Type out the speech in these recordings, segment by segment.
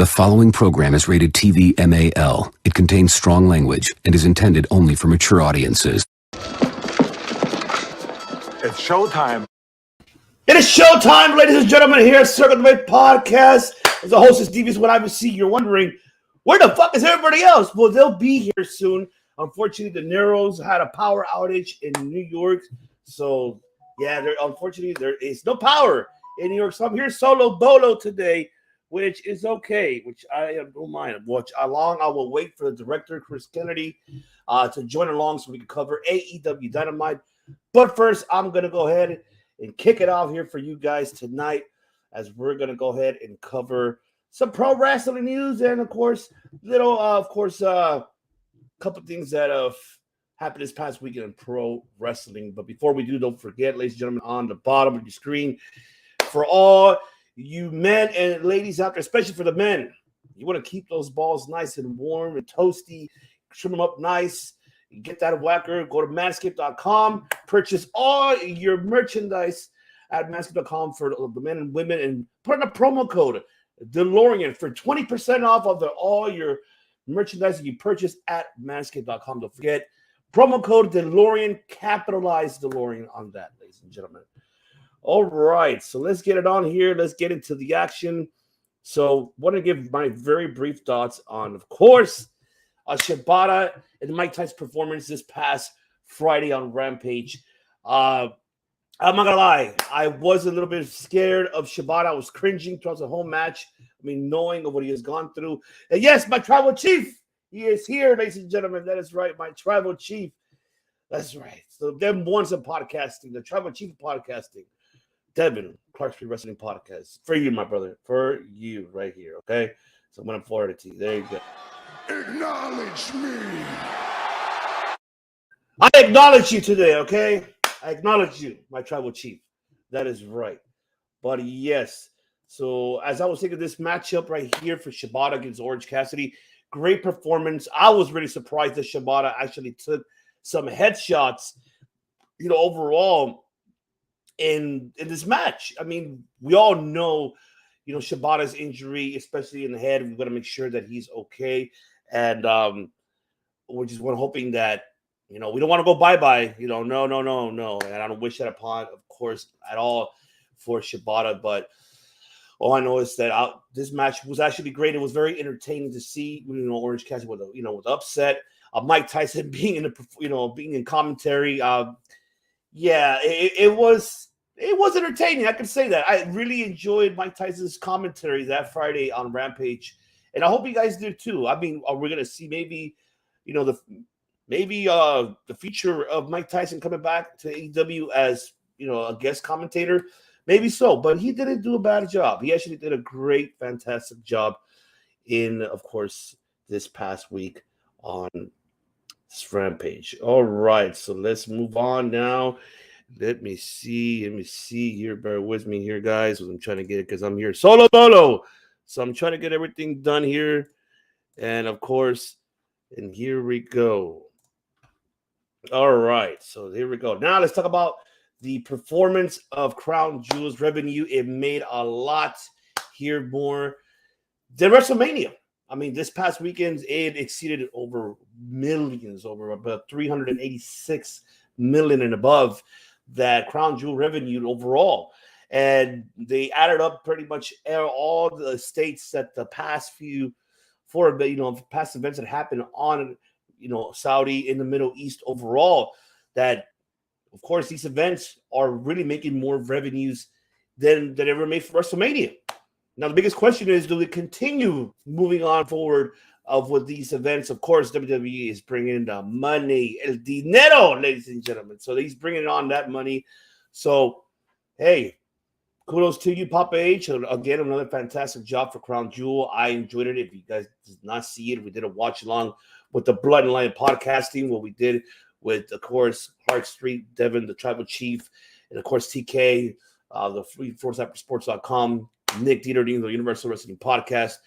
The following program is rated TV MAL. It contains strong language and is intended only for mature audiences. It's showtime. It is showtime, ladies and gentlemen, here at Circle the Way Podcast. As the host is Devious What I Would See, you're wondering, where the fuck is everybody else? Well, they'll be here soon. Unfortunately, the Neros had a power outage in New York. So, yeah, unfortunately, there is no power in New York. So I'm here solo bolo today, which is okay, which I don't mind. I will wait for the director, Chris Kennedy, to join along so we can cover AEW Dynamite. But first, I'm going to go ahead and kick it off here for you guys tonight, as we're going to go ahead and cover some pro wrestling news and, of course, couple things that have happened this past weekend in pro wrestling. But before we do, don't forget, ladies and gentlemen, on the bottom of your screen, for all you men and ladies out there, especially for the men, you want to keep those balls nice and warm and toasty, trim them up nice. You get that whacker, go to manscaped.com, purchase all your merchandise at manscaped.com for the men and women, and put in a promo code DeLorean for 20% off of all your merchandise that you purchase at manscaped.com. Don't forget, promo code DeLorean, capitalize DeLorean on that, ladies and gentlemen. All right, so let's get it on here. Let's get into the action. So I want to give my very brief thoughts on, of course, Shibata and Mike Tyson performance this past Friday on Rampage. I'm not going to lie. I was a little bit scared of Shibata. I was cringing towards the whole match. I mean, knowing of what he has gone through. And yes, my tribal chief, he is here, ladies and gentlemen. That is right, my tribal chief. That's right. So them ones of podcasting, the tribal chief of podcasting. Devin, Clark Street Wrestling Podcast. For you, my brother. For you right here, okay? So when I'm forwarded to you. There you go. Acknowledge me. I acknowledge you today, okay? I acknowledge you, my tribal chief. That is right. But yes, so as I was thinking this matchup right here for Shibata against Orange Cassidy, great performance. I was really surprised that Shibata actually took some headshots, overall in this match. I mean, we all know, Shibata's injury, especially in the head. We've got to make sure that he's okay. And we're just hoping that, we don't want to go bye-bye. No. And I don't wish that upon, of course, at all for Shibata. But all I know is that this match was actually great. It was very entertaining to see, Orange Cassidy with upset. Mike Tyson being in commentary. It was entertaining. I can say that. I really enjoyed Mike Tyson's commentary that Friday on Rampage. And I hope you guys did too. I mean, are we going to see maybe, the future of Mike Tyson coming back to AEW as, a guest commentator? Maybe so, but he didn't do a bad job. He actually did a great, fantastic job in, of course, this past week on this Rampage. All right, so let's move on now. Let me see here. Bear with me here, guys. I'm trying to get it because I'm here solo bolo. So I'm trying to get everything done here. And of course, and here we go. All right. So here we go. Now let's talk about the performance of Crown Jewel's revenue. It made a lot here more than WrestleMania. I mean, this past weekend, it exceeded over millions, over about 386 million and above that Crown Jewel revenue overall. And they added up pretty much all the states that the past past events that happened on, Saudi in the Middle East overall, that, of course, these events are really making more revenues than ever made for WrestleMania. Now, the biggest question is, do we continue moving on forward with these events? Of course, WWE is bringing the money, el dinero, ladies and gentlemen. So he's bringing on that money. So, hey, kudos to you, Papa H. Again, another fantastic job for Crown Jewel. I enjoyed it. If you guys did not see it, we did a watch along with the Blood and Lion podcasting, what we did with, of course, Clark Street, Devin, the Tribal Chief, and, of course, TK, the free sports.com, Nick Dieter, the Universal Wrestling Podcast,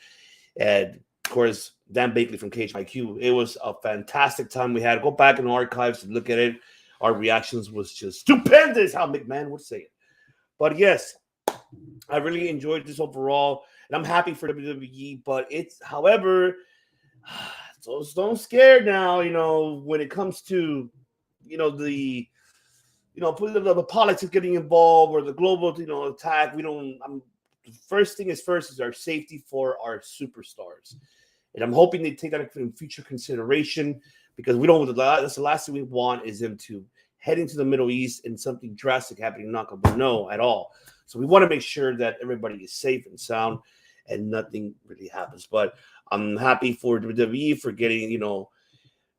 and, of course, Dan Bakley from Cage IQ. It was a fantastic time we had. Go back in the archives and look at it. Our reactions was just stupendous, how McMahon would say it. But yes, I really enjoyed this overall, and I'm happy for WWE. But it's, however, so don't scared now. When it comes to the the politics getting involved or the global attack. We don't. The first thing is first is our safety for our superstars, and I'm hoping they take that in future consideration because we don't. That's the last thing we want is them to head into the Middle East and something drastic happening. Not going to know at all. So we want to make sure that everybody is safe and sound and nothing really happens. But I'm happy for WWE for getting,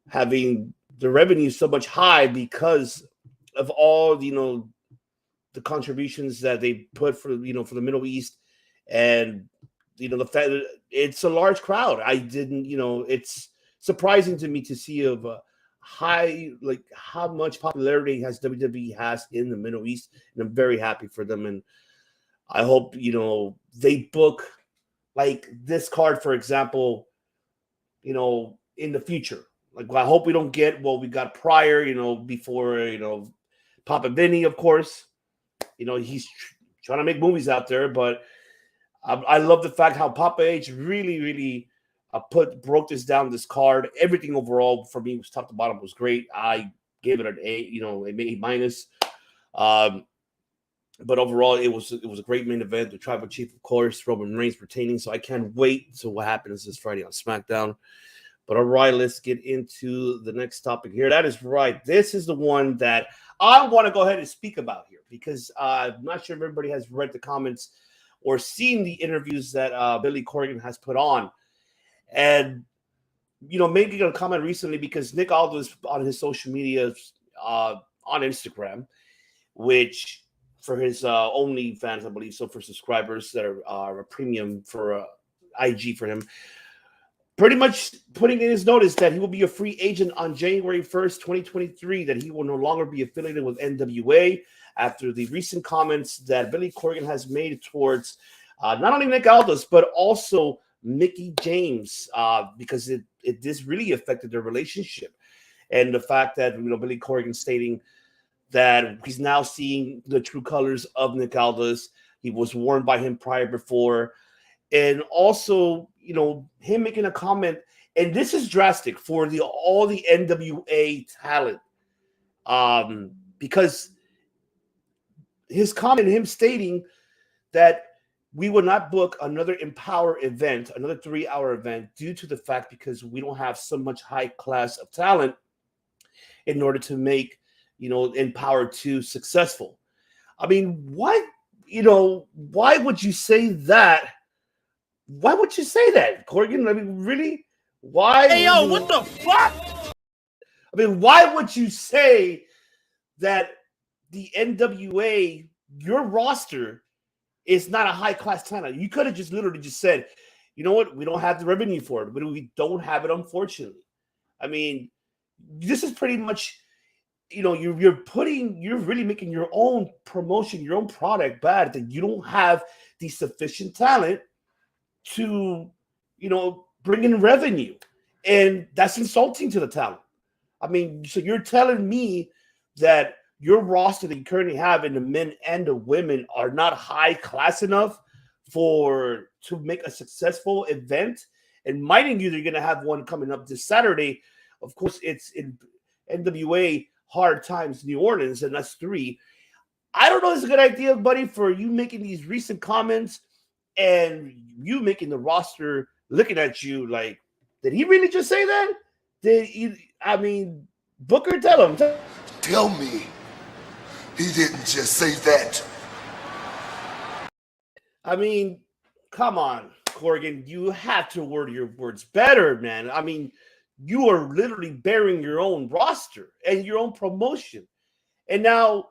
having the revenue so much high because of all, the contributions that they put for the Middle East. And, the fact that it's a large crowd. I didn't, it's surprising to me to see of high, like how much popularity has WWE has in the Middle East. And I'm very happy for them. And I hope, they book like this card, for example, in the future. Like, I hope we don't get what we got prior, before, Papa Vinny, of course. He's trying to make movies out there, but I love the fact how Papa H really, really broke this down, this card. Everything overall for me was top to bottom was great. I gave it an A, an A minus. But overall, it was a great main event. The Tribal Chief, of course, Roman Reigns retaining. So I can't wait to what happens this Friday on SmackDown. But all right, let's get into the next topic here. That is right. This is the one that I want to go ahead and speak about here because I'm not sure if everybody has read the comments or seen the interviews that Billy Corgan has put on. And, making a comment recently because Nick Aldis on his social media on Instagram, which for his OnlyFans, I believe, so for subscribers that are a premium for IG for him, pretty much putting in his notice that he will be a free agent on January 1st, 2023, that he will no longer be affiliated with NWA after the recent comments that Billy Corgan has made towards not only Nick Aldis, but also Mickie James, because this really affected their relationship. And the fact that, Billy Corgan stating that he's now seeing the true colors of Nick Aldis. He was warned by him before. And also, him making a comment, and this is drastic for all the NWA talent. Because his comment, him stating that we will not book another Empower event, another 3-hour event, due to the fact because we don't have so much high class of talent in order to make Empower 2 successful. I mean, why would you say that? Why would you say that, Corgan? I mean, really? Why? Hey, yo, what the fuck? I mean, why would you say that the NWA, your roster, is not a high-class talent? You could have just literally just said, you know what? We don't have the revenue for it, but we don't have it, unfortunately. I mean, this is pretty much, you're really making your own promotion, your own product bad, that you don't have the sufficient talent to, bring in revenue. And that's insulting to the talent. I mean, so you're telling me that your roster that you currently have in the men and the women are not high class enough to make a successful event? And minding you, they're going to have one coming up this Saturday. Of course, it's in NWA Hard Times New Orleans, and that's 3. I don't know if it's a good idea, buddy, for you making these recent comments and you making the roster looking at you like, did he really just say that? Booker, tell him. Tell me he didn't just say that. I mean, come on, Corgan. You have to word your words better, man. I mean, you are literally bearing your own roster and your own promotion. And now,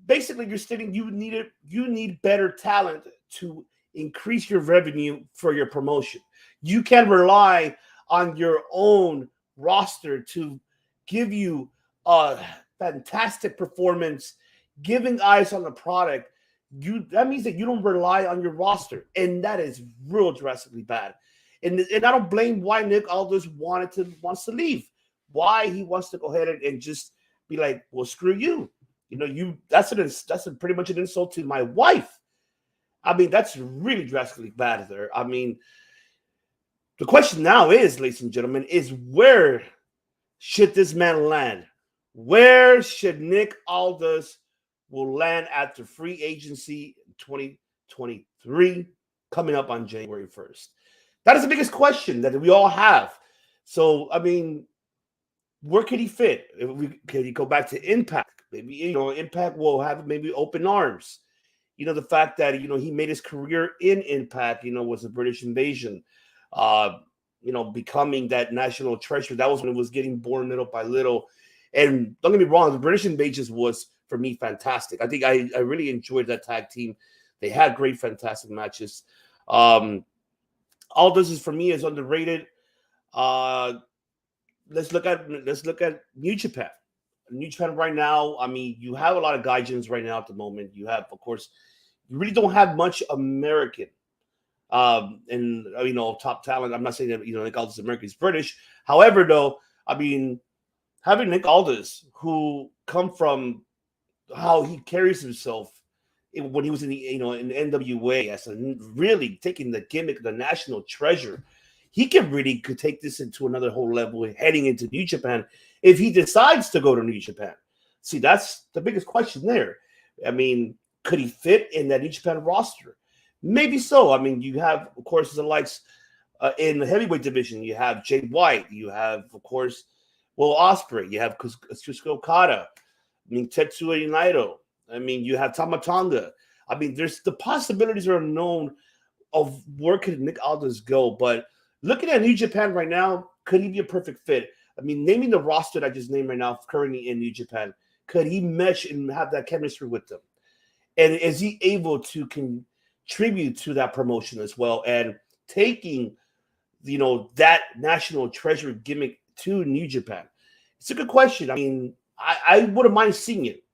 basically, you're stating you need better talent to increase your revenue for your promotion. You can rely on your own roster to give you a fantastic performance, giving eyes on the product. That means that you don't rely on your roster, and that is real drastically bad. And I don't blame why Nick Aldis wants to leave. Why he wants to go ahead and just be like, well, screw you. That's pretty much an insult to my wife. I mean, that's really drastically bad there. I mean, the question now is, ladies and gentlemen, is where should this man land? Where should Nick Aldis will land after free agency in 2023 coming up on January 1st? That is the biggest question that we all have. So, I mean, where could he fit? Can he go back to Impact? Maybe, Impact will have maybe open arms. The fact that, he made his career in Impact, was the British Invasion, becoming that national treasure. That was when it was getting born little by little. And don't get me wrong, the British Invasion was, for me, fantastic. I think I really enjoyed that tag team. They had great, fantastic matches. Aldis is, for me, is underrated. Let's look at New Japan. New Japan right now, I mean, you have a lot of gaijins right now at the moment. You have, of course, you really don't have much American and top talent. I'm not saying that Nick Aldis is American, he's British. However, though, I mean, having Nick Aldis, who come from how he carries himself when he was in the in the NWA as really taking the gimmick, the national treasure, he could take this into another whole level heading into New Japan if he decides to go to New Japan. See, that's the biggest question there. I mean, could he fit in that New Japan roster? Maybe so. I mean, you have, of course, the likes in the heavyweight division. You have Jay White. You have, of course, Will Ospreay. You have Kazuchika Okada. I mean, Tetsuya Naito. I mean, you have Tama Tonga. I mean, there's the possibilities are unknown of where could Nick Aldis go. But looking at New Japan right now, could he be a perfect fit? I mean, naming the roster that I just named right now currently in New Japan, could he mesh and have that chemistry with them? And is he able to contribute to that promotion as well and taking, that national treasure gimmick to New Japan? It's a good question. I mean, I wouldn't mind seeing it.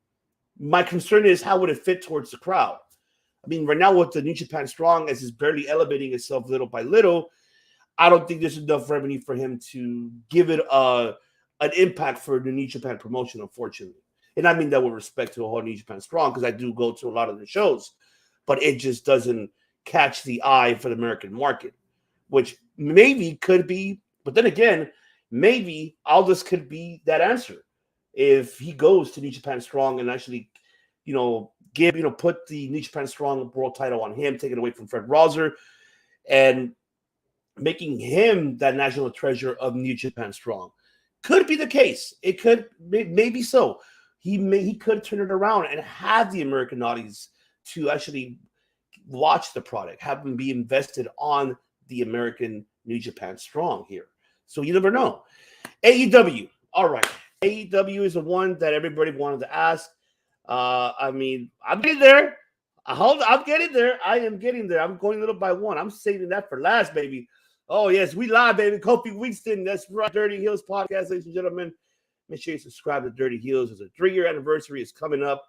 My concern is how would it fit towards the crowd? I mean, right now with the New Japan Strong, as it's barely elevating itself little by little, I don't think there's enough revenue for him to give it an impact for the New Japan promotion, unfortunately. And I mean that with respect to a whole New Japan Strong, because I do go to a lot of the shows, but it just doesn't catch the eye for the American market, which maybe could be, but then again, maybe Aldis could be that answer if he goes to New Japan Strong and actually, put the New Japan Strong world title on him, take it away from Fred Rosser, and making him that national treasure of New Japan Strong. Could be the case. It could, maybe so. He could turn it around and have the American audience to actually watch the product, have them be invested on the American New Japan Strong here. So you never know. AEW. All right. AEW is the one that everybody wanted to ask. I mean, I'm getting there. I'm getting there. I am getting there. I'm going little by one. I'm saving that for last, baby. Oh, yes, we live, baby. Kofi Winston. That's right. Dirty Heels podcast, ladies and gentlemen. Make sure you subscribe to Dirty Heels. As a 3-year anniversary is coming up.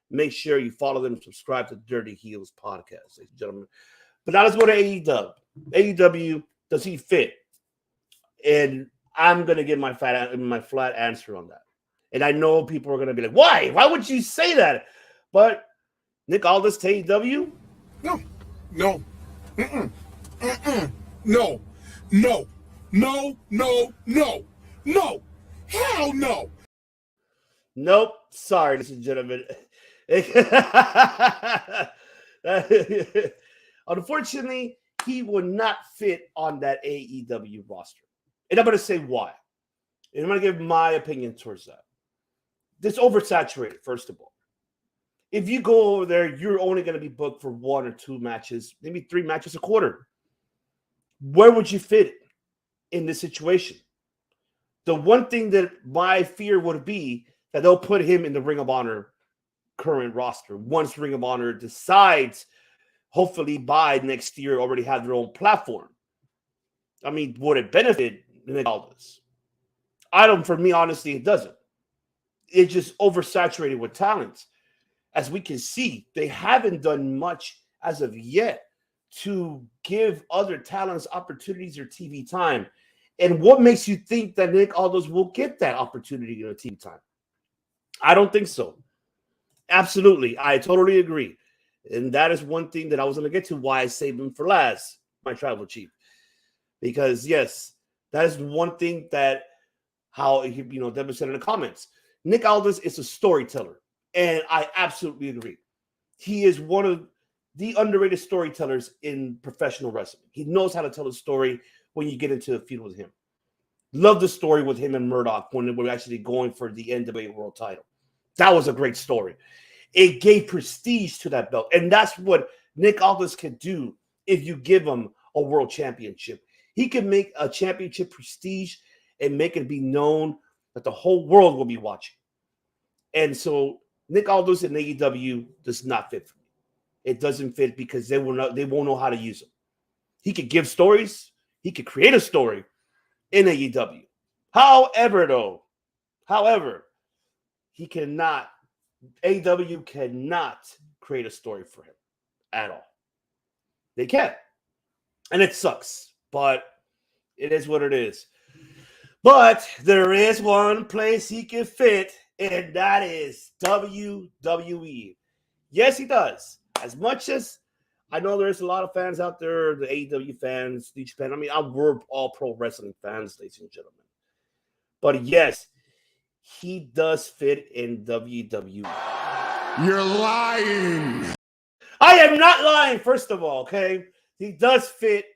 Make sure you follow them and subscribe to Dirty Heels podcast, ladies and gentlemen. But now let's go to AEW. AEW, does he fit? And I'm going to give my flat answer on that. And I know people are going to be like, why? Why would you say that? But Nick Aldis to AEW? No. Mm-mm. Mm-mm. No. Hell no. Nope. Sorry, ladies and gentlemen. Unfortunately, he will not fit on that AEW roster. And I'm going to say why. And I'm going to give my opinion towards that. It's oversaturated, first of all. If you go over there, you're only going to be booked for 1 or 2 matches, maybe 3 matches a quarter. Where would you fit in this situation? The one thing that my fear would be that they'll put him in the Ring of Honor current roster once Ring of Honor decides, hopefully by next year, already have their own platform. I mean, would it benefit Nick Aldis? For me, honestly, it doesn't. It's just oversaturated with talent. As we can see, they haven't done much as of yet to give other talents opportunities or TV time. And what makes you think that Nick Aldis will get that opportunity in TV time? I don't think so. Absolutely. I totally agree. And that is one thing that I was going to get to why I saved him for last, my tribal chief. Because, yes, that is one thing that how, Devin said in the comments. Nick Aldis is a storyteller, and I absolutely agree. He is one of the underrated storytellers in professional wrestling. He knows how to tell a story when you get into a feud with him. Love the story with him and Murdoch when they were actually going for the NWA World title. That was a great story. It gave prestige to that belt. And that's what Nick Aldis can do if you give him a world championship. He can make a championship prestige and make it be known that the whole world will be watching. And so Nick Aldis in AEW does not fit for me. It doesn't fit because they won't know how to use him. He could give stories. He could create a story in AEW. However, he cannot. AEW cannot create a story for him at all. They can't. And it sucks, but it is what it is. But there is one place he can fit, and that is WWE. Yes, he does. As much as I know there's a lot of fans out there, the AEW fans, New Japan. I mean, we're all pro wrestling fans, ladies and gentlemen. But yes, he does fit in WWE. You're lying. I am not lying, first of all, okay? He does fit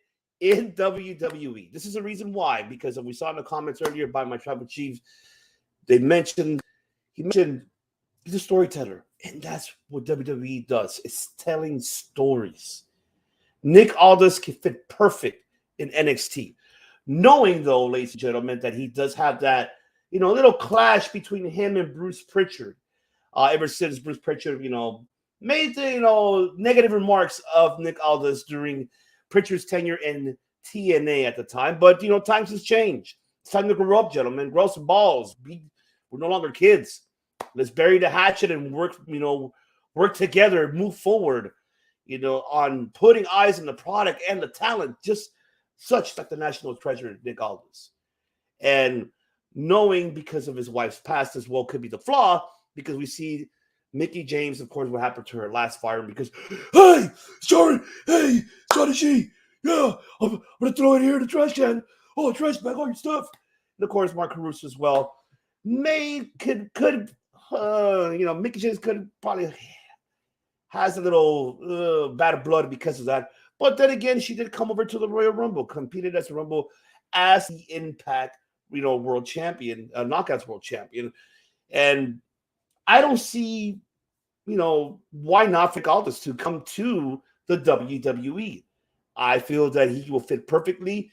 in WWE. This is the reason why, because we saw in the comments earlier by my tribal chief, he mentioned he's a storyteller, and that's what WWE does. It's telling stories. Nick Aldis can fit perfect in NXT. Knowing, though, ladies and gentlemen, that he does have that, little clash between him and Bruce Pritchard. Ever since Bruce Pritchard, made the, negative remarks of Nick Aldis during Pritchard's tenure in TNA at the time. But, times has changed. It's time to grow up, gentlemen. Grow some balls. We're no longer kids. Let's bury the hatchet and work together, move forward, on putting eyes on the product and the talent, just such like the national treasure, Nick Aldis. And knowing because of his wife's past as well could be the flaw, because we see Mickie James, of course, what happened to her last fire, because, hey, Sharon, hey, Shotty G, yeah, I'm going to throw it here in the trash can. Oh, trash bag, all your stuff. And, of course, Mark Caruso as well. Mickie James could probably has a little bad blood because of that. But then again, she did come over to the Royal Rumble, competed as the Rumble as the Impact, world champion, Knockouts world champion. And I don't see, why not for Aldis to come to the WWE. I feel that he will fit perfectly.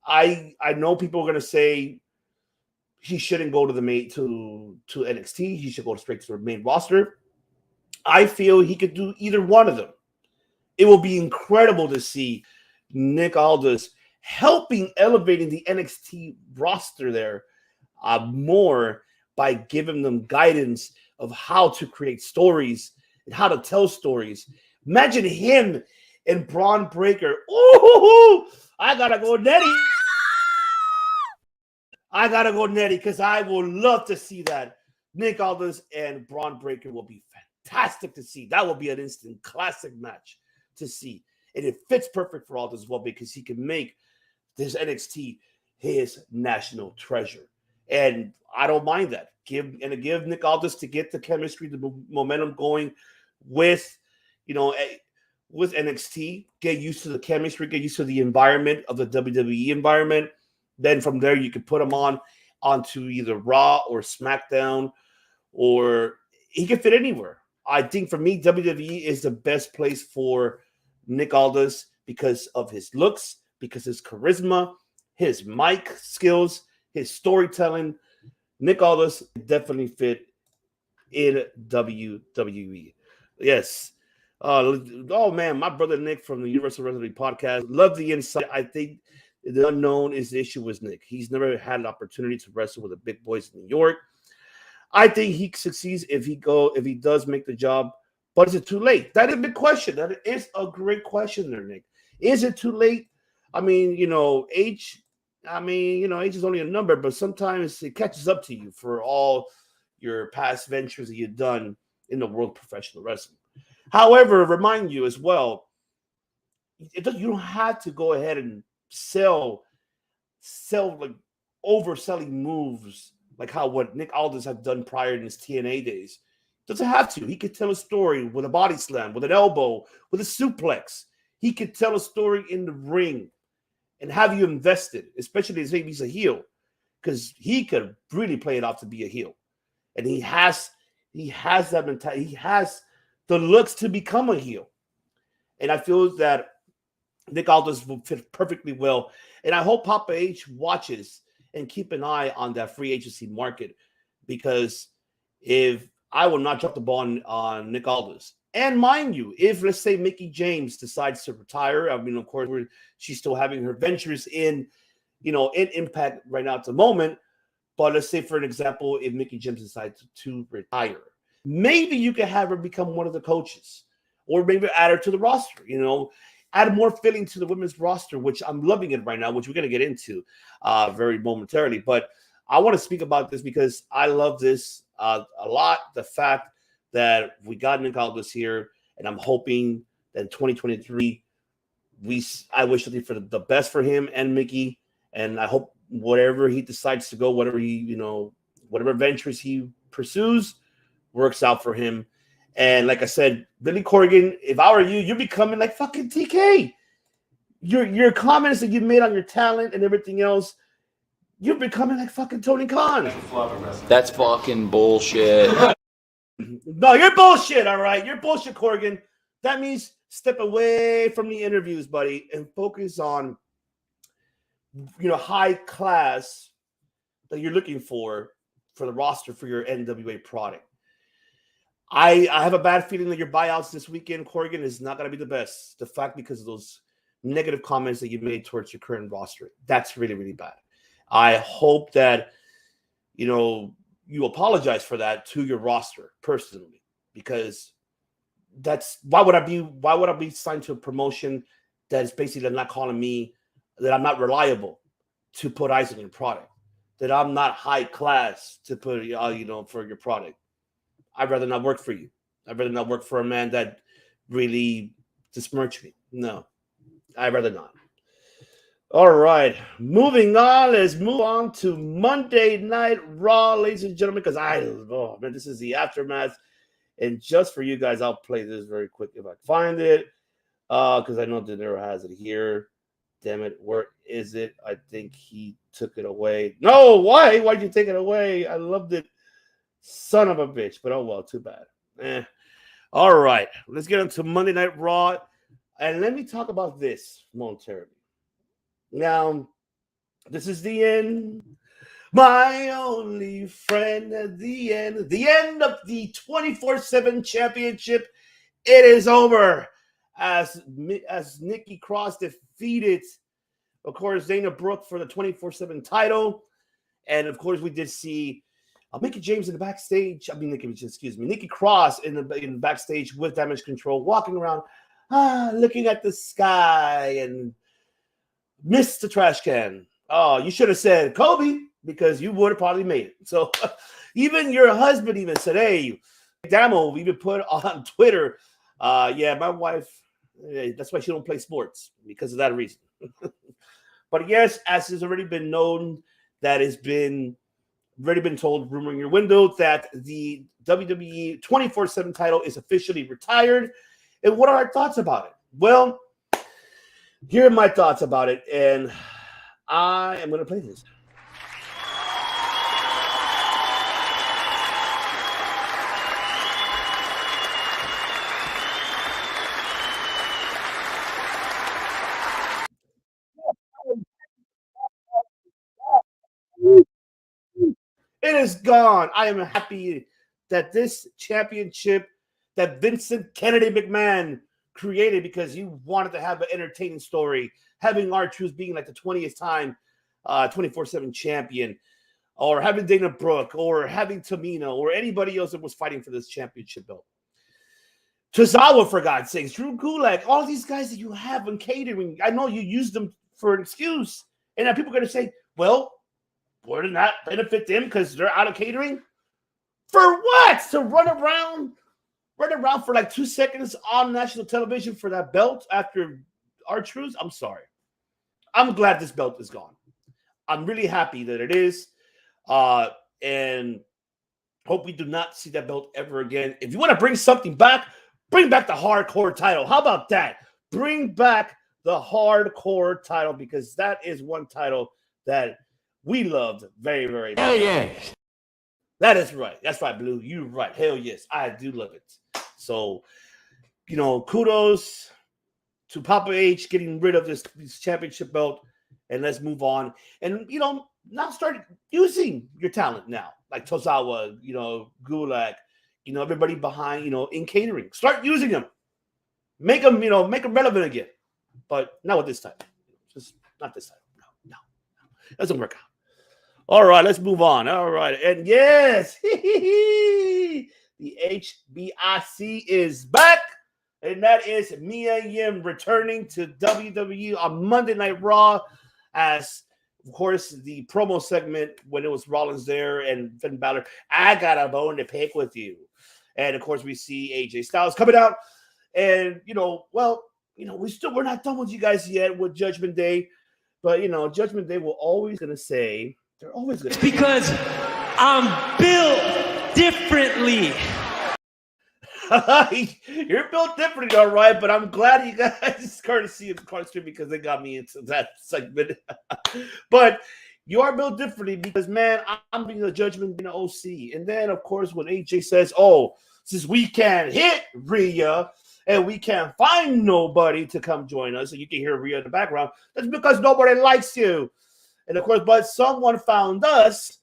I know people are going to say he shouldn't go to the to NXT. He should go straight to the main roster. I feel he could do either one of them. It will be incredible to see Nick Aldis helping elevating the NXT roster there more by giving them guidance of how to create stories and how to tell stories. Imagine him and Braun Breaker. Ooh, I gotta go Nettie. Because I would love to see that. Nick Aldis and Braun Breaker will be fantastic to see. That will be an instant classic match to see. And it fits perfect for Aldis as well, because he can make this NXT his national treasure. And I don't mind that. Give Nick Aldis to get the chemistry, the momentum going with NXT, get used to the chemistry, get used to the environment of the WWE environment. Then from there, you could put him onto either Raw or SmackDown, or he can fit anywhere. I think for me, WWE is the best place for Nick Aldis because of his looks, because his charisma, his mic skills, his storytelling. Nick Aldis definitely fit in WWE. Yes. Oh man, my brother Nick from the Universal Wrestling Podcast. Love the insight. I think the unknown is the issue with Nick. He's never had an opportunity to wrestle with the big boys in New York. I think he succeeds if he does make the job. But is it too late? That is a big question. That is a great question there, Nick. Is it too late? I mean, age is only a number, but sometimes it catches up to you for all your past ventures that you've done in the world of professional wrestling. However, remind you as well, you don't have to go ahead and sell like overselling moves like how what Nick Aldis have done prior in his TNA days. Doesn't have to. He could tell a story with a body slam, with an elbow, with a suplex. He could tell a story in the ring and have you invested, especially if he's a heel, because he could really play it off to be a heel. And he has that mentality. He has the looks to become a heel. And I feel that Nick Aldis will fit perfectly well. And I hope Papa H watches and keep an eye on that free agency market, because if I will not drop the ball on Nick Aldis. And mind you, if let's say Mickie James decides to retire, I mean, of course, she's still having her ventures in Impact right now at the moment. But let's say, for an example, if Mickie James decides to retire, maybe you can have her become one of the coaches, or maybe add her to the roster, add more filling to the women's roster, which I'm loving it right now, which we're going to get into very momentarily. But I want to speak about this because I love this a lot. The fact that we got Nick Aldis here, and I'm hoping that in 2023, I wish something for the best for him and Mickie, and I hope whatever he decides to go, whatever ventures he pursues, works out for him. And like I said, Billy Corgan, if I were you, you're becoming like fucking TK. Your comments that you've made on your talent and everything else, you're becoming like fucking Tony Khan. That's fucking bullshit. No, you're bullshit, all right? You're bullshit, Corgan. That means step away from the interviews, buddy, and focus on, high class that you're looking for the roster for your NWA product. I have a bad feeling that your buyouts this weekend, Corgan, is not going to be the best. The fact because of those negative comments that you made towards your current roster. That's really, really bad. I hope that, you apologize for that to your roster personally, because why would I be signed to a promotion that is basically not calling me, that I'm not reliable to put eyes on your product, that I'm not high class to put, for your product. I'd rather not work for you. I'd rather not work for a man that really besmirched me. No, I'd rather not. All right, moving on. Let's move on to Monday Night Raw, ladies and gentlemen, because this is the aftermath. And just for you guys, I'll play this very quick if I can find it, because I know De Niro has it here. Damn it, where is it? I think he took it away. No, why? Why'd you take it away? I loved it. Son of a bitch, but oh well, too bad. All right, let's get into Monday Night Raw, and let me talk about this momentarily. Now, this is the end, my only friend, at the end of the 24/7 championship. It is over as Nikki Cross defeated, of course, Dana Brooke for the 24/7 title, and of course, we did see Mickie James in the backstage. Nikki Cross in the backstage with Damage Control, walking around, looking at the sky and missed the trash can. Oh, you should have said Kobe, because you would have probably made it. So even your husband even said, hey, Damo even put on Twitter, my wife, that's why she don't play sports, because of that reason. But yes, as has already been known, that has been already been told, rumor in your window, that the WWE 24/7 title is officially retired. And what are our thoughts about it? Well, here are my thoughts about it, and I am going to play this. It is gone. I am happy that this championship that Vincent Kennedy McMahon created, because he wanted to have an entertaining story, having R-Truth being like the 20th time 24/7 champion, or having Dana Brooke, or having Tamina, or anybody else that was fighting for this championship belt. Tozawa, for God's sakes, Drew Gulak, all these guys that you have in catering, I know you use them for an excuse, and now people are going to say, well, wouldn't that benefit them because they're out of catering? For what? To run around running around for like 2 seconds on national television for that belt after R-Truth. I'm sorry. I'm glad this belt is gone. I'm really happy that it is. And hope we do not see that belt ever again. If you want to bring something back, bring back the hardcore title. How about that? Bring back the hardcore title, because that is one title that we loved very, very much. Hell yes. That is right. That's right, Blue. You're right. Hell yes. I do love it. So, kudos to Papa H getting rid of this championship belt, and let's move on. And, now start using your talent now, like Tozawa, Gulak, everybody behind, in catering. Start using them. Make them relevant again. But not with this title. Just not this title. No. Doesn't work out. All right, let's move on. All right. And yes, the HBIC is back. And that is Mia Yim returning to WWE on Monday Night Raw as, of course, the promo segment when it was Rollins there and Finn Balor. I got a bone to pick with you. And, of course, we see AJ Styles coming out. And, we're not done with you guys yet with Judgment Day. But, Judgment Day will always going to say, they're always going to say. Because I'm built differently. You're built differently, all right, but I'm glad you guys courtesy of Cardstream because they got me into that segment. But you are built differently because, man, I'm being the Judgment in the OC. And then, of course, when AJ says, since we can't hit Rhea and we can't find nobody to come join us, and you can hear Rhea in the background, that's because nobody likes you. And, of course, but someone found us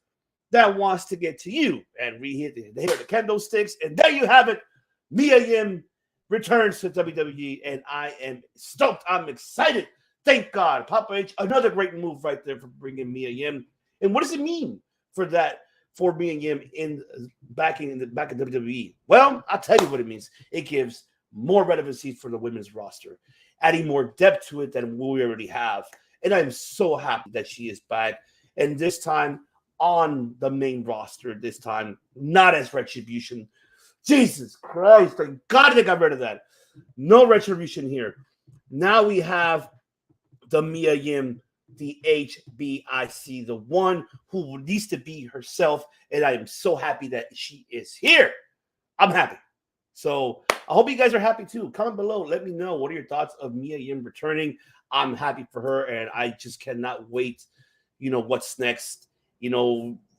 that wants to get to you. And they hit the candlesticks, and there you have it. Mia Yim returns to WWE, and I am stoked. I'm excited. Thank God. Papa H, another great move right there for bringing Mia Yim. And what does it mean for Mia Yim back in WWE? Well, I'll tell you what it means. It gives more relevancy for the women's roster, adding more depth to it than we already have. And I'm so happy that she is back. And this time on the main roster, this time not as Retribution. Jesus Christ, thank God they got rid of that. No Retribution here. Now we have the Mia Yim, the HBIC, the one who needs to be herself. And I am so happy that she is here. I'm happy. So I hope you guys are happy too. Comment below. Let me know. What are your thoughts of Mia Yim returning? I'm happy for her, and I just cannot wait, what's next,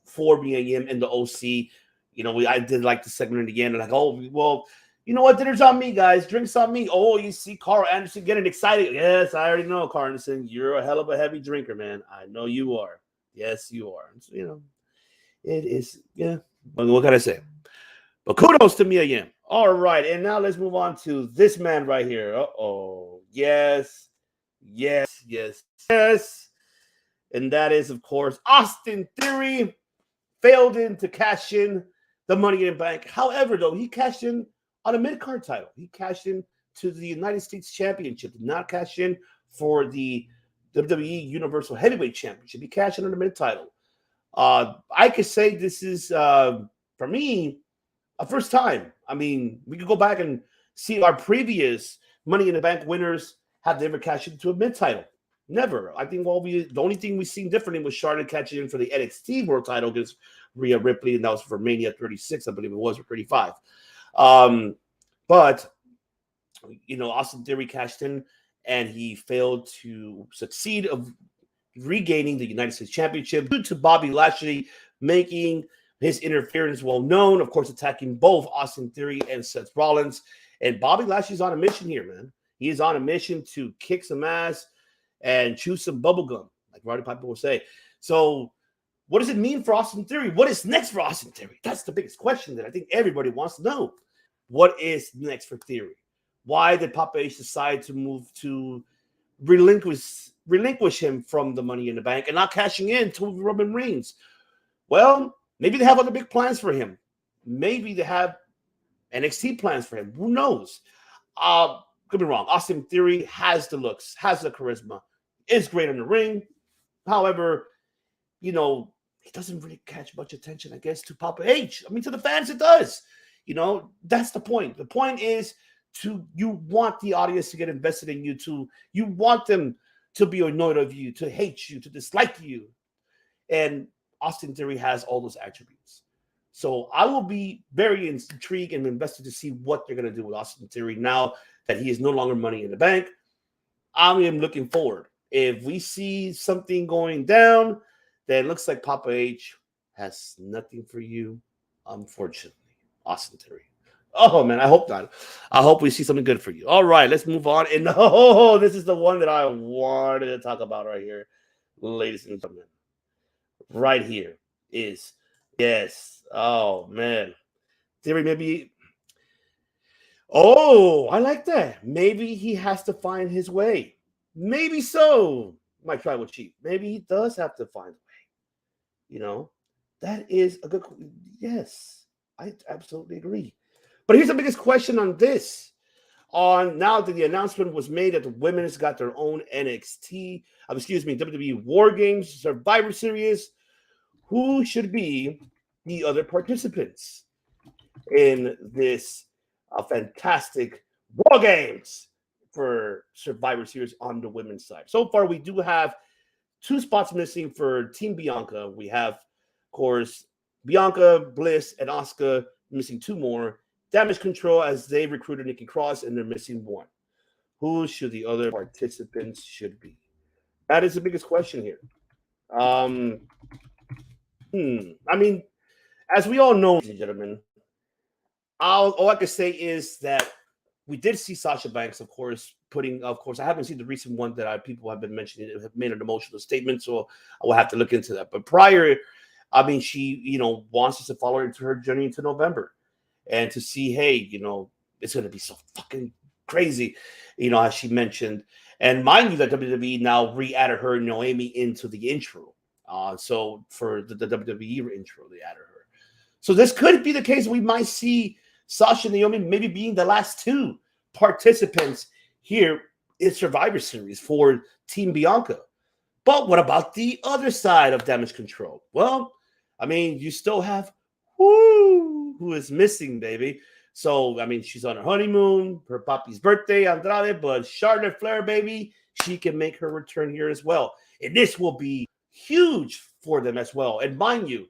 for Mia Yim and the OC. I did like the segment again. And like, well, you know what? Dinner's on me, guys. Drinks on me. Oh, you see Carl Anderson getting excited. Yes, I already know, Carl Anderson. You're a hell of a heavy drinker, man. I know you are. Yes, you are. So, it is, yeah. What can I say? But kudos to Mia Yim. All right, and now let's move on to this man right here. Uh-oh. Yes. And that is, of course, Austin Theory failed to cash in the Money in the Bank. However, though, he cashed in on a mid-card title. He cashed in to the United States Championship, did not cash in for the WWE Universal Heavyweight Championship. He cashed in on the mid-title. I could say this is, for me, a first time. I mean, we could go back and see our previous Money in the Bank winners. Have they ever cashed into a mid-title? Never. I think the only thing we've seen differently was Charlotte catching in for the NXT World Title against Rhea Ripley, and that was for Mania 36, I believe it was, or 35. But Austin Theory cashed in, and he failed to succeed of regaining the United States Championship due to Bobby Lashley making his interference well known, of course, attacking both Austin Theory and Seth Rollins. And Bobby Lashley's on a mission here, man. He is on a mission to kick some ass and chew some bubblegum, like Roddy Piper will say. So what does it mean for Austin Theory? What is next for Austin Theory? That's the biggest question that I think everybody wants to know. What is next for Theory? Why did Papa H decide to move to relinquish him from the Money in the Bank and not cashing in to Roman Reigns? Well, maybe they have other big plans for him. Maybe they have NXT plans for him. Who knows? Could be wrong. Austin Theory has the looks, has the charisma, is great in the ring. However, he doesn't really catch much attention, I guess, to Papa H. I mean, to the fans, it does. That's the point. The point is you want the audience to get invested in you, you want them to be annoyed of you, to hate you, to dislike you. And Austin Theory has all those attributes. So I will be very intrigued and invested to see what they're going to do with Austin Theory now that he is no longer money in the bank. I am looking forward. If we see something going down, then it looks like Papa H has nothing for you, unfortunately. Austin Theory. Oh, man, I hope not. I hope we see something good for you. All right, let's move on. And this is the one that I wanted to talk about right here, ladies and gentlemen. Right here is, yes. Oh, man. Theory, maybe. Oh, I like that. Maybe he has to find his way. Maybe so. My tribal chief. Maybe he does have to find a way. That is a good. Yes, I absolutely agree. But here's the biggest question on this. Now that the announcement was made that the women's got their own WWE War Games Survivor Series, who should be the other participants in this fantastic War Games for Survivor Series on the women's side? So far, we do have 2 spots missing for Team Bianca. We have, of course, Bianca, Bliss, and Asuka missing 2 more. Damage Control, as they recruited Nikki Cross, and they're missing 1. Who should the other participants should be? That is the biggest question here. I mean, as we all know, ladies and gentlemen, all I can say is that we did see Sasha Banks, of course, I haven't seen the recent one that people have been mentioning, have made an emotional statement, so I will have to look into that. But prior, I mean, she, wants us to follow her into her journey into November. And to see, hey, it's going to be so fucking crazy, as she mentioned. And mind you that WWE now re-added her, Naomi, into the intro. So for the WWE intro, they added her. So this could be the case. We might see Sasha and Naomi maybe being the last 2 participants here in Survivor Series for Team Bianca. But what about the other side of Damage Control? Well, I mean, you still have who is missing, baby. So, I mean, she's on her honeymoon, her papi's birthday, Andrade, but Charlotte Flair, baby, she can make her return here as well. And this will be huge for them as well. And mind you,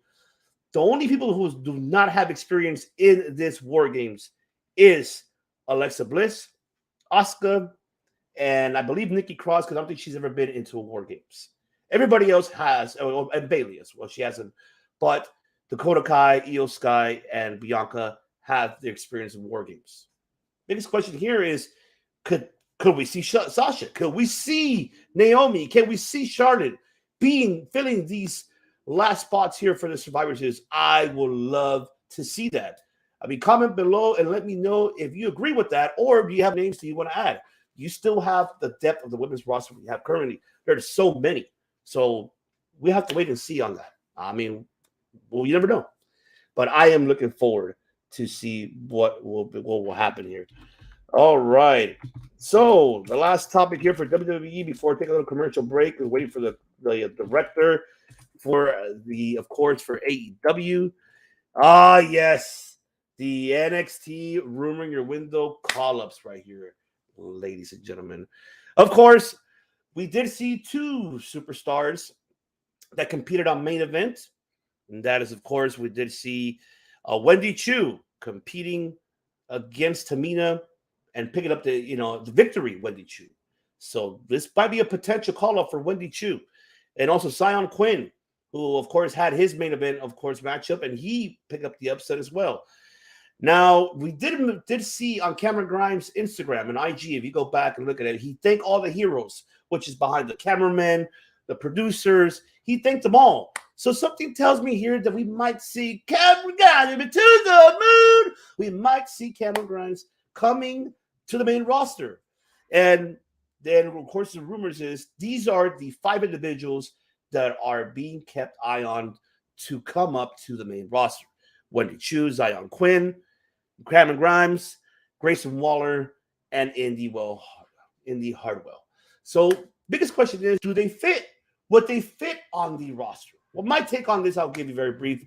the only people who do not have experience in this War Games is Alexa Bliss, Asuka, and I believe Nikki Cross, because I don't think she's ever been into a War Games. Everybody else has, and Bayley as well. She hasn't. But Dakota Kai, Io Sky, and Bianca have the experience in War Games. Biggest question here is, could we see Sasha? Could we see Naomi? Can we see Charlotte filling these last spots here for the Survivor Series? I would love to see that. I mean, comment below and let me know if you agree with that, or do you have names that you want to add? You still have the depth of the women's roster we have currently. There's so many. So we have to wait and see on that. I mean, well, you never know. But I am looking forward to see what will happen here. All right. So the last topic here for WWE before taking a little commercial break and waiting for the director for for AEW. Yes. The NXT Rumor Your Window call-ups right here, ladies and gentlemen. Of course, we did see 2 superstars that competed on main event. And that is, of course, we did see Wendy Chu competing against Tamina and picking up the victory, Wendy Chu. So this might be a potential call-up for Wendy Chu. And also Sion Quinn, who, of course, had his main event, of course, matchup, and he picked up the upset as well. Now, we did see on Cameron Grimes' Instagram and IG, if you go back and look at it, he thanked all the heroes, which is behind the cameramen, the producers. He thanked them all. So something tells me here that we might see Cameron Grimes to the moon. We might see Cameron Grimes coming to the main roster. And then, of course, the rumors is these are the 5 individuals that are being kept eye on to come up to the main roster. Wendy Chu, Zion Quinn, Cameron Grimes, Grayson Waller, and Indy Hartwell. So biggest question is, do they fit? Would they fit on the roster? Well, my take on this, I'll give you very brief.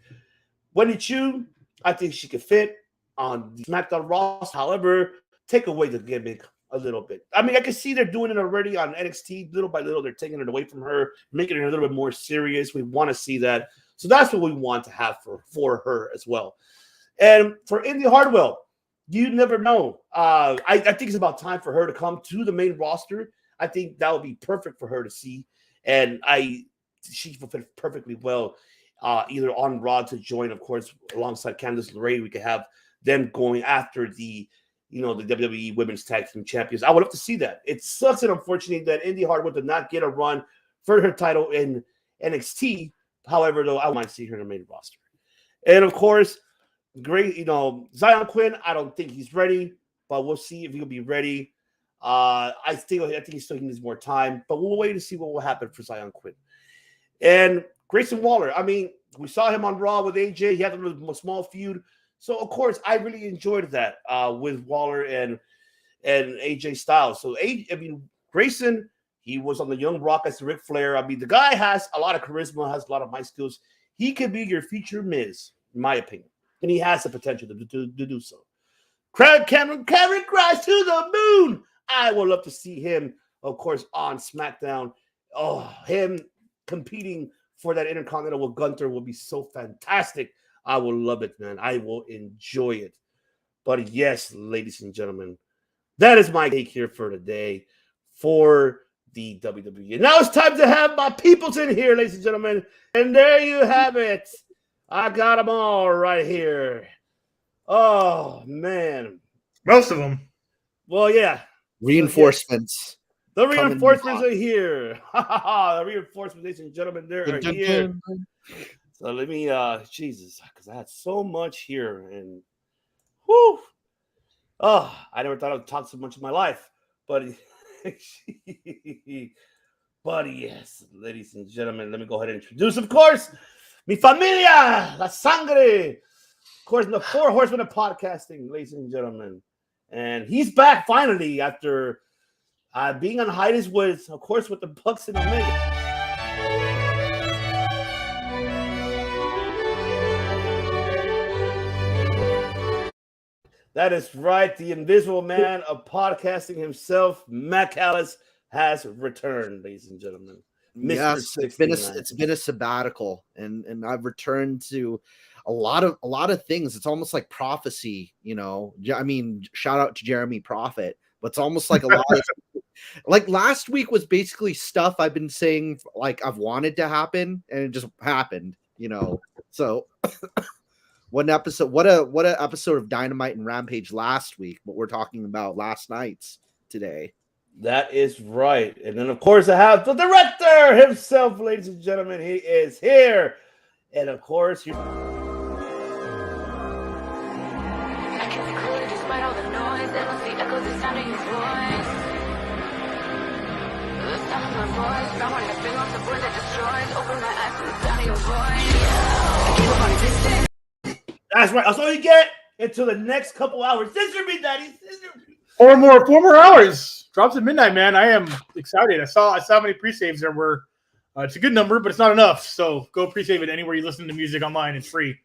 Wendy Chu, I think she could fit. on the SmackDown roster. However, take away the gimmick a little bit. I mean, I can see they're doing it already on NXT. Little by little, they're taking it away from her, making it a little bit more serious. We want to see that. So that's what we want to have for her as well. And for Indy Hartwell, you never know. I think it's about time for her to come to the main roster. I think that would be perfect for her to see. And she will fit perfectly well either on Raw to join, of course, alongside Candice LeRae. We could have them going after the WWE Women's Tag Team Champions. I would love to see that. It sucks and unfortunate that Indy Hartwell did not get a run for her title in NXT. However, though, I want to see her in the main roster. And of course, great, Zion Quinn. I don't think he's ready, but we'll see if he'll be ready. I think he still needs more time, but we'll wait to see what will happen for Zion Quinn. And Grayson Waller. I mean, we saw him on Raw with AJ. He had a small feud. So, of course, I really enjoyed that with Waller and AJ Styles. So, Grayson, he was on the Young Rock as Ric Flair. I mean, the guy has a lot of charisma, has a lot of mic skills. He could be your future Miz, in my opinion. And he has the potential to do so. Cameron Grimes to the moon. I would love to see him, of course, on SmackDown. Oh, him competing for that Intercontinental with Gunther will be so fantastic. I will love it, man. I will enjoy it. But yes, ladies and gentlemen, that is my take here for today for the WWE. And now it's time to have my peoples in here, ladies and gentlemen. And there you have it. I got them all right here. Oh, man. Most of them. Well, yeah. Reinforcements. The reinforcements are here. The reinforcements, ladies and gentlemen, they're here. So let me, Jesus, because I had so much here, and whoo, I never thought I'd talk so much in my life, but yes, ladies and gentlemen, let me go ahead and introduce, of course, mi familia, la sangre, of course, the 4 Horsemen of podcasting, ladies and gentlemen, and he's back finally after being on hiatus with, of course, with the Bucks and Omega. That is right. The invisible man of podcasting himself, Matt Callis, has returned, ladies and gentlemen. Yes, it's been a sabbatical, and I've returned to a lot of things. It's almost like prophecy, I mean, shout out to Jeremy Prophet, but it's almost like a lot of like last week was basically stuff I've been saying like I've wanted to happen, and it just happened, So what a episode of Dynamite and Rampage last week, but we're talking about last night's today. That is right. And then, of course, I have the director himself, ladies and gentlemen. He is here. And, of course, I can be clear despite all the noise. Endlessly echoes the sound of your voice. The sound of my voice. Found my finger on the board that destroys. Open my eyes to the sound of your voice. I gave up on existence. That's right. That's all you get until the next couple hours. Scissor me, Daddy. Scissor me. 4 more hours. Drops at midnight, man. I am excited. I saw how many pre-saves there were. It's a good number, but it's not enough. So go pre-save it anywhere you listen to music online. It's free.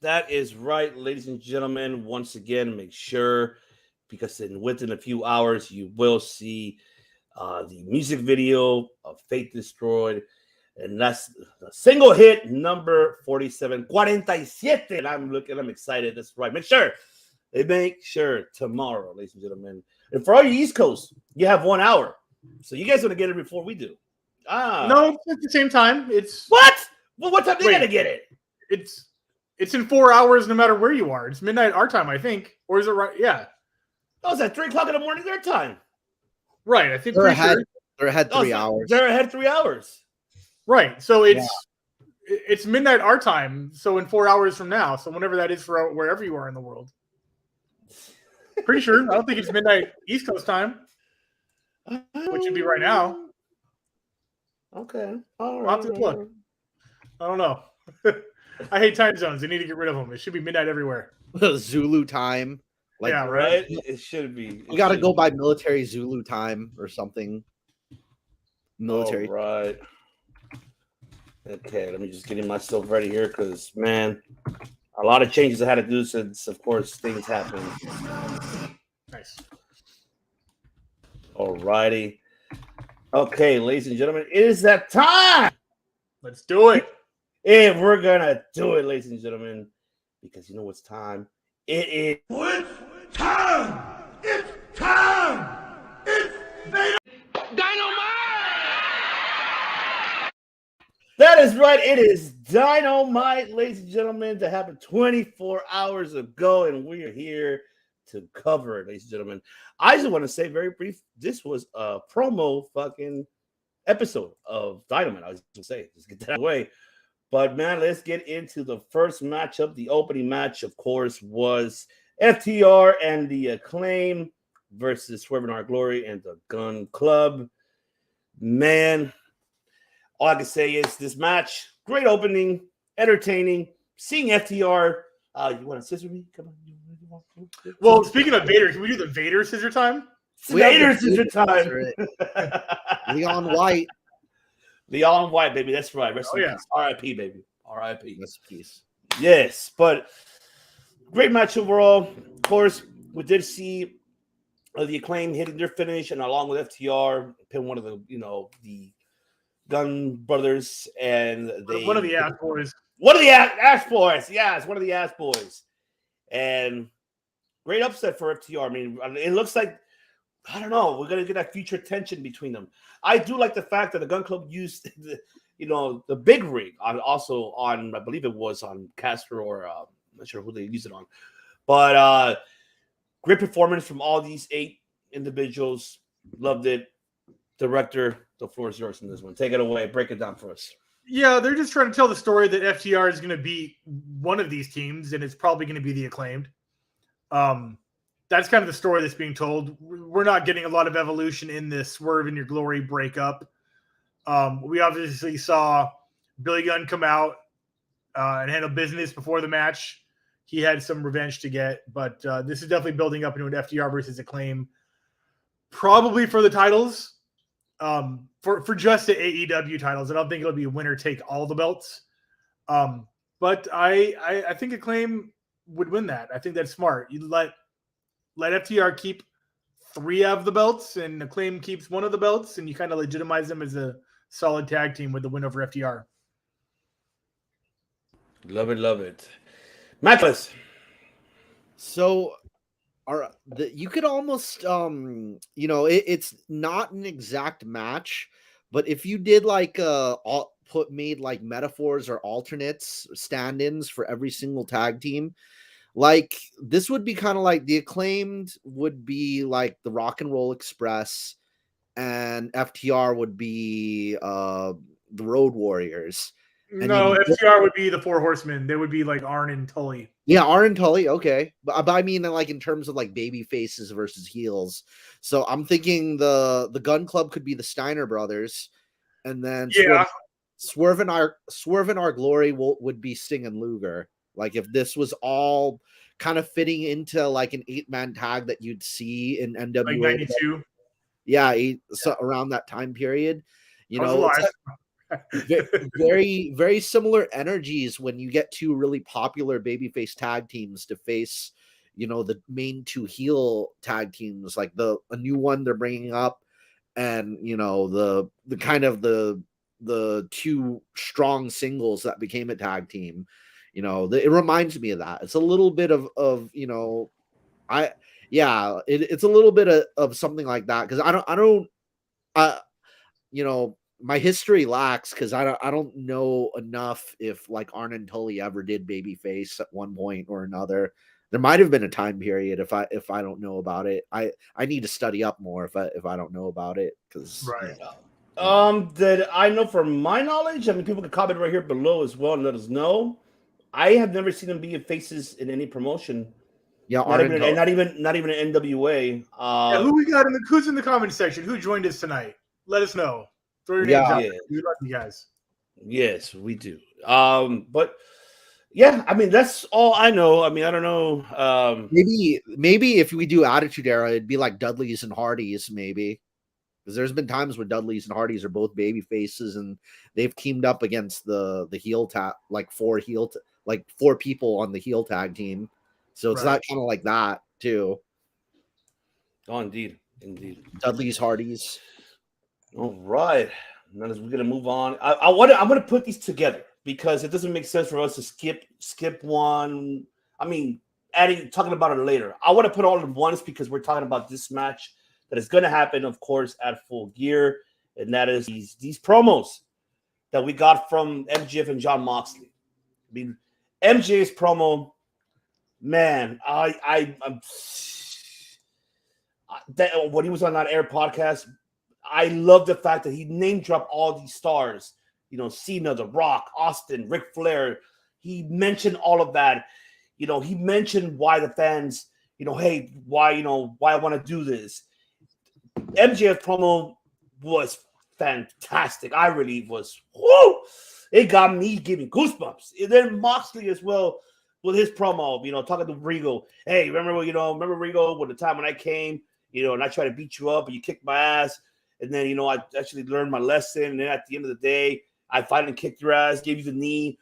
That is right, ladies and gentlemen. Once again, make sure, because within a few hours, you will see the music video of Faith Destroyed. And that's the single hit number 47, 47. And I'm excited. That's right. Make sure tomorrow, ladies and gentlemen. And for all you East Coast, you have 1 hour. So you guys want to get it before we do. No, it's at the same time. It's what? Well, what time they gotta get it? It's in 4 hours no matter where you are. It's midnight our time, I think. Or is it right? Yeah. Oh, it's at 3 o'clock in the morning their time. Right. I think they're ahead 3 hours. They're ahead 3 hours. Right. So it's midnight our time. So in 4 hours from now. So whenever that is for wherever you are in the world. Pretty sure. I don't think it's midnight East Coast time. Which would be right now. Okay. All right. I'll have to look. I don't know. I hate time zones. They need to get rid of them. It should be midnight everywhere. Zulu time. Like, yeah, right? It should be. You got to go by military Zulu time or something. Military. All right. Okay, let me just get myself ready here because, man, A lot of changes I had to do since, of course, things happened. Nice. Alrighty. Okay, ladies and gentlemen, it is that time. Let's do it. And we're gonna do it, ladies and gentlemen, because you know what's time. It is Time! It's time! It's that is right. It is Dynamite, ladies and gentlemen, that happened 24 hours ago, and we are here to cover it, ladies and gentlemen. I just want to say very brief. This was a promo fucking episode of Dynamite. I was going to say, just get that out of the way. But man, let's get into the first matchup. The opening match, of course, was FTR and the Acclaim versus Swerve in Our Glory and the Gun Club. Man, all I can say is this match, great opening, entertaining. Seeing FTR, you want to scissor me? Come on. Well, speaking of Vader, can we do the Vader scissor time? Vader scissor time. Leon White. Leon White, baby. That's right. Rest in yeah. peace. R.I.P., baby. R.I.P. Rest in peace. Yes, but great match overall. Of course, we did see the Acclaim hitting their finish, and along with FTR, pin one of the, the Gun Brothers, and One of the Ass Boys. One of the Ass Boys. Yeah, it's one of the Ass Boys. And great upset for FTR. I mean, it looks like, I don't know, we're going to get that future tension between them. I do like the fact that the Gun Club used, the big ring also on, I believe it was on Casper or I'm not sure who they used it on. But great performance from all these 8 individuals. Loved it. Director, the floor is yours in this one. Take it away. Break it down for us. Yeah, they're just trying to tell the story that FTR is going to beat one of these teams, and it's probably going to be the Acclaimed. That's kind of the story that's being told. We're not getting a lot of evolution in this Swerve in Your Glory breakup. We obviously saw Billy Gunn come out and handle business before the match. He had some revenge to get, but this is definitely building up into an FTR versus Acclaim, probably for the titles. For just the AEW titles. I don't think it'll be winner take all the belts. But I think Acclaim would win that. I think that's smart. You let FTR keep 3 of the belts and Acclaim keeps 1 of the belts, and you kind of legitimize them as a solid tag team with the win over FTR. Love it, love it. Matchless. So you could almost it's not an exact match, but if you did like made like metaphors or alternates, stand-ins for every single tag team, like this would be kind of like the Acclaimed would be like the Rock and Roll Express, and FTR would be the Road Warriors. No, FTR would be the 4 Horsemen. They would be like Arn and Tully. Yeah, Arn and Tully, okay. But I mean, like in terms of like baby faces versus heels. So I'm thinking the Gun Club could be the Steiner brothers, and then Swerve in Our Glory would be Sting and Luger. Like if this was all kind of fitting into like an 8-man tag that you'd see in NWA, like 92. Yeah, so around that time period, very, very similar energies when you get 2 really popular babyface tag teams to face, the main 2 heel tag teams, like a new one they're bringing up, and the kind of the 2 strong singles that became a tag team. It reminds me of that. It's a little bit of it's a little bit of something like that, because my history lacks, because I don't know enough if like Arn and Tully ever did babyface at one point or another. There might have been a time period if I don't know about it. I need to study up more if I don't know about it, because that I know from my knowledge. I mean, people can comment right here below as well and let us know. I have never seen them be faces in any promotion. Yeah, not even an NWA. Who we got who's in the comment section? Who joined us tonight? Let us know. Throw your names out there. We love you guys. Yes, we do. But yeah, I mean, that's all I know. I mean, I don't know. Maybe if we do Attitude Era, it'd be like Dudleys and Hardys, maybe. Because there's been times when Dudleys and Hardys are both baby faces, and they've teamed up against the heel like 4 heel like 4 people on the heel tag team. So it's not kind of like that too. Oh, indeed. Dudley's Hardys. All right. Now we're gonna move on. I'm gonna put these together because it doesn't make sense for us to skip one. I mean, talking about it later. I want to put all in once because we're talking about this match that is gonna happen, of course, at Full Gear, and that is these promos that we got from MJF and Jon Moxley. I mean, MJ's promo, man, I'm that when he was on that Air podcast. I love the fact that he name dropped all these stars, Cena, The Rock, Austin, Ric Flair. He mentioned all of that. He mentioned why the fans, hey, why I want to do this. MJF promo was fantastic. I really was. Whoo! It got me giving goosebumps. And then Moxley as well with his promo, talking to Regal. Hey, remember Regal when the time when I came, and I tried to beat you up and you kicked my ass. And then, I actually learned my lesson. And then at the end of the day, I finally kicked your ass, gave you the knee,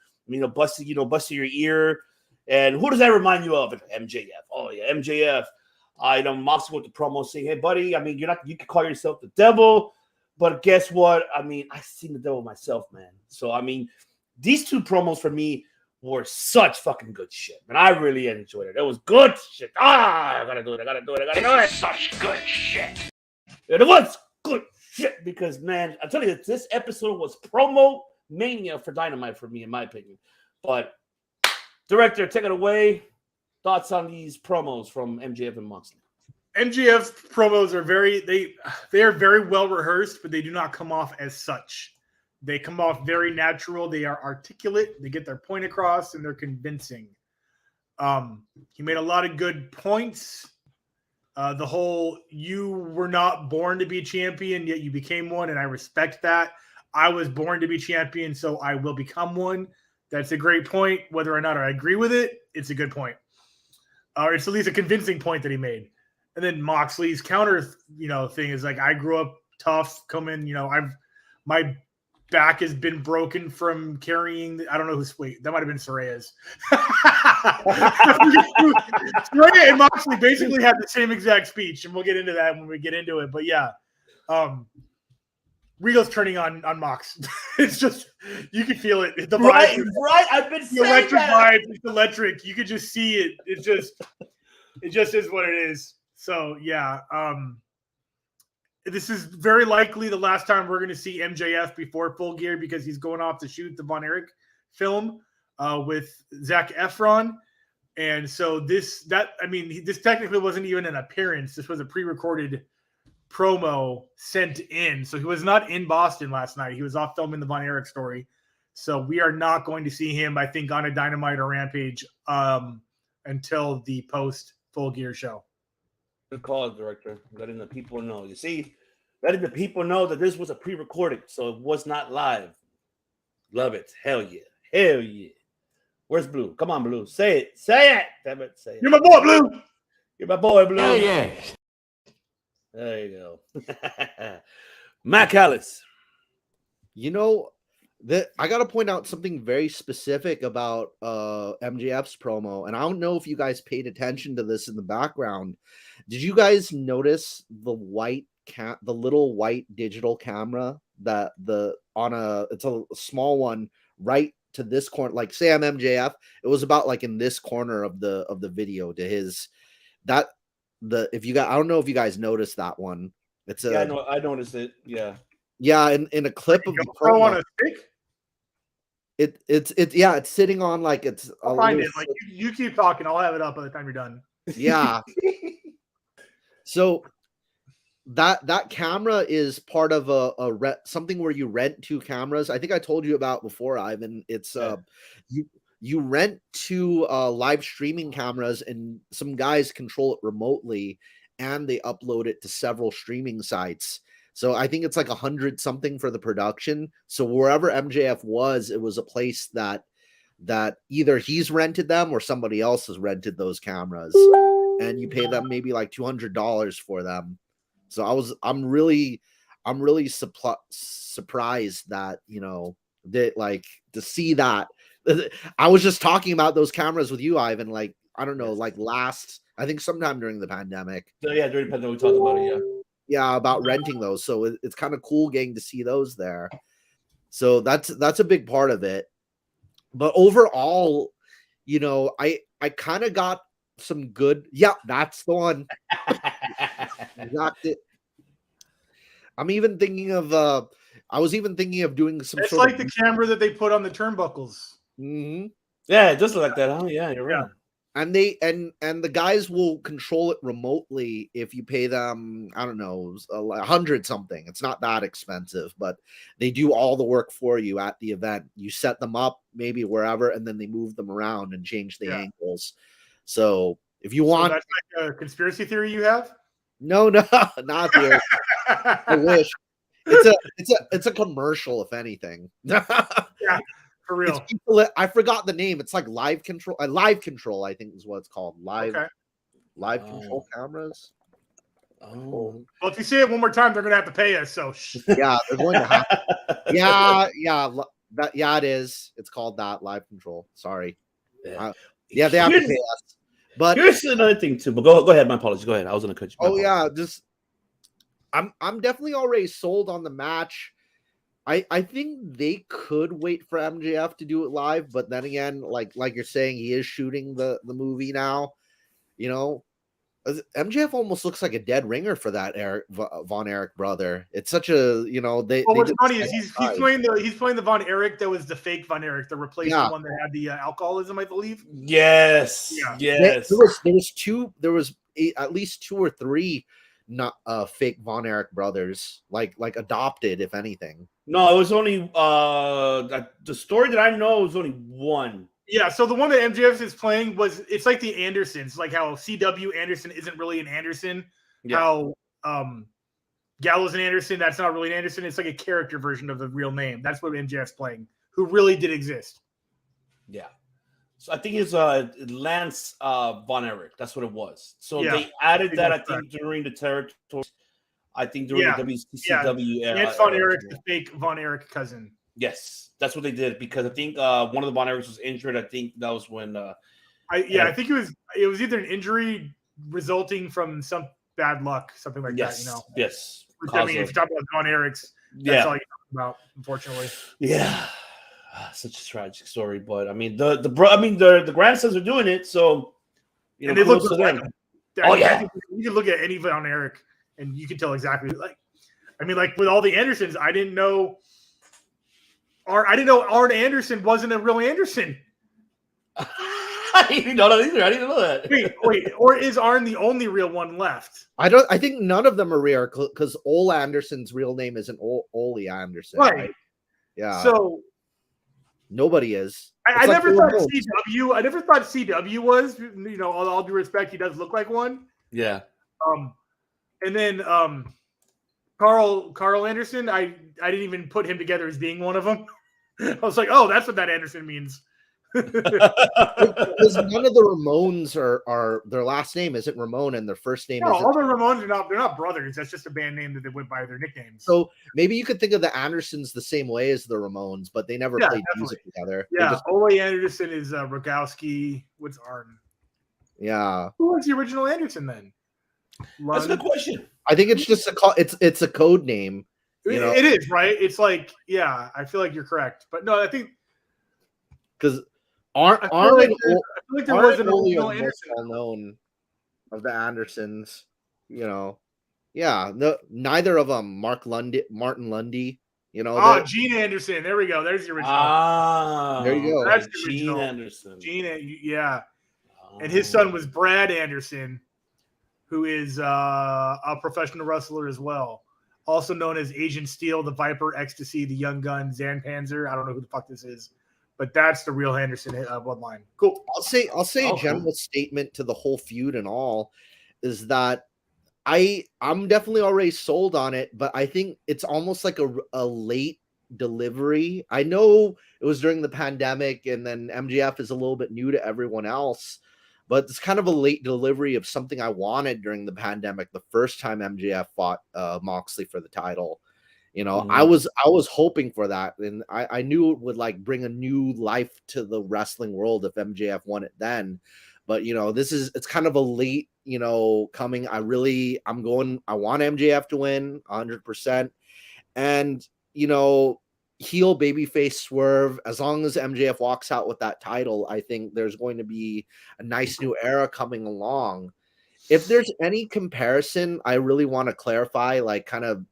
busted your ear. And who does that remind you of? MJF. Oh, yeah, MJF. Moxley with the promo saying, hey, buddy, I mean, you can call yourself the devil. But guess what? I mean, I've seen the devil myself, man. So, I mean, these 2 promos for me were such fucking good shit. And I really enjoyed it. It was good shit. I gotta do it. Such good shit. And it was good shit because, man, I'm telling you, this episode was promo mania for Dynamite for me, in my opinion. But director, take it away. Thoughts on these promos from MJF and Moxley? MJF promos are they are very well rehearsed, but they do not come off as such. They come off very natural. They are articulate. They get their point across, and they're convincing. He made a lot of good points. The whole you were not born to be a champion, yet you became one, and I respect that. I was born to be champion, so I will become one. That's a great point. Whether or not I agree with it, it's a good point. It's at least a convincing point that he made. And then Moxley's counter, thing is like, I grew up tough, my back has been broken from carrying. I don't know who's. Wait, that might have been Soraya's. Soraya and Moxley basically had the same exact speech, and we'll get into that when we get into it. But yeah, Regal's turning on Mox. It's just you can feel it. The right. I've been the electric vibe. It's electric. You could just see it. It just is what it is. So yeah. This is very likely the last time we're going to see MJF before Full Gear because he's going off to shoot the Von Erich film with Zac Efron. And so this technically wasn't even an appearance. This was a pre-recorded promo sent in. So he was not in Boston last night. He was off filming the Von Erich story. So we are not going to see him, I think, on a Dynamite or Rampage until the post Full Gear show. Good call, director. Letting the people know. You see, letting the people know that this was a pre-recorded, so it was not live. Love it. Hell yeah. Hell yeah. Where's Blue? Come on, Blue. Say it. Say it. Damn it. Say it. You're my boy, Blue. You're my boy, Blue. Hell yeah. There you go. Matt Callis. I got to point out something very specific about MJF's promo, and I don't know if you guys paid attention to this in the background. Did you guys notice the little white digital camera it's a small one right to this corner, like say I'm MJF, it was about like in this corner of the video to his I don't know if you guys noticed that one. I noticed it. Yeah. Yeah, in a clip of the promo, on a stick. It's sitting on like it's. I'll find it. Like you keep talking, I'll have it up by the time you're done. Yeah. So that camera is part of something where you rent 2 cameras. I think I told you about before, Ivan. It's you rent 2 live streaming cameras, and some guys control it remotely, and they upload it to several streaming sites. So I think it's like 100 something for the production. So wherever MJF was, it was a place that either he's rented them or somebody else has rented those cameras, and you pay them maybe like $200 for them. So I'm really surprised that that like to see that I was just talking about those cameras with you, Ivan. Like, I don't know, Yes. like I think sometime during the pandemic. So yeah, during the pandemic, we talked about it. Yeah. Yeah, about renting those. So it's kind of cool getting to see those there. So that's a big part of it. But overall, you know, I kind of got some good. Yeah, that's the one. Got it. I'm even thinking of. I was even thinking of doing some. It's sort like the camera that they put on the turnbuckles. Mhm. Yeah, it does look like that, huh? Yeah, you're right. And they and the guys will control it remotely if you pay them, I don't know, 100 something. It's not that expensive, but they do all the work for you at the event. You set them up maybe wherever, and then they move them around and change the angles. So if you want, that's like a conspiracy theory you have. no, not here. I wish. It's a commercial, if anything. Yeah, for real. I forgot the name. It's like live control. Live control, I think, is what it's called. Live control cameras. Oh, Well, if you say it one more time, they're gonna have to pay us. So yeah, they're going to have. Yeah, it is. It's called that, live control. Sorry. yeah. Yeah, they have to pay us. But Here's another thing too. But go ahead. My apologies. Go ahead. I was gonna cut you. oh yeah, just I'm definitely already sold on the match. I think they could wait for MJF to do it live, but then again, like you're saying, he is shooting the movie now. You know, MJF almost looks like a dead ringer for that Von Erich brother. It's such a, you know, they. Well, they what's did funny the is same he's time. playing the Von Erich that was the fake Von Erich, the replacement one that had the alcoholism, I believe. Yes. Yeah. Yes. There was at least 2 or 3 not fake Von Erich brothers, like adopted, if anything. No, it was only the story that I know was only one. Yeah, so the one that MJF is playing it's like the Andersons, like how CW Anderson isn't really an Anderson, how Gallows and Anderson, that's not really an Anderson, it's like a character version of the real name. That's what MJF's playing, who really did exist. Yeah. So I think it's Lance Von Erich. That's what it was. So Yeah, they added that, I that's think, correct. during the territory. I think during the WCW era. Lance Von Erich, the fake Von Erich cousin. Yes, that's what they did because I think one of the Von Erichs was injured. I think that was when. I think it was either an injury resulting from some bad luck, something like that. You know. Yes. I mean, if you talk about Von Erichs, that's all you talk about, unfortunately. Yeah. Such a tragic story, but I mean the grandsons are doing it, so you know, and they look to like them. Oh yeah, you can look at any Von Erich and you can tell exactly. Like, I mean, like with all the Andersons, I didn't know Arn Anderson wasn't a real Anderson. I didn't know that either. I didn't know that. Wait, or is Arn the only real one left? I think none of them are real because Ole Anderson's real name isn't Ole Anderson. Right. Yeah. So nobody is. I never thought CW. I never thought CW was. You know, all due respect, he does look like one. Yeah. And then Carl Anderson, I didn't even put him together as being one of them. I was like, oh, that's what that Anderson means. Because none of the Ramones are their last name isn't Ramon and their first name isn't. All the Ramones they're not brothers. That's just a band name that they went by their nicknames. So maybe you could think of the Andersons the same way as the Ramones, but they never played definitely. music together. Yeah, Ole Anderson is Rogowski. What's Arn? Yeah. Who was the original Anderson then? That's a good question. I think it's just it's a code name. You know? It is, right? It's like, yeah, I feel like you're correct. But no, I think because I feel like there was an original original Anderson. well known of the Andersons, you know. Yeah, neither of them. Martin Lundy, you know. Gene Anderson. There we go. There's the original. There you go. That's the Gene original. Anderson. Yeah. And his son was Brad Anderson, who is a professional wrestler as well. Also known as Agent Steel, the Viper, Ecstasy, the Young Gun, Zan Panzer. I don't know who the fuck this is, but that's the real Anderson bloodline. Cool. I'll say a general statement to the whole feud and all is that I'm definitely already sold on it, but I think it's almost like a late delivery. I know it was during the pandemic, and then MJF is a little bit new to everyone else. But it's kind of a late delivery of something I wanted during the pandemic, the first time MJF fought Moxley for the title. You know, Mhm. I was hoping for that, and I knew it would like bring a new life to the wrestling world if MJF won it then. But you know, it's kind of a late, you know, coming. I want MJF to win 100%. And you know, heel babyface Swerve, as long as MJF walks out with that title, I think there's going to be a nice new era coming along. If there's any comparison, I really want to clarify, like kind of,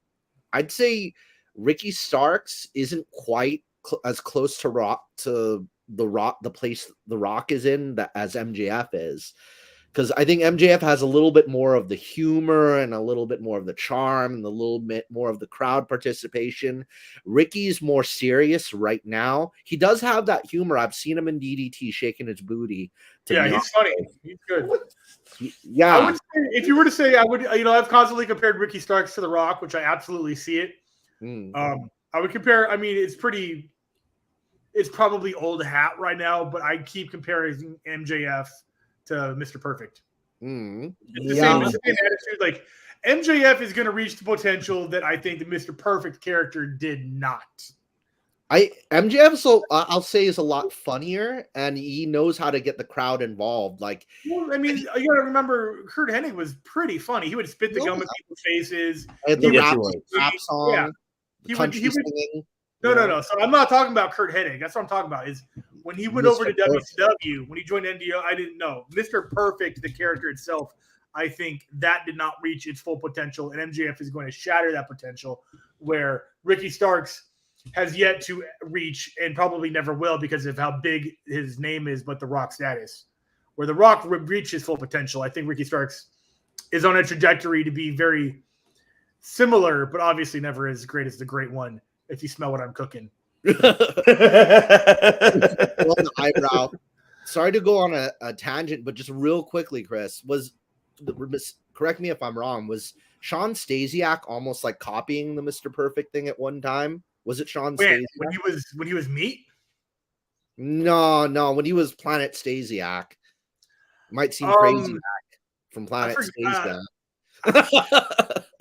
I'd say Ricky Starks isn't quite as close to the place the Rock is in as MJF is. Because I think MJF has a little bit more of the humor and a little bit more of the charm and a little bit more of the crowd participation. Ricky's more serious right now. He does have that humor. I've seen him in DDT shaking his booty. Yeah, he's funny. He's good. Yeah. I would say, if you were to say, I would, you know, I've constantly compared Ricky Starks to The Rock, which I absolutely see it. I would compare, I mean, it's probably old hat right now, but I keep comparing MJF to Mr. Perfect. It's the same attitude. Like, MJF is going to reach the potential that I think the Mr. Perfect character did not. MJF, so I'll say, is a lot funnier, and he knows how to get the crowd involved. Like, well, I mean, you gotta remember, Kurt Hennig was pretty funny. He would spit the gum in people's faces. And the rap song, yeah. He would singing. No. So I'm not talking about Kurt Hennig. That's what I'm talking about. Is when he went over to WCW, when he joined NWO, I didn't know. Mr. Perfect, the character itself, I think that did not reach its full potential, and MJF is going to shatter that potential, where Ricky Starks has yet to reach and probably never will because of how big his name is, but The Rock status. Where The Rock reached his full potential, I think Ricky Starks is on a trajectory to be very similar, but obviously never as great as the Great One, if you smell what I'm cooking. Eyebrow. Sorry to go on a tangent, but just real quickly, Chris, correct me if I'm wrong, was Sean Stasiak almost like copying the Mr. Perfect thing at one time? Was it Sean Stasiak? When he was meat? No, when he was Planet Stasiak. Might seem crazy from Planet Stasiak.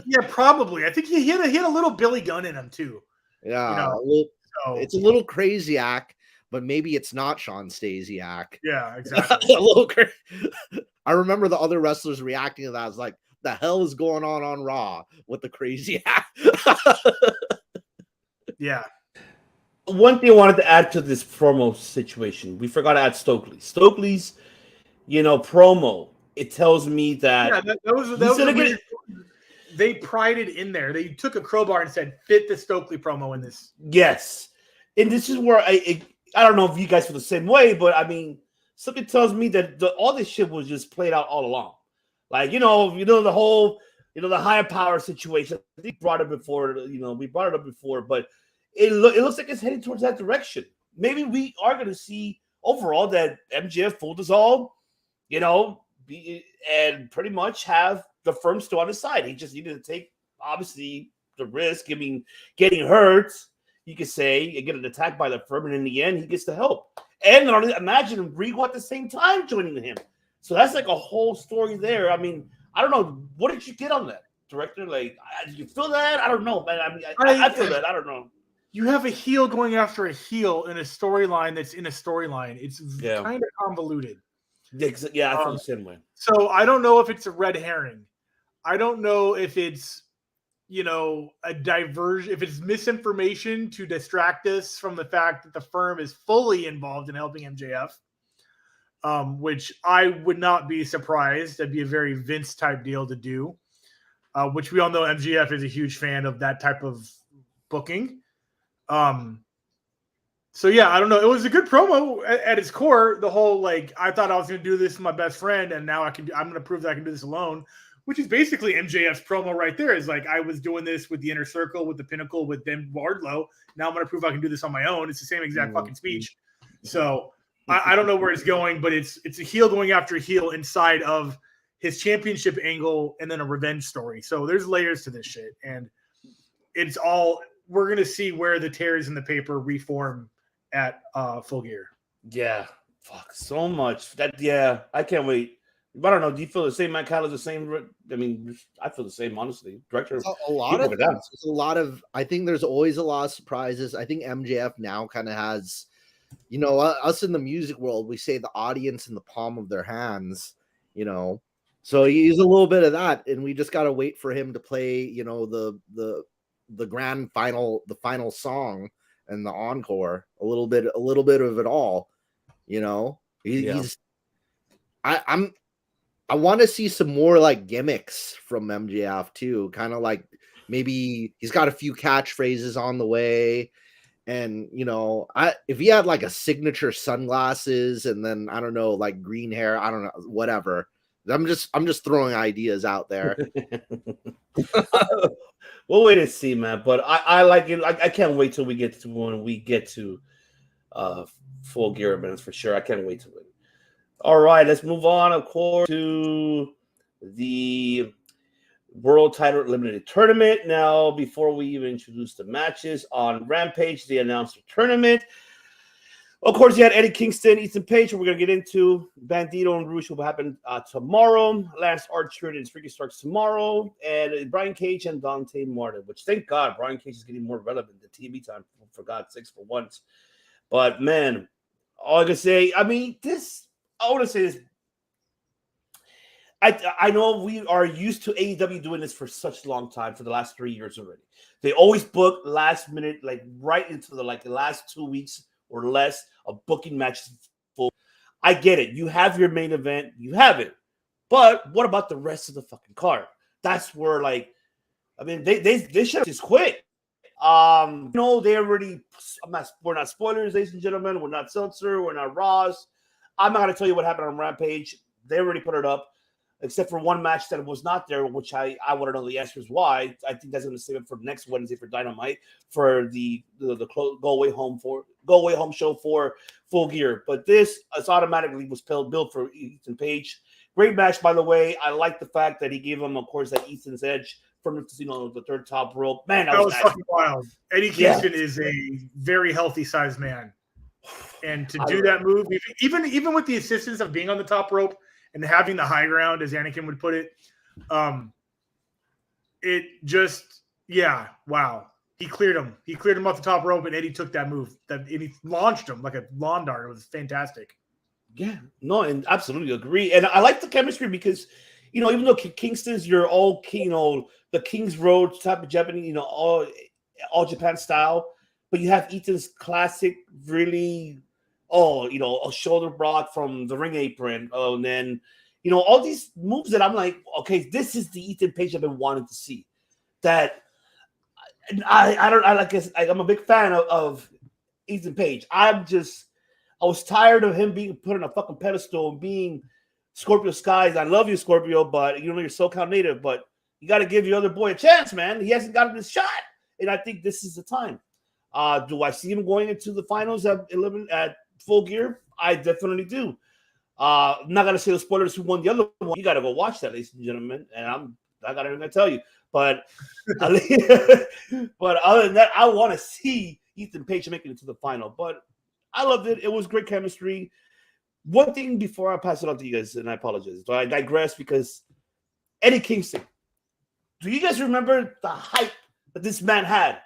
Yeah, probably. I think he had a little Billy Gunn in him too. Yeah, it's a little crazy-ack, but maybe it's not Sean Stasiak. Yeah, exactly. A little crazy. I remember the other wrestlers reacting to that. I was like, the hell is going on Raw with the crazy act? Yeah. One thing I wanted to add to this promo situation, we forgot to add Stokely. Stokely's, promo. It tells me that, they prided in there. They took a crowbar and said, "Fit the Stokely promo in this." Yes, and this is where I don't know if you guys feel the same way, but I mean, something tells me that all this shit was just played out all along. Like the whole the higher power situation. I think we brought it up before, but it looks like it's heading towards that direction. Maybe we are going to see overall that MJF fooled us all, and pretty much have the firm still on his side. He just needed to take, obviously, the risk. I mean, getting hurt, you could say, and get an attack by the firm, and in the end, he gets the help. And imagine Regal at the same time joining him. So that's like a whole story there. I mean, I don't know. What did you get on that, director? Like, did you feel that? I don't know, man. I mean, I feel that. I don't know. You have a heel going after a heel in a storyline that's in a storyline. It's kind of convoluted. Yeah, I feel the same way. So I don't know if it's a red herring. I don't know if it's, a diversion, if it's misinformation to distract us from the fact that the firm is fully involved in helping MJF, which I would not be surprised. That'd be a very Vince type deal to do, which we all know MJF is a huge fan of that type of booking. So yeah, I don't know. It was a good promo at its core. The whole, I thought I was going to do this with my best friend, and now I'm going to prove that I can do this alone, which is basically MJF's promo right there. Is like, I was doing this with the Inner Circle, with the Pinnacle, with Ben Wardlow. Now I'm going to prove I can do this on my own. It's the same exact fucking speech. So I don't know where it's going, but it's a heel going after a heel inside of his championship angle and then a revenge story. So there's layers to this shit, and it's all, we're going to see where the tears in the paper reform at Full Gear. Yeah. Fuck, so much. I can't wait. But I don't know. Do you feel the same? Matt Callow's the same. I mean, I feel the same, honestly. Director, a lot of things. There's a lot of. I think there's always a lot of surprises. I think MJF now kind of has, you know, us in the music world, we say the audience in the palm of their hands. You know, so he's a little bit of that, and we just got to wait for him to play. You know, the grand final, the final song and the encore. A little bit of it all. You know, he's. I want to see some more like gimmicks from MJF too. Kind of like maybe he's got a few catchphrases on the way. And you know, if he had like a signature sunglasses and then I don't know, like green hair, I don't know, whatever. I'm just throwing ideas out there. We'll wait and see, man. But I like it. I can't wait till we get to when we get to Full Gear events for sure. I can't wait to it. All right, let's move on, of course, to the World Title Eliminated Tournament. Now, before we even introduce the matches on Rampage, they announced the tournament. Of course, you had Eddie Kingston, Ethan Page, we're going to get into. Bandito and Rush will happen tomorrow. Lance Archer and Ricky Starks tomorrow. And Brian Cage and Dante Martin, which, thank God, Brian Cage is getting more relevant than TV time, for God's sakes, for once. But, man, all I can say, I mean, I want to say this. I know we are used to AEW doing this for such a long time, for the last 3 years already. They always book last minute, like right into the last 2 weeks or less of booking matches. Full. I get it. You have your main event. You have it. But what about the rest of the fucking card? That's where, like, I mean, they should have just quit. No, they already. We're not spoilers, ladies and gentlemen. We're not Seltzer. We're not Ross. I'm not going to tell you what happened on Rampage. They already put it up, except for one match that was not there, which I want to know the answers why. I think that's going to save it for next Wednesday for Dynamite for the go away home show for Full Gear. But this is automatically was built for Ethan Page. Great match, by the way. I like the fact that he gave him, of course, that Ethan's edge from the third top rope. Man, that was fucking wild. Eddie Kingston is a very healthy sized man. And to do that move, even with the assistance of being on the top rope and having the high ground, as Anakin would put it, it just, wow. He cleared him. He cleared him off the top rope, and Eddie took that move. And he launched him like a lawn dart. It was fantastic. Yeah, no, and absolutely agree. And I like the chemistry because, you know, even though Kingston's your all, you know, the King's Road type of Japanese, you know, all Japan style, but you have Ethan's classic, really, you know, a shoulder block from the ring apron. And then, you know, all these moves that I'm like, okay, this is the Ethan Page I've been wanting to see. That I'm a big fan of Ethan Page. I was tired of him being put on a fucking pedestal and being Scorpio Skies. I love you, Scorpio, but you know, you're SoCal native, but you got to give your other boy a chance, man. He hasn't gotten his shot. And I think this is the time. Do I see him going into the finals at Full Gear? I definitely do. I'm not gonna say the spoilers who won the other one. You gotta go watch that, ladies and gentlemen. And I'm not gonna tell you. But but other than that, I want to see Ethan Page making it to the final. But I loved it. It was great chemistry. One thing before I pass it on to you guys, and I apologize, but I digress because Eddie Kingston. Do you guys remember the hype that this man had?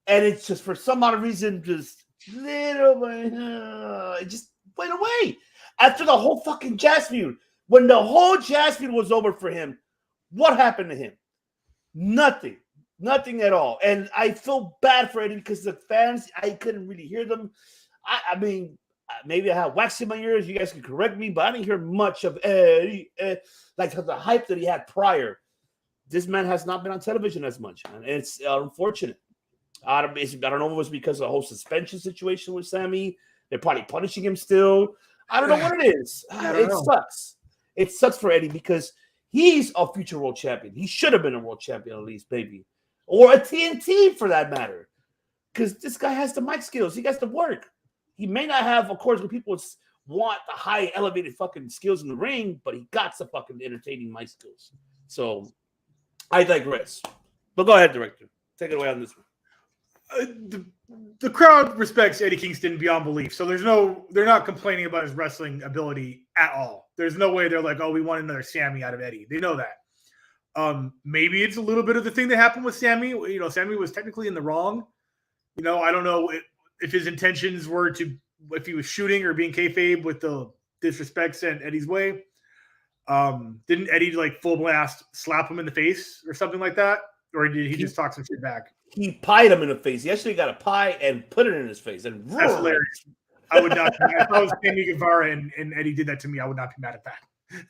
And it's just for some odd reason, just it just went away after the whole fucking Jazz feud. When the whole Jazz feud was over for him, what happened to him? Nothing at all. And I feel bad for Eddie because the fans, I couldn't really hear them. I mean, maybe I have wax in my ears. You guys can correct me, but I didn't hear much of Eddie, like the hype that he had prior. This man has not been on television as much, man. It's unfortunate. I don't know if it was because of the whole suspension situation with Sammy. They're probably punishing him still. I don't know what it is. It sucks. It sucks for Eddie because he's a future world champion. He should have been a world champion at least, maybe. Or a TNT for that matter. Because this guy has the mic skills. He got the work. He may not have, of course, what people want the high elevated fucking skills in the ring, but he got some fucking entertaining mic skills. So I digress. But go ahead, director. Take it away on this one. The crowd respects Eddie Kingston beyond belief. So they're not complaining about his wrestling ability at all. There's no way they're like, oh, we want another Sammy out of Eddie. They know that. Maybe it's a little bit of the thing that happened with Sammy. You know, Sammy was technically in the wrong. You know, I don't know if his intentions were if he was shooting or being kayfabe with the disrespect sent Eddie's way. Didn't Eddie like full blast slap him in the face or something like that? Or did he just talk some shit back? He pied him in the face. He actually got a pie and put it in his face. And that's hilarious. I would not. If I was Sammy Guevara and Eddie did that to me, I would not be mad at that.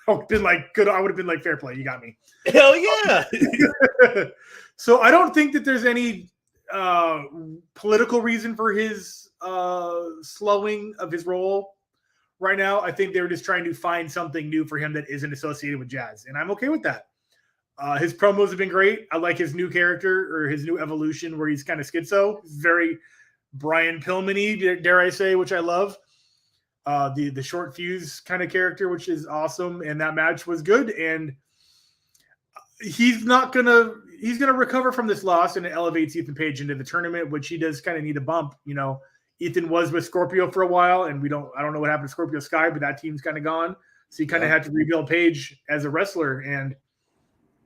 I would have been like, good. I would have been like, fair play. You got me. Hell yeah. So I don't think that there's any political reason for his slowing of his role right now. I think they were just trying to find something new for him that isn't associated with jazz, and I'm okay with that. His promos have been great. I like his new character or his new evolution where he's kind of schizo. Very Brian Pillman-y, dare I say, which I love. The short fuse kind of character, which is awesome. And that match was good. And he's gonna recover from this loss, and it elevates Ethan Page into the tournament, which he does kind of need a bump. You know, Ethan was with Scorpio for a while, and I don't know what happened to Scorpio Sky, but that team's kind of gone. So he kind of had to rebuild Page as a wrestler. And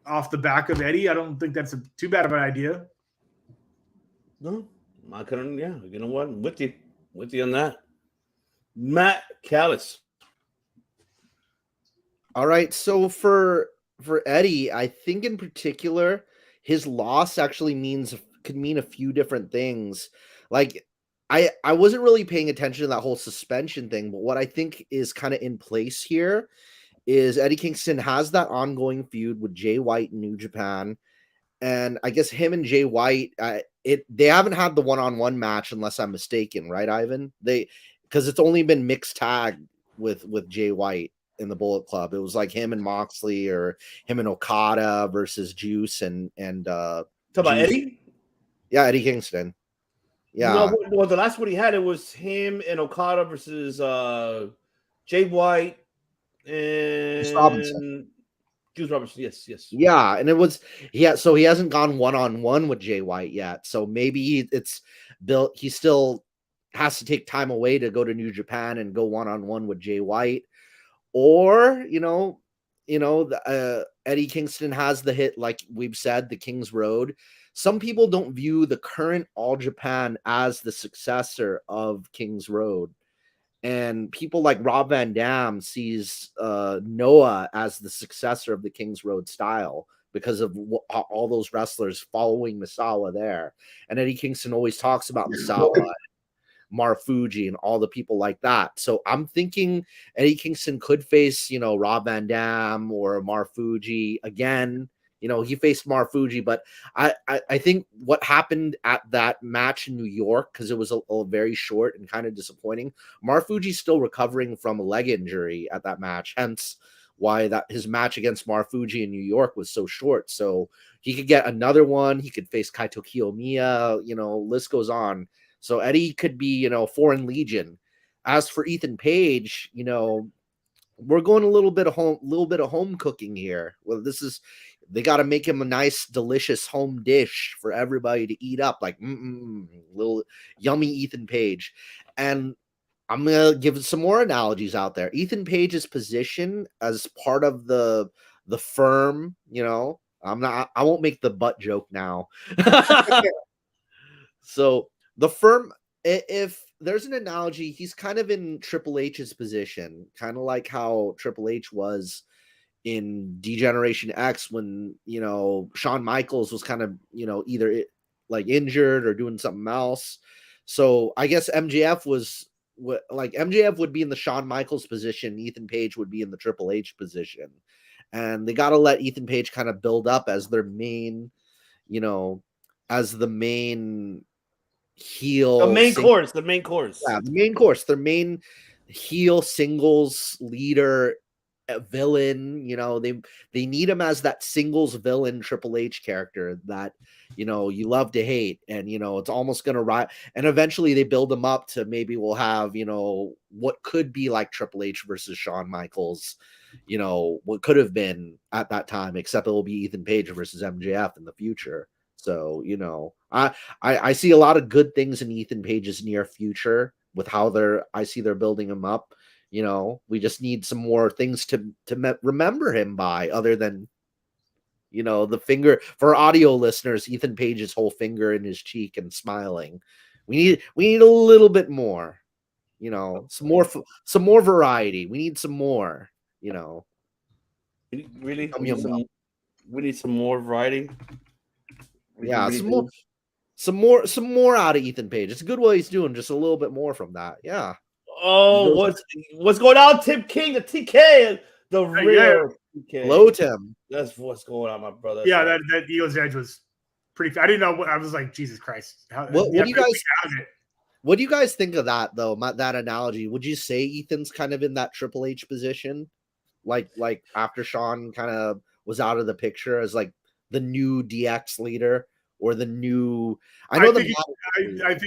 off the back of Eddie, I don't think that's too bad of an idea. No, I couldn't. Yeah, you know what? I'm with you on that. Matt Callis. All right, so for Eddie, I think in particular, his loss actually could mean a few different things. Like, I wasn't really paying attention to that whole suspension thing, but what I think is kind of in place here is Eddie Kingston has that ongoing feud with Jay White in New Japan. And I guess him and Jay White, they haven't had the one-on-one match unless I'm mistaken, right, Ivan? Because it's only been mixed tag with Jay White in the Bullet Club. It was like him and Moxley or him and Okada versus Juice and Talk about Eddie? Yeah, Eddie Kingston. Yeah. No, well, the last one he had, it was him and Okada versus Jay White and Juice Robinson. Yes. Yeah, and it was so he hasn't gone one-on-one with Jay White yet. So maybe it's built. He still has to take time away to go to New Japan and go one-on-one with Jay White. Or, Eddie Kingston has the hit, like we've said, the King's Road. Some people don't view the current All Japan as the successor of King's Road. And people like Rob Van Dam sees Noah as the successor of the King's Road style because of all those wrestlers following Misawa there. And Eddie Kingston always talks about Misawa, Marufuji, and all the people like that. So I'm thinking Eddie Kingston could face, Rob Van Dam or Marufuji again. He faced Marufuji, but I think what happened at that match in New York, because it was a very short and kind of disappointing, Marufuji's still recovering from a leg injury at that match, hence why his match against Marufuji in New York was so short. So he could get another one. He could face Kaito Kiyomiya, list goes on. So Eddie could be, Foreign Legion. As for Ethan Page, we're going a little bit of home cooking here. Well, they got to make him a nice, delicious home dish for everybody to eat up, like little yummy Ethan Page. And I'm gonna give some more analogies out there. Ethan Page's position as part of the firm, I won't make the butt joke now. So the firm, if there's an analogy, he's kind of in Triple H's position, kind of like how Triple H was in D-Generation X when, Shawn Michaels was kind of, either like injured or doing something else. So I guess MJF would be in the Shawn Michaels position. Ethan Page would be in the Triple H position. And they got to let Ethan Page kind of build up as their main, as the main heel. The main course. Yeah, the main course. Their main heel singles leader, villain. They need him as that singles villain Triple H character that you love to hate, and it's almost gonna ride. And eventually they build him up to maybe we'll have what could be like Triple H versus Shawn Michaels, what could have been at that time, except it will be Ethan Page versus MJF in the future. So, I see a lot of good things in Ethan Page's near future with how I see they're building him up. We just need some more things to remember him by, other than, the finger. For audio listeners, Ethan Page's whole finger in his cheek and smiling. We need a little bit more, some more variety. We need some more, Really? We need some more variety. Yeah, some more out of Ethan Page. It's good what he's doing, just a little bit more from that. Yeah. Oh, what's going on, Tim King, the TK, the real TK. Hello, Tim. That's what's going on, my brother. Yeah, that Eagles Edge was pretty. I didn't know. I was like, Jesus Christ. What do you guys think of that though? That analogy? Would you say Ethan's kind of in that Triple H position, like after Shawn kind of was out of the picture as like the new DX leader, or the new? I think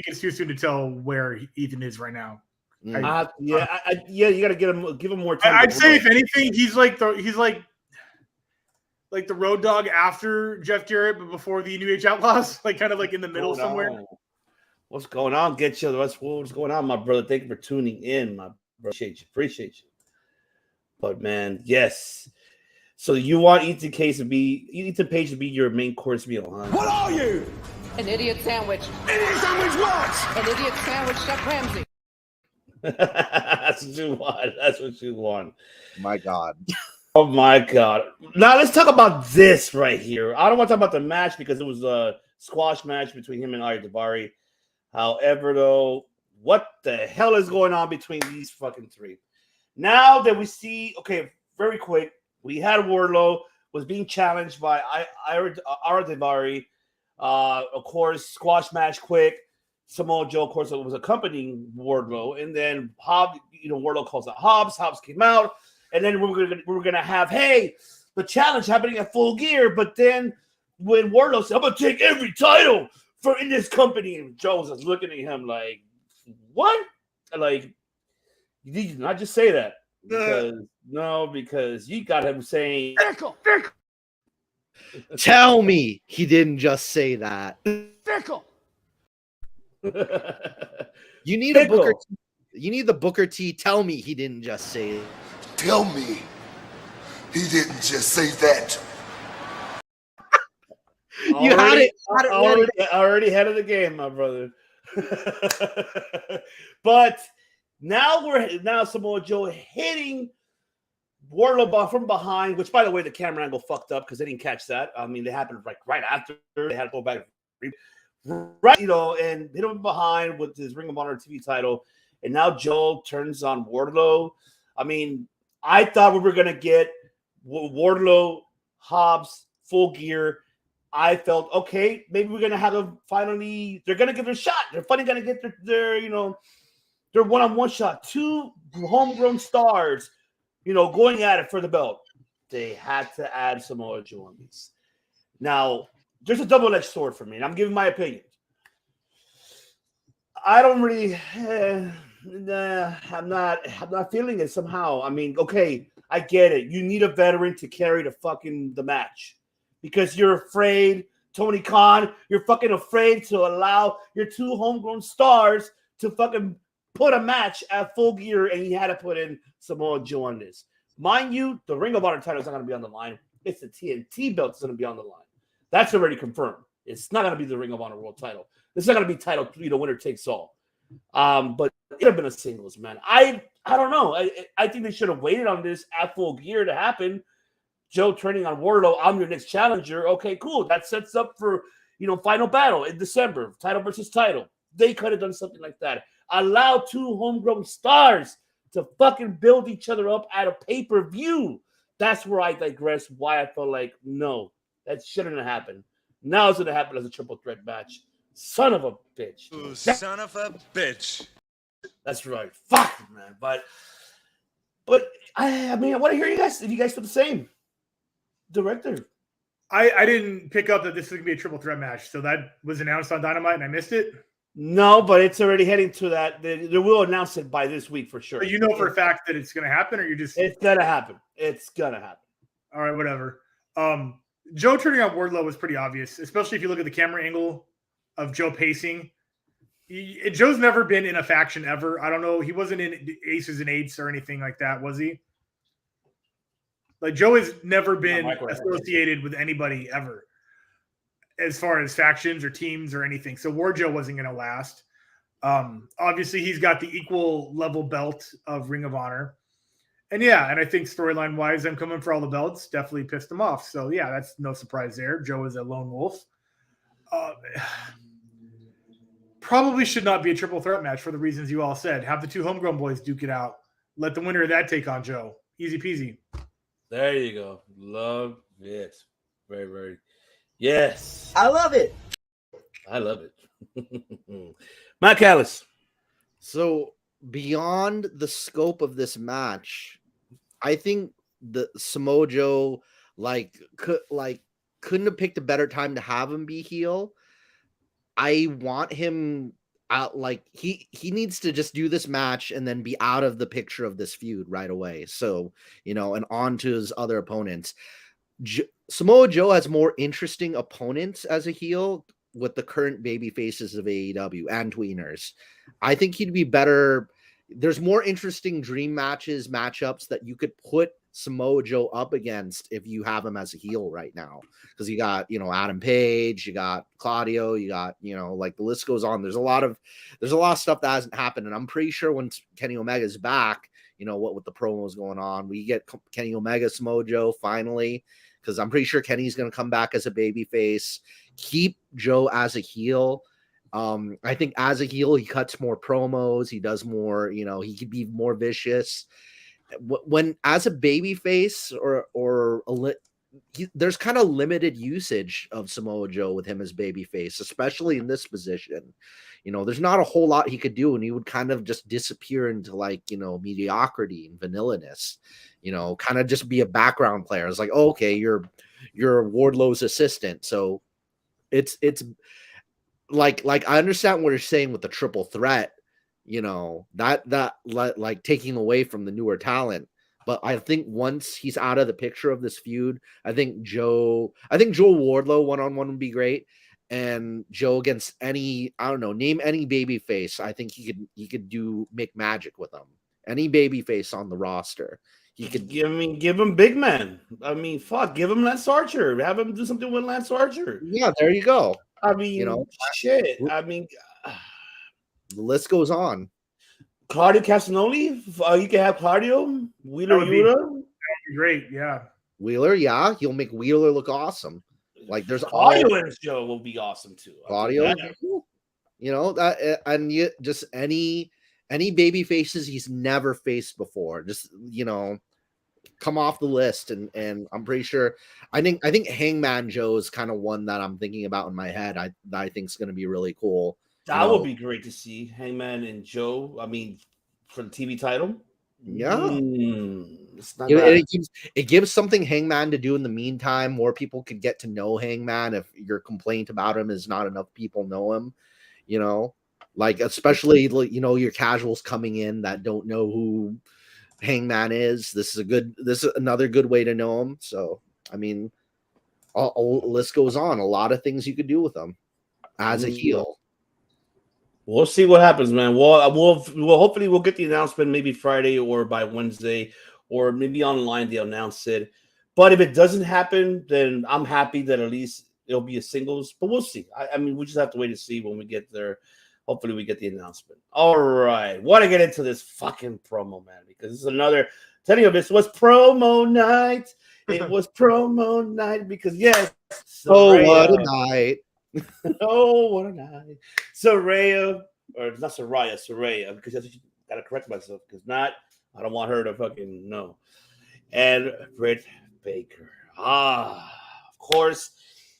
it's too soon to tell where Ethan is right now. You got to give him more time. I'd say if anything, he's like the road dog after Jeff Jarrett, but before the New Age Outlaws, like kind of like in the middle somewhere. What's going on? What's going on, my brother? Thank you for tuning in, my brother. Appreciate you. But man, yes. So you want Ethan Page to be your main course meal, huh? What are you? An idiot sandwich. Idiot sandwich what? An idiot sandwich, Chef Ramsay. That's what you want. My God. Oh my God. Now let's talk about this right here. I don't want to talk about the match because it was a squash match between him and Ari Daivari. However, though, what the hell is going on between these fucking three? Now that we see, okay, very quick, we had Wardlow was being challenged by Ari Daivari. Of course, squash match quick. Samoa Joe, of course, was accompanying Wardlow, and then Wardlow calls out Hobbs. Hobbs came out, and then we were gonna have the challenge happening at Full Gear. But then when Wardlow said, "I'm gonna take every title in this company," and Joe was just looking at him like, "What?" Like, you did not just say that because you got him saying, "Fickle." Tell me he didn't just say that. Fickle. You need a Booker T. You need the Booker T. Tell me he didn't just say it. Tell me he didn't just say that. You had it. Already ahead of the game, my brother. But now Samoa Joe hitting Wardlow from behind, which, by the way, the camera angle fucked up because they didn't catch that. I mean, they happened like right after. They had to go back, right, and hit him behind with his Ring of Honor TV title. And now Joe turns on Wardlow. I mean, I thought we were going to get Wardlow, Hobbs, Full Gear. I felt, okay, maybe we're going to have them finally, they're going to get their shot. They're finally going to get their one-on-one shot. Two homegrown stars, going at it for the belt. They had to add Samoa Joe on these. Now, there's a double-edged sword for me, and I'm giving my opinion. I don't really, I'm not feeling it somehow. I mean, okay, I get it. You need a veteran to carry the match because you're afraid, Tony Khan, you're fucking afraid to allow your two homegrown stars to fucking put a match at Full Gear, and you had to put in Samoa Joe on this. Mind you, the Ring of Honor title is not going to be on the line. It's the TNT belt that's going to be on the line. That's already confirmed. It's not going to be the Ring of Honor World title. It's not going to be title, winner takes all. But it would have been a singles, man. I don't know. I think they should have waited on this at Full Gear to happen. Joe turning on Wardlow, I'm your next challenger. Okay, cool. That sets up for, final battle in December, title versus title. They could have done something like that. Allow two homegrown stars to fucking build each other up at a pay-per-view. That's where I digress, why I felt like, no, that shouldn't have happened. Now it's going to happen as a triple threat match. Son of a bitch. Ooh, son of a bitch. That's right. Fuck, man. But I mean, I want to hear you guys, if you guys feel the same. Director. I didn't pick up that this is going to be a triple threat match. So that was announced on Dynamite and I missed it. No, but it's already heading to that. They will announce it by this week for sure. But you know for a fact that it's going to happen, or you just... It's going to happen. It's going to happen. All right, whatever. Joe turning on Wardlow was pretty obvious, especially if you look at the camera angle of Joe pacing. Joe's never been in a faction ever. I don't know. He wasn't in Aces and Eights or anything like that, was he? Like Joe has never been associated with anybody ever, as far as factions or teams or anything. So War Joe wasn't going to last. Obviously, he's got the equal level belt of Ring of Honor. And yeah, and I think storyline wise, them coming for all the belts definitely pissed him off. So yeah, that's no surprise there. Joe is a lone wolf. Probably should not be a triple threat match for the reasons you all said. Have the two homegrown boys duke it out. Let the winner of that take on Joe. Easy peasy. There you go. Love it. Very, very. Yes. I love it. I love it. Matt Callis. So beyond the scope of this match, I think the Samoa Joe couldn't have picked a better time to have him be heel. I want him out. He needs to just do this match and then be out of the picture of this feud right away. So, and on to his other opponents. Samoa Joe has more interesting opponents as a heel with the current baby faces of AEW and tweeners. I think he'd be better. There's more interesting dream matchups that you could put Samoa Joe up against if you have him as a heel right now. Because you got, Adam Page, you got Claudio, you got, the list goes on. There's a lot of stuff that hasn't happened. And I'm pretty sure when Kenny Omega's back, what with the promos going on, we get Kenny Omega, Samoa Joe finally, because I'm pretty sure Kenny's going to come back as a baby face. Keep Joe as a heel. I think as a heel, he cuts more promos. He does more, he could be more vicious. When as a baby face there's kind of limited usage of Samoa Joe with him as baby face, especially in this position. There's not a whole lot he could do, and he would kind of just disappear into mediocrity and vanillaness, kind of just be a background player. It's like, oh, okay, you're Wardlow's assistant. So it's like I understand what you're saying with the triple threat, that taking away from the newer talent. But I think once he's out of the picture of this feud, I think Joe Wardlow one-on-one would be great. And Joe against name any baby face. I think he could make magic with them. Any baby face on the roster. He could give him big man. Give him Lance Archer. Have him do something with Lance Archer. Yeah, there you go. Shit. The list goes on. Claudio Castagnoli. You can have Claudio Wheeler. That would be great. Yeah. Wheeler. Yeah, he'll make Wheeler look awesome. There's Claudio in his show will be awesome too. Claudio, that, and just any baby faces he's never faced before. Just come off the list, and I'm pretty sure. I think Hangman Joe is kind of one that I'm thinking about in my head. That I think is going to be really cool. That would be great to see Hangman and Joe. For the TV title. Yeah, it's not it gives something Hangman to do in the meantime. More people could get to know Hangman if your complaint about him is not enough people know him. Especially your casuals coming in that don't know who Hangman is. This is another good way to know him. So a list goes on. A lot of things you could do with him as a heel. We'll see what happens, man. We'll hopefully we'll get the announcement maybe Friday or by Wednesday, or maybe online they'll announce it. But if it doesn't happen, then I'm happy that at least it'll be a singles. But we'll see. We just have to wait to see when we get there. Hopefully we get the announcement. All right. Want to get into this fucking promo, man, because this is another telling you this was promo night. It was promo night because yes. What a night. Oh, what a night. Saraya, or not Saraya, because I gotta correct myself, because not, I don't want her to fucking know. And Britt Baker. Of course,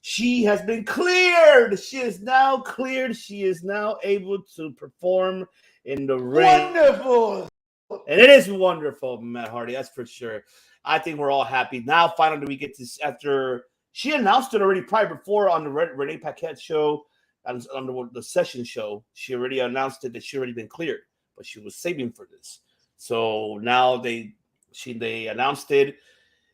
she has been cleared. She is now cleared. She is now able to perform in the ring. Wonderful. And it is wonderful, Matt Hardy, that's for sure. I think we're all happy. Now, finally, we get this after. She announced it already prior before on the Renee Paquette show, on the session show. She already announced it that she already been cleared, but she was saving for this. So now they announced it.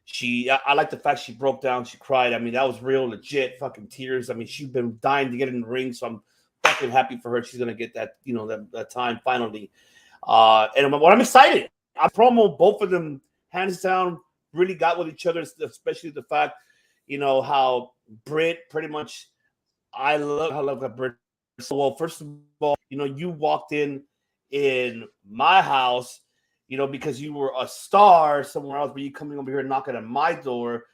I like the fact she broke down, she cried. I mean, that was real legit fucking tears. I mean, she's been dying to get in the ring, so I'm fucking happy for her. She's gonna get that, that time finally. And I'm excited. I promo both of them hands down really got with each other, especially the fact, how Britt pretty much. I love that Britt. So, well, first of all, you walked in my house, because you were a star somewhere else, but you coming over here knocking on my door.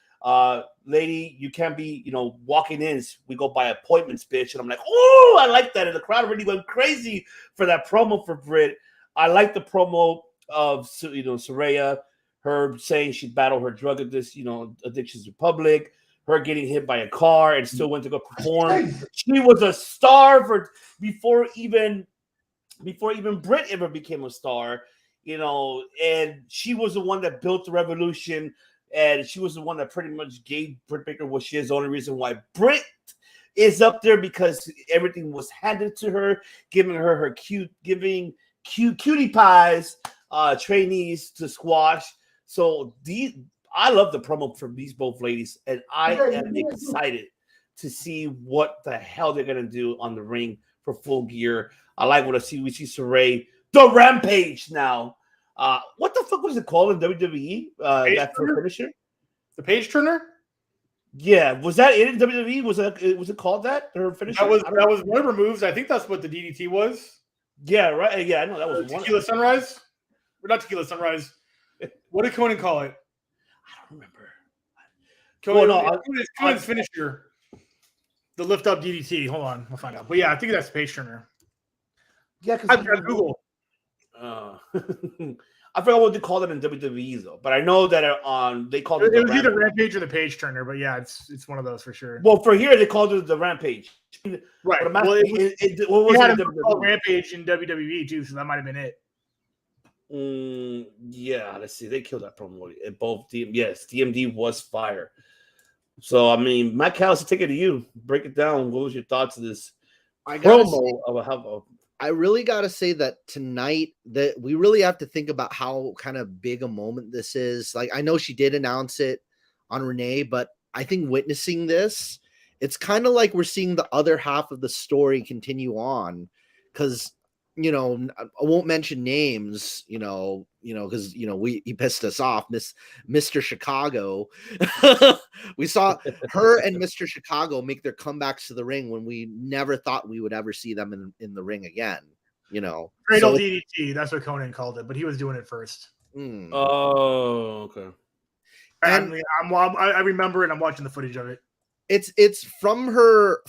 Lady, you can't be, walking in. We go by appointments, bitch. And I'm like, oh, I like that. And the crowd really went crazy for that promo for Britt. I like the promo of, Saraya, her saying she battled her drug addictions in public, her getting hit by a car and still went to go perform. She was a star before even Britt ever became a star. And she was the one that built the revolution, and she was the one that pretty much gave Britt Baker what she is. The only reason why Britt is up there, because everything was handed to her, giving her cutie pies, trainees to squash. So I love the promo from these both ladies, and I am excited to see what the hell they're gonna do on the ring for Full Gear. I like what I see. We see Sarray, the Rampage now. What the fuck was it called in WWE? That finisher? The Page Turner? Yeah, was that it in WWE? Was it called that? Her finisher? That was one of her moves. I think that's what the DDT was. Yeah, right. Yeah, I know that was one. Tequila Sunrise? Or not Tequila Sunrise. What did Conan call it? I don't remember. Conan's finisher. The lift up DDT. Hold on, I'll find out. But yeah, I think that's Page Turner. Yeah, because I've got Google. I forgot what they called it in WWE though, but I know that they called it. It was either Rampage or the Page Turner, but yeah, it's one of those for sure. Well, for here they called it the Rampage, right? Well, we had it called Rampage in WWE too, so that might have been it. Yeah, let's see. They killed that promo. DMD was fire. So I mean, Matt Callis, take it to you. Break it down. What was your thoughts of this promo? I really got to say that tonight that we really have to think about how kind of big a moment this is. Like, I know she did announce it on Renee, but I think witnessing this, it's kind of like we're seeing the other half of the story continue on. Because, I won't mention names, because, he pissed us off, Mr. Chicago. We saw her and Mr. Chicago make their comebacks to the ring when we never thought we would ever see them in the ring again, Cradle DDT, that's what Conan called it, but he was doing it first. Oh, okay. And I remember it. I'm watching the footage of it. It's from her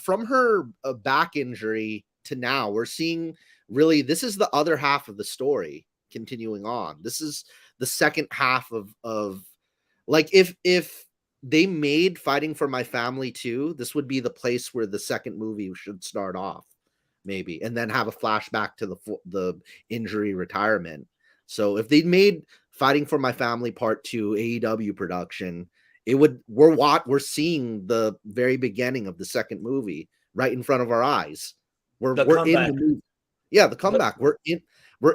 back injury to now. We're seeing really, this is the other half of the story continuing on. This is the second half of like, if they made Fighting for My Family 2, this would be the place where the second movie should start off, maybe, and then have a flashback to the injury retirement. So if they made Fighting for My Family Part 2 AEW production, we're seeing the very beginning of the second movie right in front of our eyes. We're in the movie. Yeah, the comeback. We're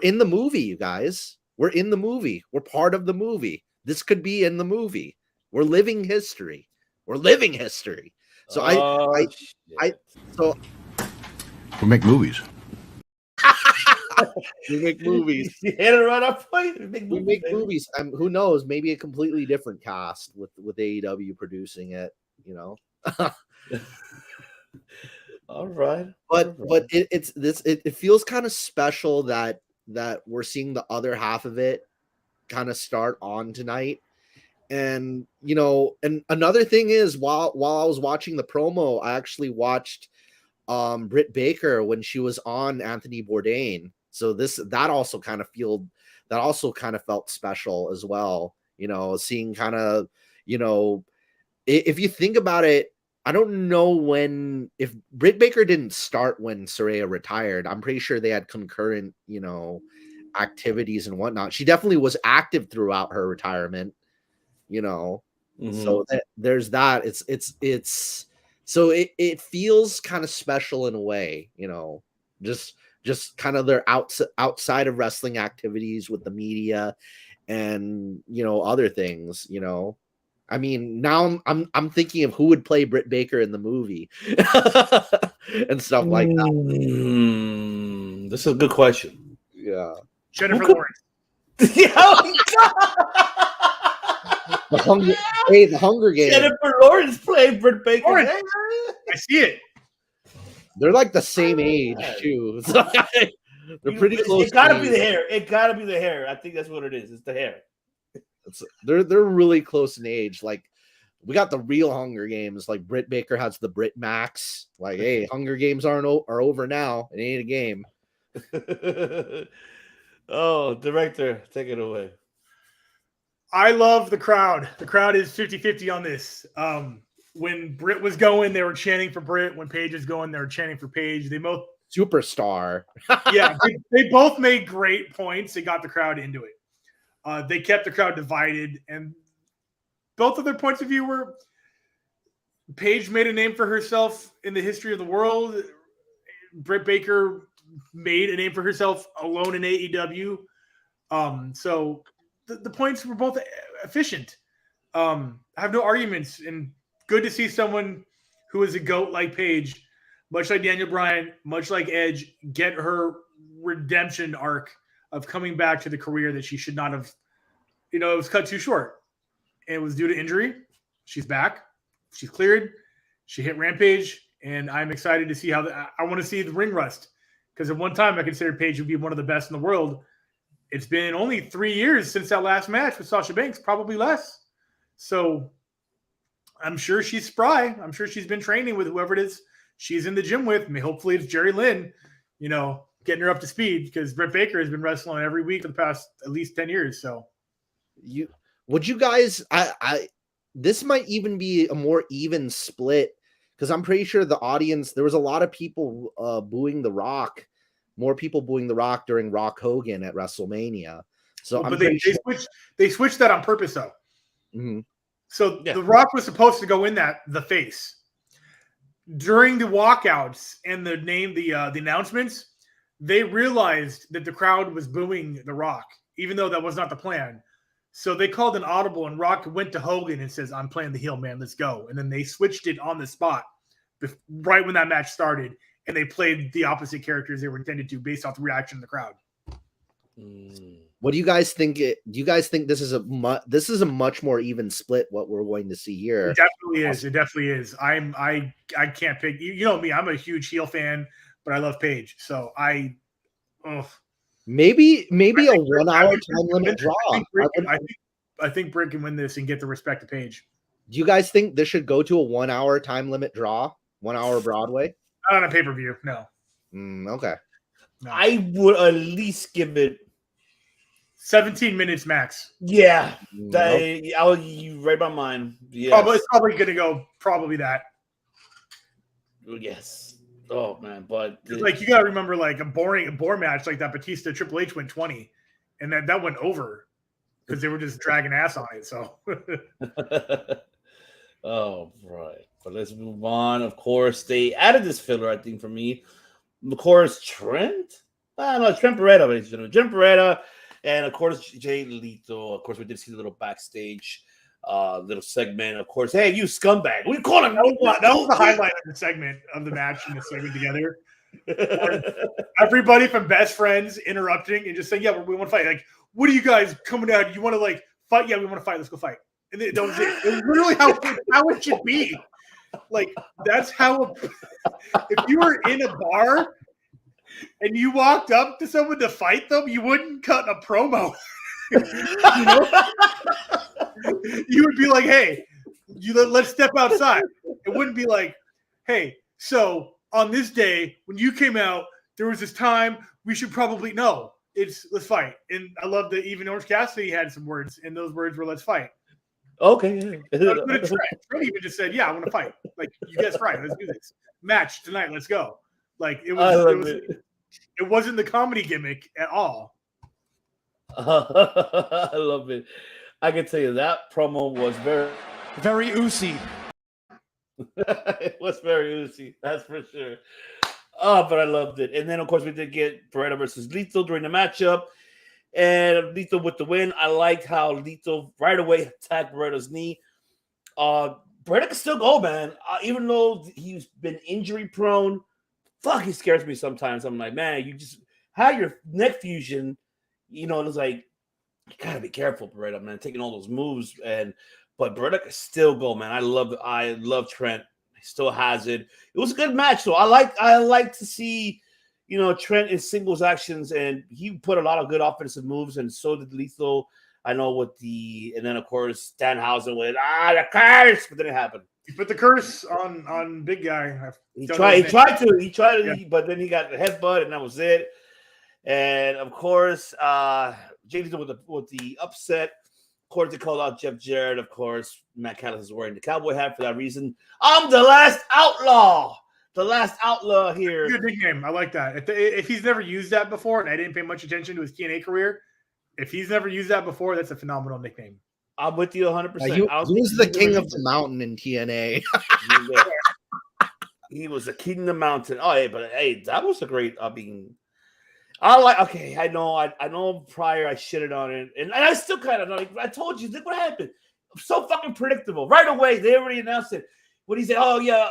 in the movie, you guys. We're in the movie. We're part of the movie. This could be in the movie. We're living history. So so we make movies. We make movies. You hit it right up. We make movies. Who knows? Maybe a completely different cast with AEW producing it. All right. But it feels kind of special that we're seeing the other half of it kind of start on tonight. And and another thing is, while I was watching the promo, I actually watched Britt Baker when she was on Anthony Bourdain. So that also kind of felt special as well. Seeing kind of, if you think about it, I don't know if Britt Baker didn't start when Saraya retired. I'm pretty sure they had concurrent, activities and whatnot. She definitely was active throughout her retirement, So there's that. It's so it feels kind of special in a way, just kind of their outside of wrestling activities with the media and, other things, I mean, now I'm thinking of who would play Britt Baker in the movie and stuff like that. This is a good question. Yeah. Jennifer Lawrence. The Hunger Games. Jennifer Lawrence played Britt Baker. Lawrence. I see it. They're like the same age too. They're pretty close. It gotta be the hair. It gotta be the hair. I think that's what it is. It's the hair. They're really close in age. Like we got the real Hunger Games. Like Britt Baker has the Brit Max. Like, hey, Hunger Games are over now. It ain't a game. Oh, director, take it away. I love the crowd. The crowd is 50-50 on this. When Britt was going, they were chanting for Britt. When Paige was going, they were chanting for Paige. They both superstar. Yeah, they both made great points. They got the crowd into it. They kept the crowd divided, and both of their points of view were Paige made a name for herself in the history of the world. Britt Baker made a name for herself alone in AEW. So the points were both efficient. I have no arguments, and good to see someone who is a GOAT like Paige, much like Daniel Bryan, much like Edge, get her redemption arc of coming back to the career that she should not have. It was cut too short. It was due to injury. She's back. She's cleared. She hit Rampage, and I'm excited to see how I want to see the ring rust, because at one time I considered Paige would be one of the best in the world. It's been only 3 years since that last match with Sasha Banks, probably less. So I'm sure she's spry. I'm sure she's been training with whoever it is she's in the gym with. I mean, hopefully it's Jerry Lynn, getting her up to speed, because Britt Baker has been wrestling every week for the past at least 10 years. So would you guys, this might even be a more even split, because I'm pretty sure the audience, there was a lot of people booing The Rock, more people booing The Rock during Rock Hogan at WrestleMania. So but they switched that on purpose though. Mm-hmm. So The Rock was supposed to go in the face during the walkouts and the announcements. They realized that the crowd was booing The Rock, even though that was not the plan. So they called an audible, and Rock went to Hogan and says, "I'm playing the heel, man. Let's go." And then they switched it on the spot right when that match started, and they played the opposite characters they were intended to based off the reaction of the crowd. What do you guys think? Do you guys think this is a much more even split? What we're going to see here? It definitely is. It definitely is. I can't pick. You know me. I'm a huge heel fan, but I love Paige. So maybe a 1 hour time limit draw. I think Britt can win this and get the respect of Paige. Do you guys think this should go to a 1 hour time limit draw? 1 hour Broadway? Not on a pay-per-view, no. Okay. No. I would at least give it 17 minutes max. Yeah. You read my mind. Yes. It's probably going to go that. Yes. Oh man, but you got to remember, like a bore match like that Batista Triple H went 20, and that went over because they were just dragging ass on it. So, oh right, but let's move on. Of course, they added this filler. I think for me, of course, Trent. Trent Beretta, ladies and gentlemen, Trent Beretta, and of course Jay Lethal. Of course, we did see the little backstage. Little segment, of course. Hey, you scumbag! What do you call him? That was the highlight of the segment of the match and the segment together. Everybody from Best Friends interrupting and just saying, "Yeah, we want to fight." Like, what are you guys coming out? You want to fight? Yeah, we want to fight. Let's go fight. And that was it. It was literally how it should be. Like, that's how. If you were in a bar and you walked up to someone to fight them, you wouldn't cut a promo. You would be like, "Hey, let's step outside." It wouldn't be like, "Hey, so on this day when you came out, there was this time we should probably know. It's let's fight." And I love that even Orange Cassidy had some words, and those words were "let's fight." Okay. Trent even just said, "Yeah, I want to fight." Like, you guessed right. Let's do this match tonight. Let's go. Like it wasn't the comedy gimmick at all. I love it. I can tell you that promo was very oozy. It was very oozy, that's for sure. Oh, but I loved it. And then, of course, we did get Beretta versus Lethal during the matchup, and Lethal with the win. I liked how Lethal right away attacked Beretta's knee. Braddock can still go, man. Even though he's been injury prone, he scares me sometimes. I'm like, man, you just had your neck fusion. You know, it's like you gotta be careful, Braddock, man, taking all those moves. But Braddock can still go, man. I love Trent. He still has it. It was a good match, though. I like to see, you know, Trent in singles actions, and he put a lot of good offensive moves, and so did Lethal. I know and then of course Danhausen with the curse, but then it happened. He put the curse on big guy. He tried to, but then he got the headbutt, and that was it. And of course, James with the upset. Of course, they called out Jeff Jarrett. Of course, Matt Callis is wearing the cowboy hat for that reason. I'm the last outlaw. The last outlaw here. Good nickname. I like that. If he's never used that before, and I didn't pay much attention to his TNA career, if he's never used that before, that's a phenomenal nickname. I'm with you 100%. He was the king of the mountain in TNA. He was the king of the mountain. Oh, hey, that was a great. I know prior I shitted on it, and I still kind of know. I told you, look what happened. So fucking predictable. Right away, they already announced it. When he said, "Oh yeah,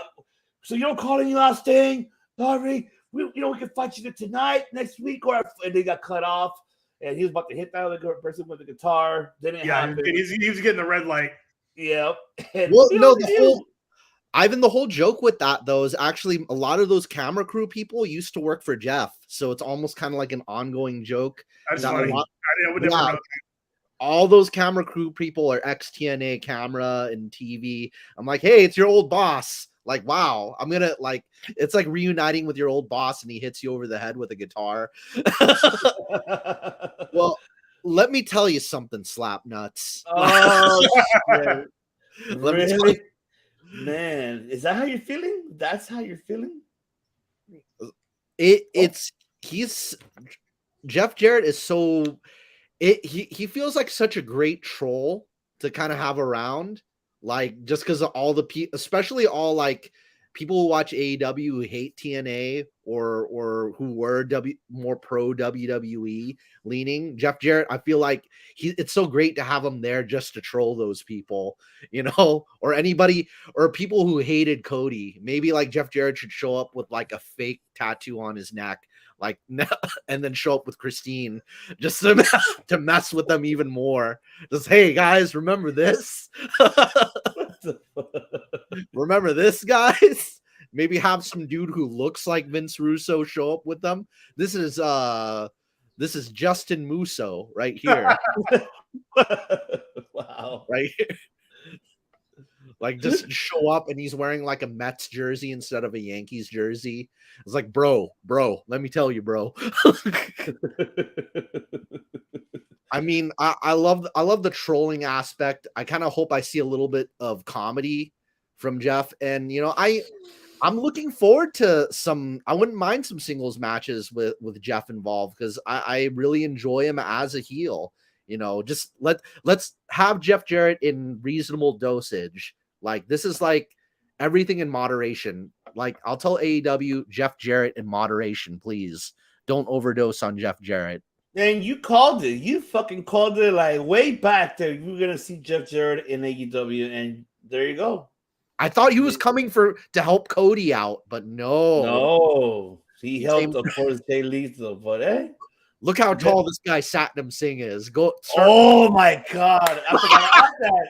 so you don't call any last thing, Larry? We can fight you tonight, next week," and they got cut off. And he was about to hit that other person with the guitar. Then it happened. He was getting the red light. Yep. Ivan, the whole joke with that, though, is actually a lot of those camera crew people used to work for Jeff. So it's almost kind of like an ongoing joke. That's funny. I would never know that. All those camera crew people are ex-TNA camera and TV. I'm like, hey, it's your old boss. Like, wow, it's like reuniting with your old boss and he hits you over the head with a guitar. Well, let me tell you something, slap nuts. Oh, let me tell you. Man, is that how you're feeling? That's how you're feeling? Jeff Jarrett is so he feels like such a great troll to kind of have around. Like, just because of all the people, especially all like people who watch AEW who hate TNA or who were more pro WWE leaning, Jeff Jarrett, I feel like it's so great to have him there just to troll those people, you know, or anybody or people who hated Cody. Maybe like Jeff Jarrett should show up with like a fake tattoo on his neck, like, and then show up with Christine just to mess with them even more. Just, hey guys, remember this? Remember this, guys? Maybe have some dude who looks like Vince Russo show up with them. This is Justin Musso right here. Wow. Right here. Like, just show up and he's wearing like a Mets jersey instead of a Yankees jersey. It's like, bro, let me tell you, bro. I mean, I love the trolling aspect. I kind of hope I see a little bit of comedy from Jeff. And, you know, I'm looking forward to I wouldn't mind some singles matches with Jeff involved because I really enjoy him as a heel. You know, just let's have Jeff Jarrett in reasonable dosage. Like, this is like everything in moderation. Like, I'll tell AEW, Jeff Jarrett in moderation, please. Don't overdose on Jeff Jarrett. And you called it. You fucking called it like way back there. You were gonna see Jeff Jarrett in AEW, and there you go. I thought he was coming to help Cody out, but no. He helped, of course, Jay Lethal, but hey. Look how tall this guy Satnam Singh is. Oh my god. I forgot about that.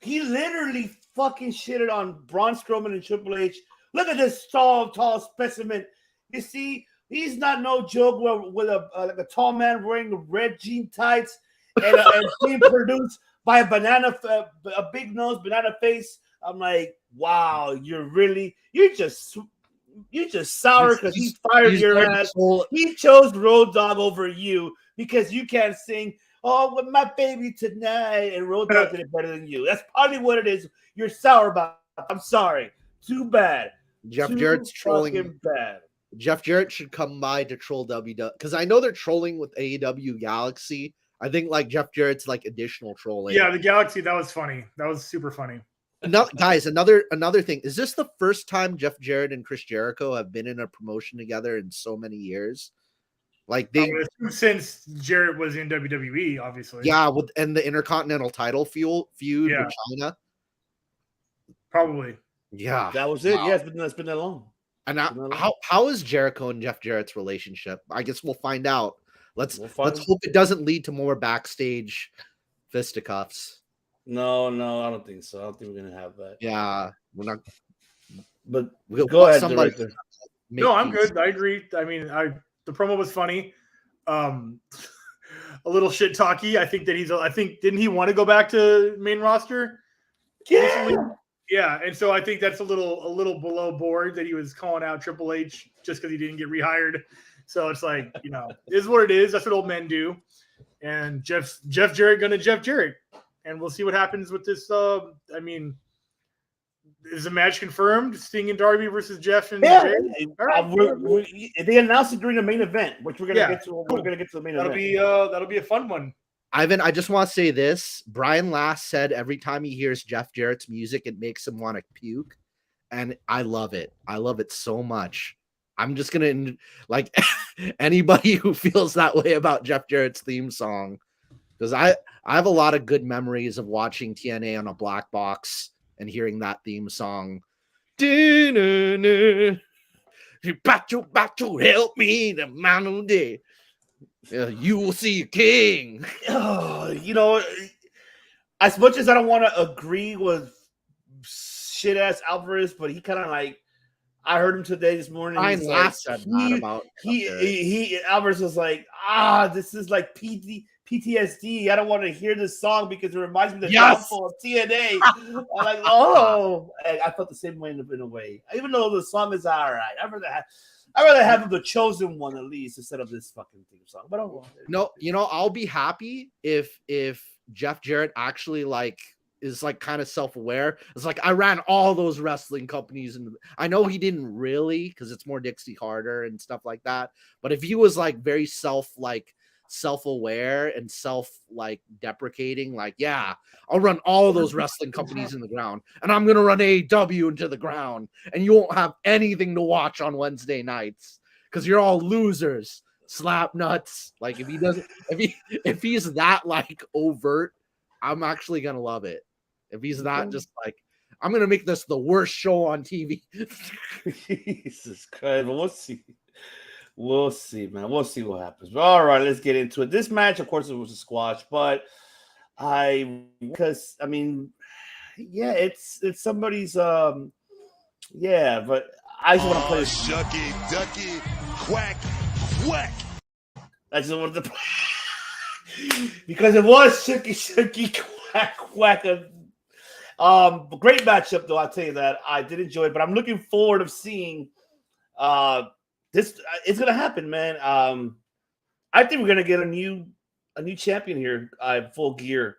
He literally fucking shitted on Braun Strowman and Triple H. Look at this tall specimen. You see, he's not no joke with a tall man wearing red jean tights and being produced by a big nose banana face. I'm like, wow, you're just sour because he fired your ass. He chose Road Dogg over you because you can't sing "Oh, with my baby tonight," and Road Dogg did it better than you. That's probably what it is. You're sour about it. I'm sorry. Too bad. Jarrett's trolling. Bad. Jeff Jarrett should come by to troll WWE because I know they're trolling with AEW Galaxy. I think like Jeff Jarrett's like additional trolling. Yeah, the Galaxy, that was funny. That was super funny. Guys, another thing. Is this the first time Jeff Jarrett and Chris Jericho have been in a promotion together in so many years? Like since Jarrett was in WWE, obviously. Yeah, and the Intercontinental title feud with China. Probably. Yeah, That was it. Wow. Yeah, it's been that long. And It's been that long. how is Jericho and Jeff Jarrett's relationship? I guess we'll find out. Let's find hope it doesn't lead to more backstage fisticuffs. No, I don't think so. I don't think we're gonna have that. Yeah, we're not. But We'll go want ahead, somebody director. to make No, I'm peace. good. I agree. I mean, the promo was funny. A little shit talky. I think didn't he want to go back to main roster? Yeah. Yeah, and so I think that's a little below board that he was calling out Triple H just because he didn't get rehired. So it's like, it is what it is. That's what old men do. And Jeff Jarrett gonna Jeff Jarrett, and we'll see what happens with this. I mean, is the match confirmed? Sting and Darby versus Jeff and Yeah, Jay? All right. they announced it during the main event, which we're gonna Yeah, get to. cool. We're gonna get to the main event. That'll be a fun one. Ivan, I just want to say this. Brian Last said every time he hears Jeff Jarrett's music, it makes him want to puke. And I love it. I love it so much. I'm just going to, like, anybody who feels that way about Jeff Jarrett's theme song, because I have a lot of good memories of watching TNA on a black box and hearing that theme song. You help me the man day. You will see a king. Oh, as much as I don't want to agree with shit ass Alvarez, but he kind of like, I heard him this morning. Brian he's Last like, said that about he Alvarez was like, this is like PTSD. I don't want to hear this song because it reminds me of the downfall of TNA. I'm like, and I felt the same way in a way. Even though the song is all right, I'd rather have the chosen one at least instead of this fucking theme song. But no, I'll be happy if Jeff Jarrett actually is kind of self-aware. It's like, I ran all those wrestling companies, and I know he didn't really, because it's more Dixie Carter and stuff like that. But if he was very self-aware and deprecating, yeah, I'll run all of those wrestling companies in the ground, and I'm gonna run AEW into the ground, and you won't have anything to watch on Wednesday nights because you're all losers, slap nuts. If he's that overt, I'm actually gonna love it. If he's not just I'm gonna make this the worst show on TV. Jesus Christ, but we'll see. We'll see, man. We'll see what happens. But all right, let's get into it. This match, of course, it was a squash, but it's somebody's but I just want to play Shucky, ducky, quack, quack. I just wanted to play because it was shucky, quack, quack. Great matchup, though. I'll tell you that. I did enjoy it, but I'm looking forward to seeing this. It's gonna happen, man. I think we're gonna get a new champion here. Full Gear.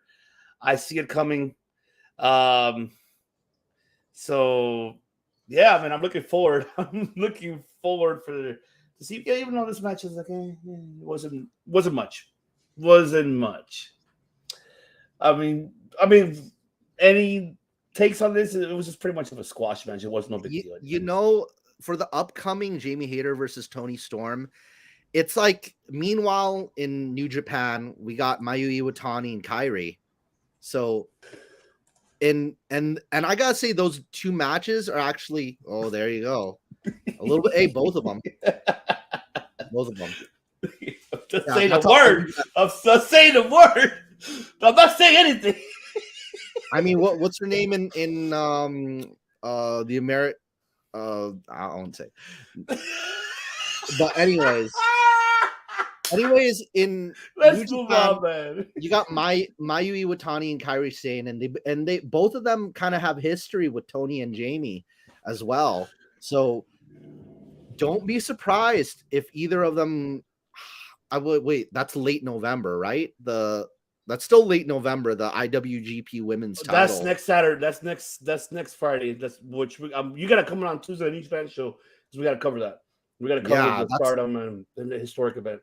I see it coming. So yeah, man, I'm looking forward. I'm looking forward to see. Yeah, even though this match is it wasn't much. I mean, any takes on this? It was just pretty much of a squash match. It was no big deal. For the upcoming Jamie Hayter versus Tony Storm, it's meanwhile in New Japan, we got Mayu Iwatani and Kairi. So, and I gotta say, those two matches are actually, there you go. A little bit, hey, both of them. Both of them. Just say the word. Just say the word. I'm not saying anything. I mean, what's her name in the American? I won't say. But anyways, in let's New move Japan, on, man. You got Mayu Iwatani and Kairi Sane, and they both of them kind of have history with Tony and Jamie as well. So don't be surprised if either of them. I would wait. That's late November, right? That's still late November. The IWGP Women's title. That's next Saturday. That's next Friday. That's which you got to come on Tuesday on East Spanish show because we got to cover that. We got to cover the Stardom and the historic event.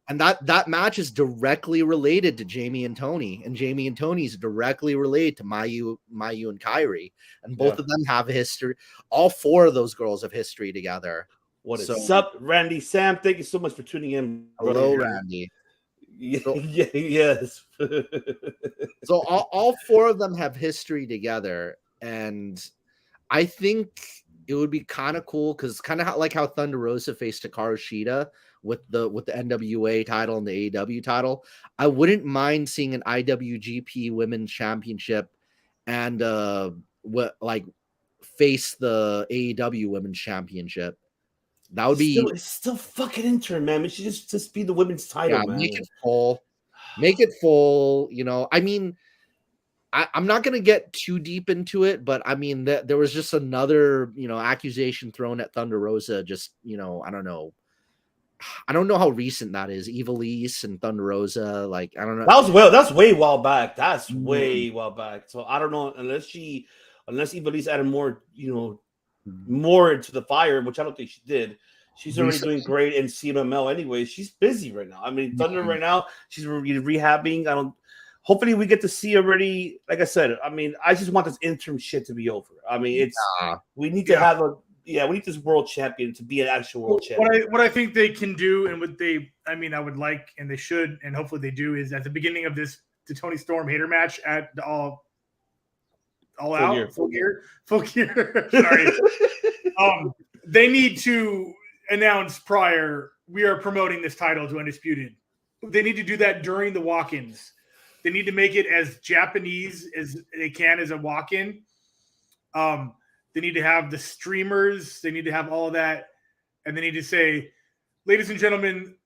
And that match is directly related to Jamie and Tony, and Jamie and Tony is directly related to Mayu and Kairi, and both of them have a history. All four of those girls have history together. What is up, Randy Sam? Thank you so much for tuning in. Hello, Randy. Yes. So all four of them have history together, and I think it would be kind of cool because kind of like how Thunder Rosa faced Hikaru Shida with the NWA title and the AEW title. I wouldn't mind seeing an IWGP Women's Championship and face the AEW Women's Championship. That would be it's still fucking interim, man. It should just be the women's title, man. Make it full. Make it full. You know, I mean, I'm not going to get too deep into it, but I mean, there was just another, accusation thrown at Thunder Rosa. Just, I don't know. I don't know how recent that is. Ivelisse and Thunder Rosa, like, I don't know. That's way while back. That's way while back. So I don't know unless Ivelisse added more, more into the fire, which I don't think she did. She's already doing great in CMLL anyway. She's busy right now. I mean, Thunder right now, she's rehabbing. Hopefully we get to see already. Like I said, I mean, I just want this interim shit to be over. I mean, we need to have we need this world champion to be an actual world champion. What I think they can do, and I would like, and they should, and hopefully they do, is at the beginning of the Tony Storm hater match at the All Out, Full Gear. Sorry. They need to announce prior, we are promoting this title to Undisputed. They need to do that during the walk-ins. They need to make it as Japanese as they can as a walk-in. They need to have the streamers. They need to have all of that. And they need to say, ladies and gentlemen,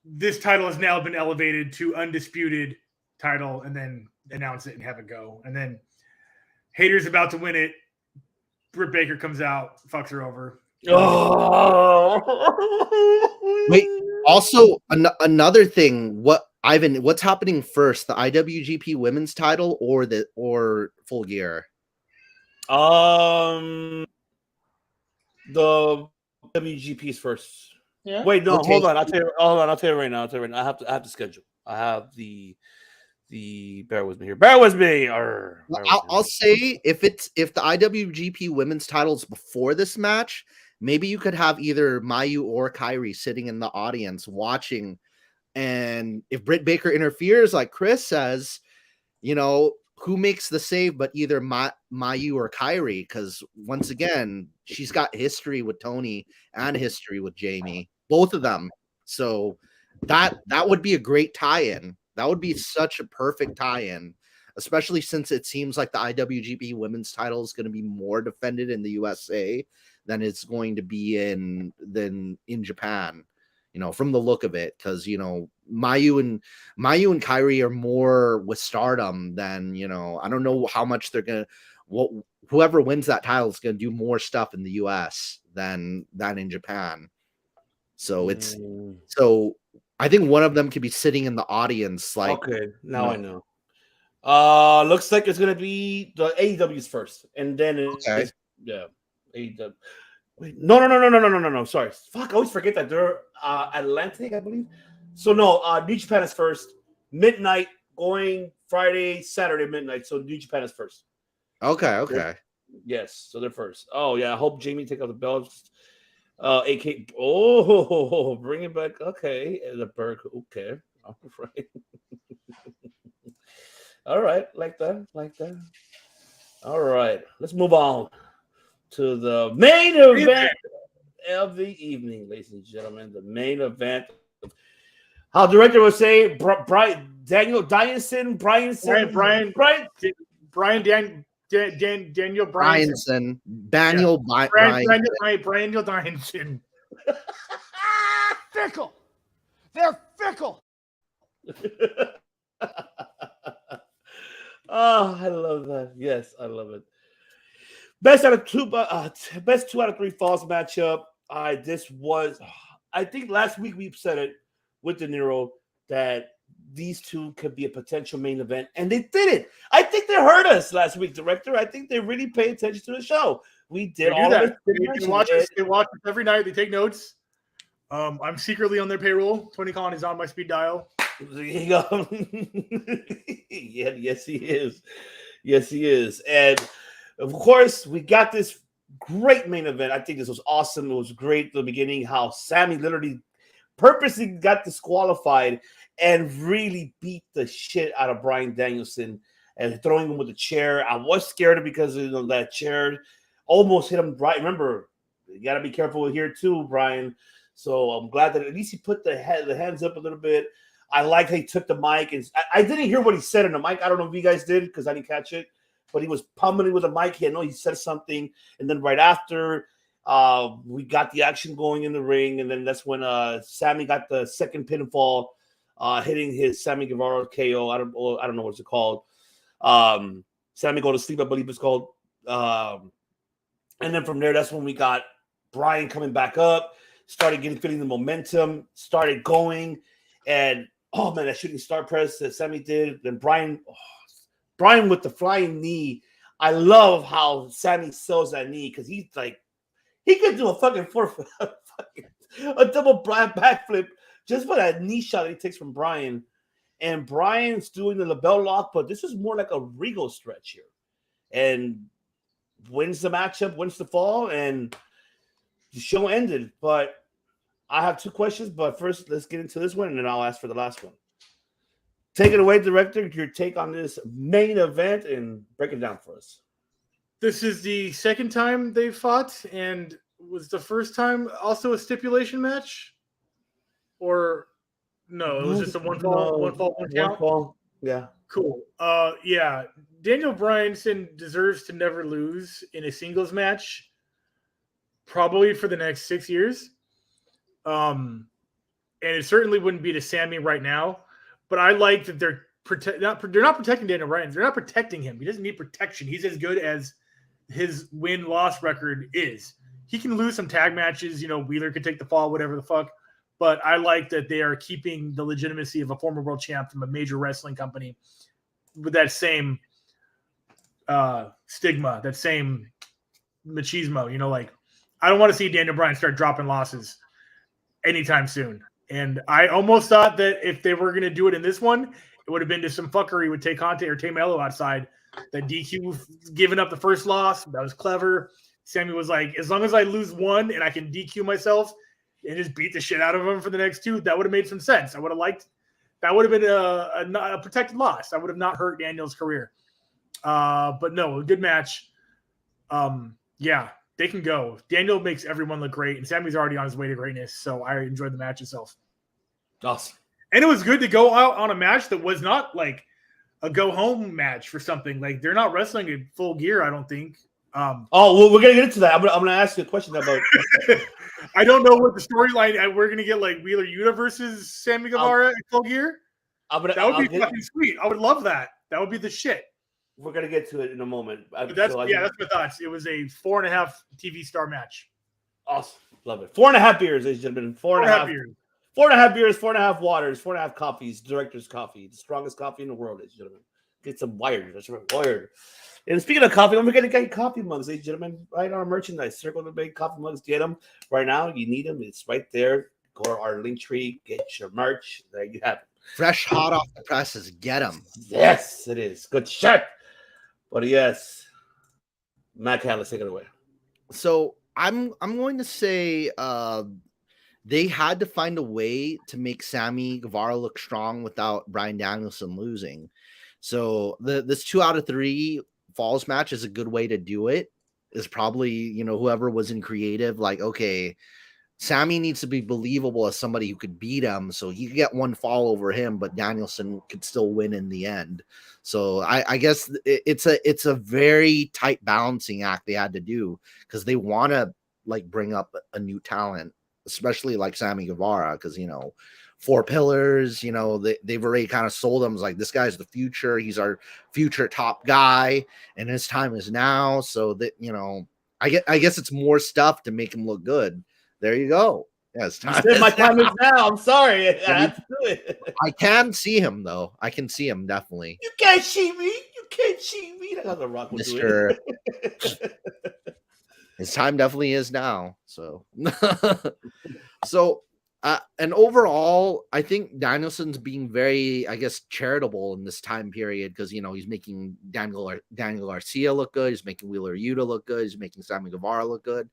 this title has now been elevated to Undisputed title, and then announce it and have it go. And then Hater's about to win it. Britt Baker comes out, fucks her over. Oh. Wait, also another thing, what's happening first, the IWGP Women's title or Full Gear? The WGP is first. Yeah. Wait, no, hold on. I'll tell you right now. I have to schedule. I have the bear with me here. Bear with me. I'll say if the IWGP Women's titles before this match, maybe you could have either Mayu or Kairi sitting in the audience watching, and if Britt Baker interferes, like Chris says, who makes the save but either Mayu or Kairi? Because once again, she's got history with Tony and history with Jamie, both of them. So that would be a great tie-in. That would be such a perfect tie-in, especially since it seems like the IWGP Women's title is going to be more defended in the USA than it's going to be in Japan. From the look of it, because Mayu and Kairi are more with Stardom than I don't know how much they're gonna. Whoever wins that title is gonna do more stuff in the U.S. than in Japan. So I think one of them could be sitting in the audience. Like, okay, now I know. Looks like it's gonna be the AEW's first, and then AEW. Wait, no. Sorry. Fuck, I always forget that they're Atlantic, I believe. So no, New Japan is first. Midnight going Friday, Saturday midnight. So New Japan is first. Okay. Yes, so they're first. Oh yeah, I hope Jamie take out the belts. AK. Oh, bring it back. Okay, the Berg. Okay, all right. All right, like that. All right, let's move on to the main event of the evening, ladies and gentlemen. The main event. How director would say, Daniel Bryanson. Fickle. They're fickle. Oh, I love that. Yes, I love it. Best 2 out of 3 falls matchup. This was, I think last week we said it with De Niro that these two could be a potential main event, and they did it. I think they heard us last week, director. I think they really pay attention to the show. We did all of it. They watch us every night. They take notes. I'm secretly on their payroll. Tony Khan is on my speed dial. There you go. Yes, he is. Yes, he is. And of course, we got this great main event. I think this was awesome. It was great at the beginning how Sammy literally purposely got disqualified and really beat the shit out of Bryan Danielson and throwing him with the chair. I was scared because of that chair. almost hit him right. Remember, you got to be careful here too, Brian. So I'm glad that at least he put the hands up a little bit. I like how he took the mic, and I didn't hear what he said on the mic. I don't know if you guys did because I didn't catch it, but he was pummeling with the mic. He said something, and then right after, we got the action going in the ring, and then that's when Sammy got the second pinfall, hitting his Sammy Guevara KO. I don't know what's it called. Sammy Go to Sleep, I believe it's called. And then from there, that's when we got Brian coming back up, started feeling the momentum, started going, and oh man, that shooting star press that Sammy did. Then Brian with the flying knee. I love how Sammy sells that knee because he's like, he could do a fucking a double backflip just for that knee shot that he takes from Brian. And Brian's doing the label lock, but this is more like a Regal stretch here. And wins the matchup, wins the fall, and the show ended. But I have two questions, but first let's get into this one, and then I'll ask for the last one. Take it away, director, your take on this main event, and break it down for us. This is the second time they fought, and was the first time also a stipulation match? Or no, it was just a one fall, one count? Fall. Yeah. Cool. Yeah. Daniel Bryanson deserves to never lose in a singles match, probably for the next 6 years. And it certainly wouldn't be to Sammy right now. But I like that they're not protecting Daniel Bryan. They're not protecting him. He doesn't need protection. He's as good as his win-loss record is. He can lose some tag matches. Wheeler could take the fall, whatever the fuck. But I like that they are keeping the legitimacy of a former world champ from a major wrestling company with that same stigma, that same machismo. I don't want to see Daniel Bryan start dropping losses anytime soon. And I almost thought that if they were going to do it in this one, it would have been to some fuckery with Tay Conte or Tay Melo outside. That DQ giving up the first loss, that was clever. Sammy was like, as long as I lose one and I can DQ myself and just beat the shit out of him for the next two, that would have made some sense. I would have liked that. Would have been a protected loss. I would have not hurt Daniel's career. But no, a good match. Yeah, they can go. Daniel makes everyone look great, and Sammy's already on his way to greatness, so I enjoyed the match itself. Awesome. And it was good to go out on a match that was not like a go-home match for something. Like, they're not wrestling in full gear, I don't think. Well, we're going to get into that. I'm gonna ask you a question about I don't know what the storyline. We're going to get, like, Wheeler Yuta versus Sammy Guevara in full gear? That would be fucking sweet. I would love that. That would be the shit. We're gonna get to it in a moment. That's my thoughts. It was a 4.5 TV star match. Awesome, love it. 4.5 beers, ladies and gentlemen. 4.5 beers. 4.5 beers, 4.5 waters, 4.5 coffees. Director's coffee, the strongest coffee in the world, ladies and gentlemen. Get some Wired. That's right, Wired. And speaking of coffee, don't forget to get coffee mugs, ladies and gentlemen. Right on our merchandise, Circle the Big coffee mugs. Get them right now. You need them. It's right there. Go to our link tree. Get your merch. There you have it. Fresh, hot off the presses. Get them. Yes, it is. Good shit. But yes, Matt Cal, let's take it away. So I'm going to say they had to find a way to make Sammy Guevara look strong without Bryan Danielson losing. So this 2 out of 3 falls match is a good way to do it. Is probably whoever was in creative, like, okay, Sammy needs to be believable as somebody who could beat him, so he could get one fall over him, but Danielson could still win in the end. So I guess it's a very tight balancing act they had to do because they want to like bring up a new talent, especially like Sammy Guevara, because 4 pillars, they've already kind of sold him as like, this guy's the future, he's our future top guy, and his time is now. So that I guess it's more stuff to make him look good. There you go. Yes, my time is now. I'm sorry. I have to do it. I can see him though. I can see him definitely. You can't see me. You can't see me. That's how the Rock would do it. His time definitely is now. So, and overall, I think Danielson's being very, I guess, charitable in this time period because he's making Daniel Garcia look good. He's making Wheeler Yuta look good. He's making Sammy Guevara look good.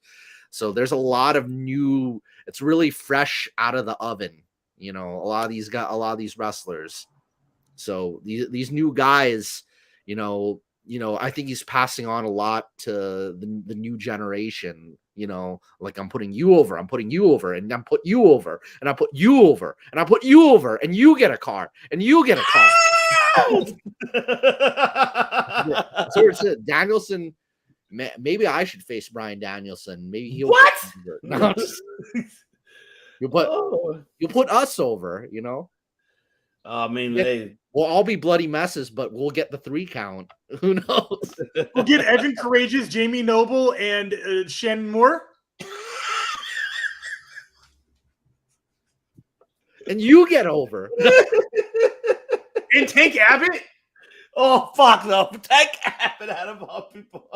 So there's a lot of new. It's really fresh out of the oven. A lot of these wrestlers. So these new guys, you know, I think he's passing on a lot to the new generation. You know, like I'm putting you over, and I'm put you over, and I put you over, and I put you over, and I put you over, and you get a car, and you get a car. So it's Danielson. Maybe I should face Bryan Danielson. Maybe he'll What? No, you'll put us over. You know. I mean, we'll all be bloody messes, but we'll get the 3 count. Who knows? We'll get Evan Courageous, Jamie Noble, and Shannon Moore. And you get over. And Tank Abbott? Oh, fuck no. Tank Abbott out of all people.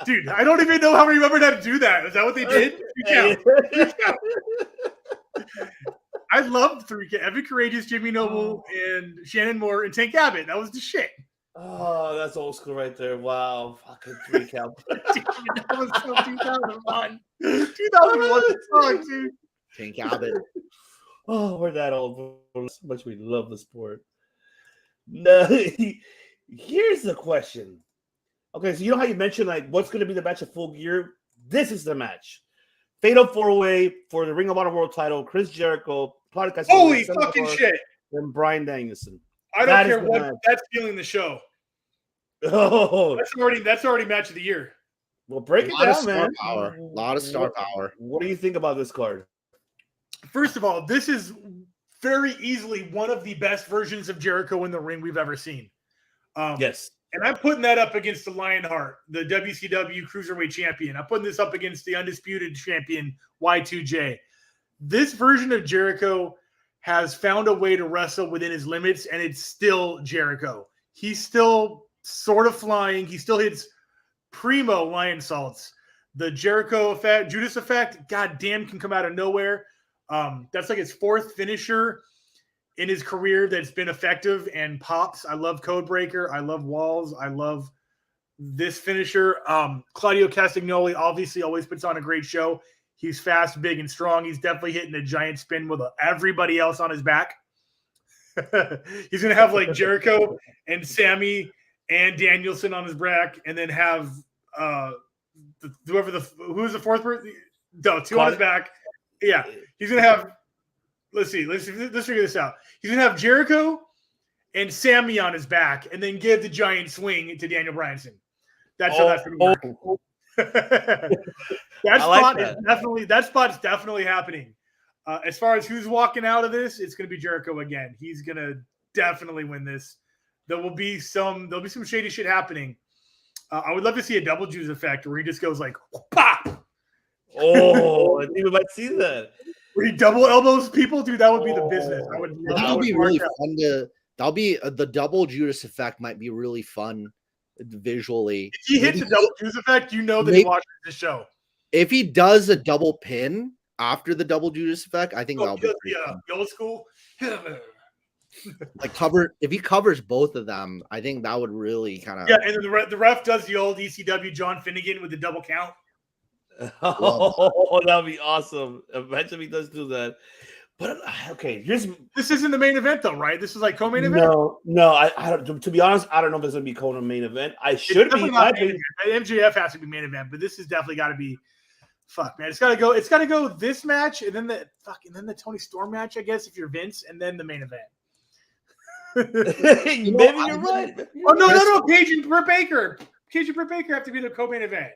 Dude, I don't even know how we remembered how to do that. Is that what they did? 3 count. I loved 3 count. Evan Courageous, Jamie Noble, and Shannon Moore, and Tank Abbott. That was the shit. Oh, that's old school right there. Wow. Fucking 3 count. That was so 2001. 2001 song, dude. Tank Abbott. Oh, we're that old. So much we love the sport. No, here's the question. Okay, so you know how you mentioned like what's going to be the match of Full Gear? This is the match. Fatal 4-way for the Ring of Honor World Title. Chris Jericho. Holy fucking shit! And Bryan Danielson. I don't care what. Match. That's stealing the show. Oh, that's already match of the year. Well, break it down, man. A lot of star power. What do you think about this card? First of all, this is very easily one of the best versions of Jericho in the ring we've ever seen. Yes. And I'm putting that up against the Lionheart, the WCW Cruiserweight Champion. I'm putting this up against the Undisputed Champion, Y2J. This version of Jericho has found a way to wrestle within his limits, and it's still Jericho. He's still sort of flying. He still hits primo lion salts. The Jericho effect, Judas effect, goddamn, can come out of nowhere. That's like his 4th finisher in his career that's been effective and pops. I love Codebreaker. I love Walls. I love this finisher. Claudio Castagnoli obviously always puts on a great show. He's fast, big, and strong. He's definitely hitting a giant spin with everybody else on his back. He's going to have like Jericho and Sammy and Danielson on his back, and then have who's the 4th person? No, 2 on his back. Yeah, he's going to have, let's figure this out. He's going to have Jericho and Sammy on his back, and then give the giant swing to Daniel Bryanson. That's how that's going to work. That spot's definitely happening. As far as who's walking out of this, it's going to be Jericho again. He's going to definitely win this. There'll be some shady shit happening. I would love to see a double Juice effect where he just goes like pop. Oh, I think we might see that. Where he double elbows people, dude. That would be the business. That would be really fun to. That'll be the double Judas effect. Might be really fun visually. If he hits a double Judas effect, you know that he watches the show. If he does a double pin after the double Judas effect, I think that'll be the old school. Like if he covers both of them, I think that would really kind of. Yeah, and then the ref does the old ECW John Finnegan with the double count. Oh, that'd be awesome. Imagine if he does do that. But okay, this isn't the main event though, right? This is like co-main event. No, I don't. To be honest, I don't know if it's gonna be main event. MJF has to be main event, but this has definitely got to be. Fuck, man, it's got to go. It's got to go this match, and then the Tony Storm match, I guess, if you're Vince, and then the main event. Maybe you're right. Oh no! Cage and Britt Baker have to be the co-main event.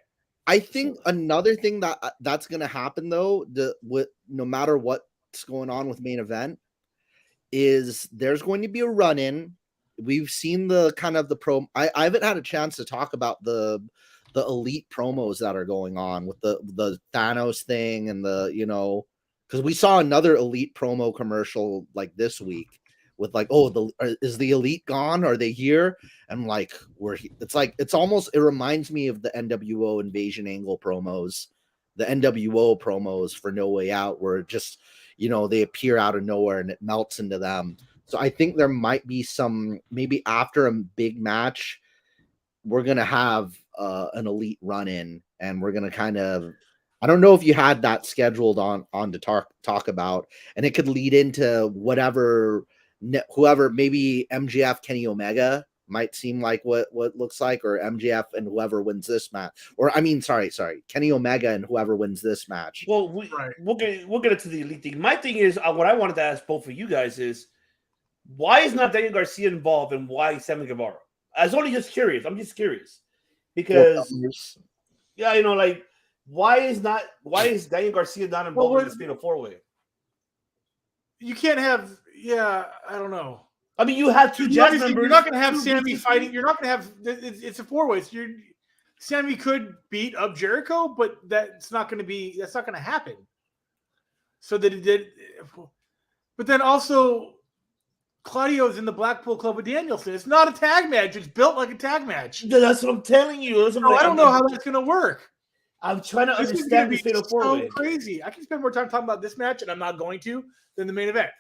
I think another thing that's going to happen though, no matter what's going on with main event, is there's going to be a run-in. We've seen the kind of the pro. I haven't had a chance to talk about the elite promos that are going on with the Thanos thing and because we saw another elite promo commercial like this week with like, is the elite gone? Are they here? And like it reminds me of the NWO Invasion Angle promos, the NWO promos for No Way Out, where it just they appear out of nowhere and it melts into them. So I think there might be maybe after a big match, we're gonna have an elite run in, and we're gonna kind of. I don't know if you had that scheduled on to talk about, and it could lead into whoever maybe MJF, Kenny Omega might seem like what looks like, or MJF and whoever wins this match, or I mean, sorry, Kenny Omega and whoever wins this match. Well, we'll get into the elite thing. My thing is, what I wanted to ask both of you guys is, why is not Daniel Garcia involved, and why Sammy Guevara? I was only just curious. I'm just curious because, yeah, you know, like why is Daniel Garcia not involved in this Fatal 4-Way? You can't have, I don't know. I mean, you have two Jazz members. You're not going to have Sammy fighting. You're not going to have. It's a 4-way. So Sammy could beat up Jericho, but that's not going to happen. So that it did. But then also, Claudio's in the Blackpool Club with Danielson. It's not a tag match. It's built like a tag match. That's what I'm telling you. I don't know how that's going to work. I'm trying to understand the Fatal 4-Way. So crazy. I can spend more time talking about this match, and I'm not going to, than the main event.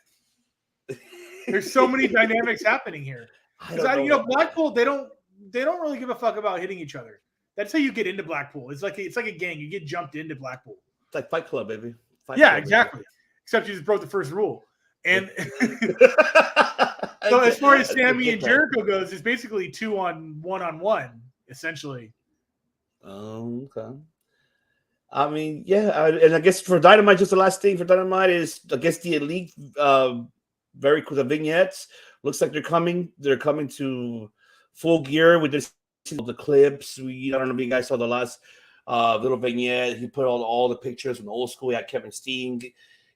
There's so many dynamics happening here. Because Blackpool, they don't really give a fuck about hitting each other. That's how you get into Blackpool. It's like a gang. You get jumped into Blackpool. It's like Fight Club, baby. Exactly. Baby. Except you just broke the first rule. And so as far as Sammy and Jericho goes, it's basically 2-on-1, essentially. Okay. I mean, and I guess for Dynamite, just the last thing for Dynamite is, I guess the elite, very cool. The vignettes looks like they're coming. They're coming to Full Gear with this, the clips. I don't know if you guys saw the last little vignette. He put all the pictures from the old school. You had Kevin Steen.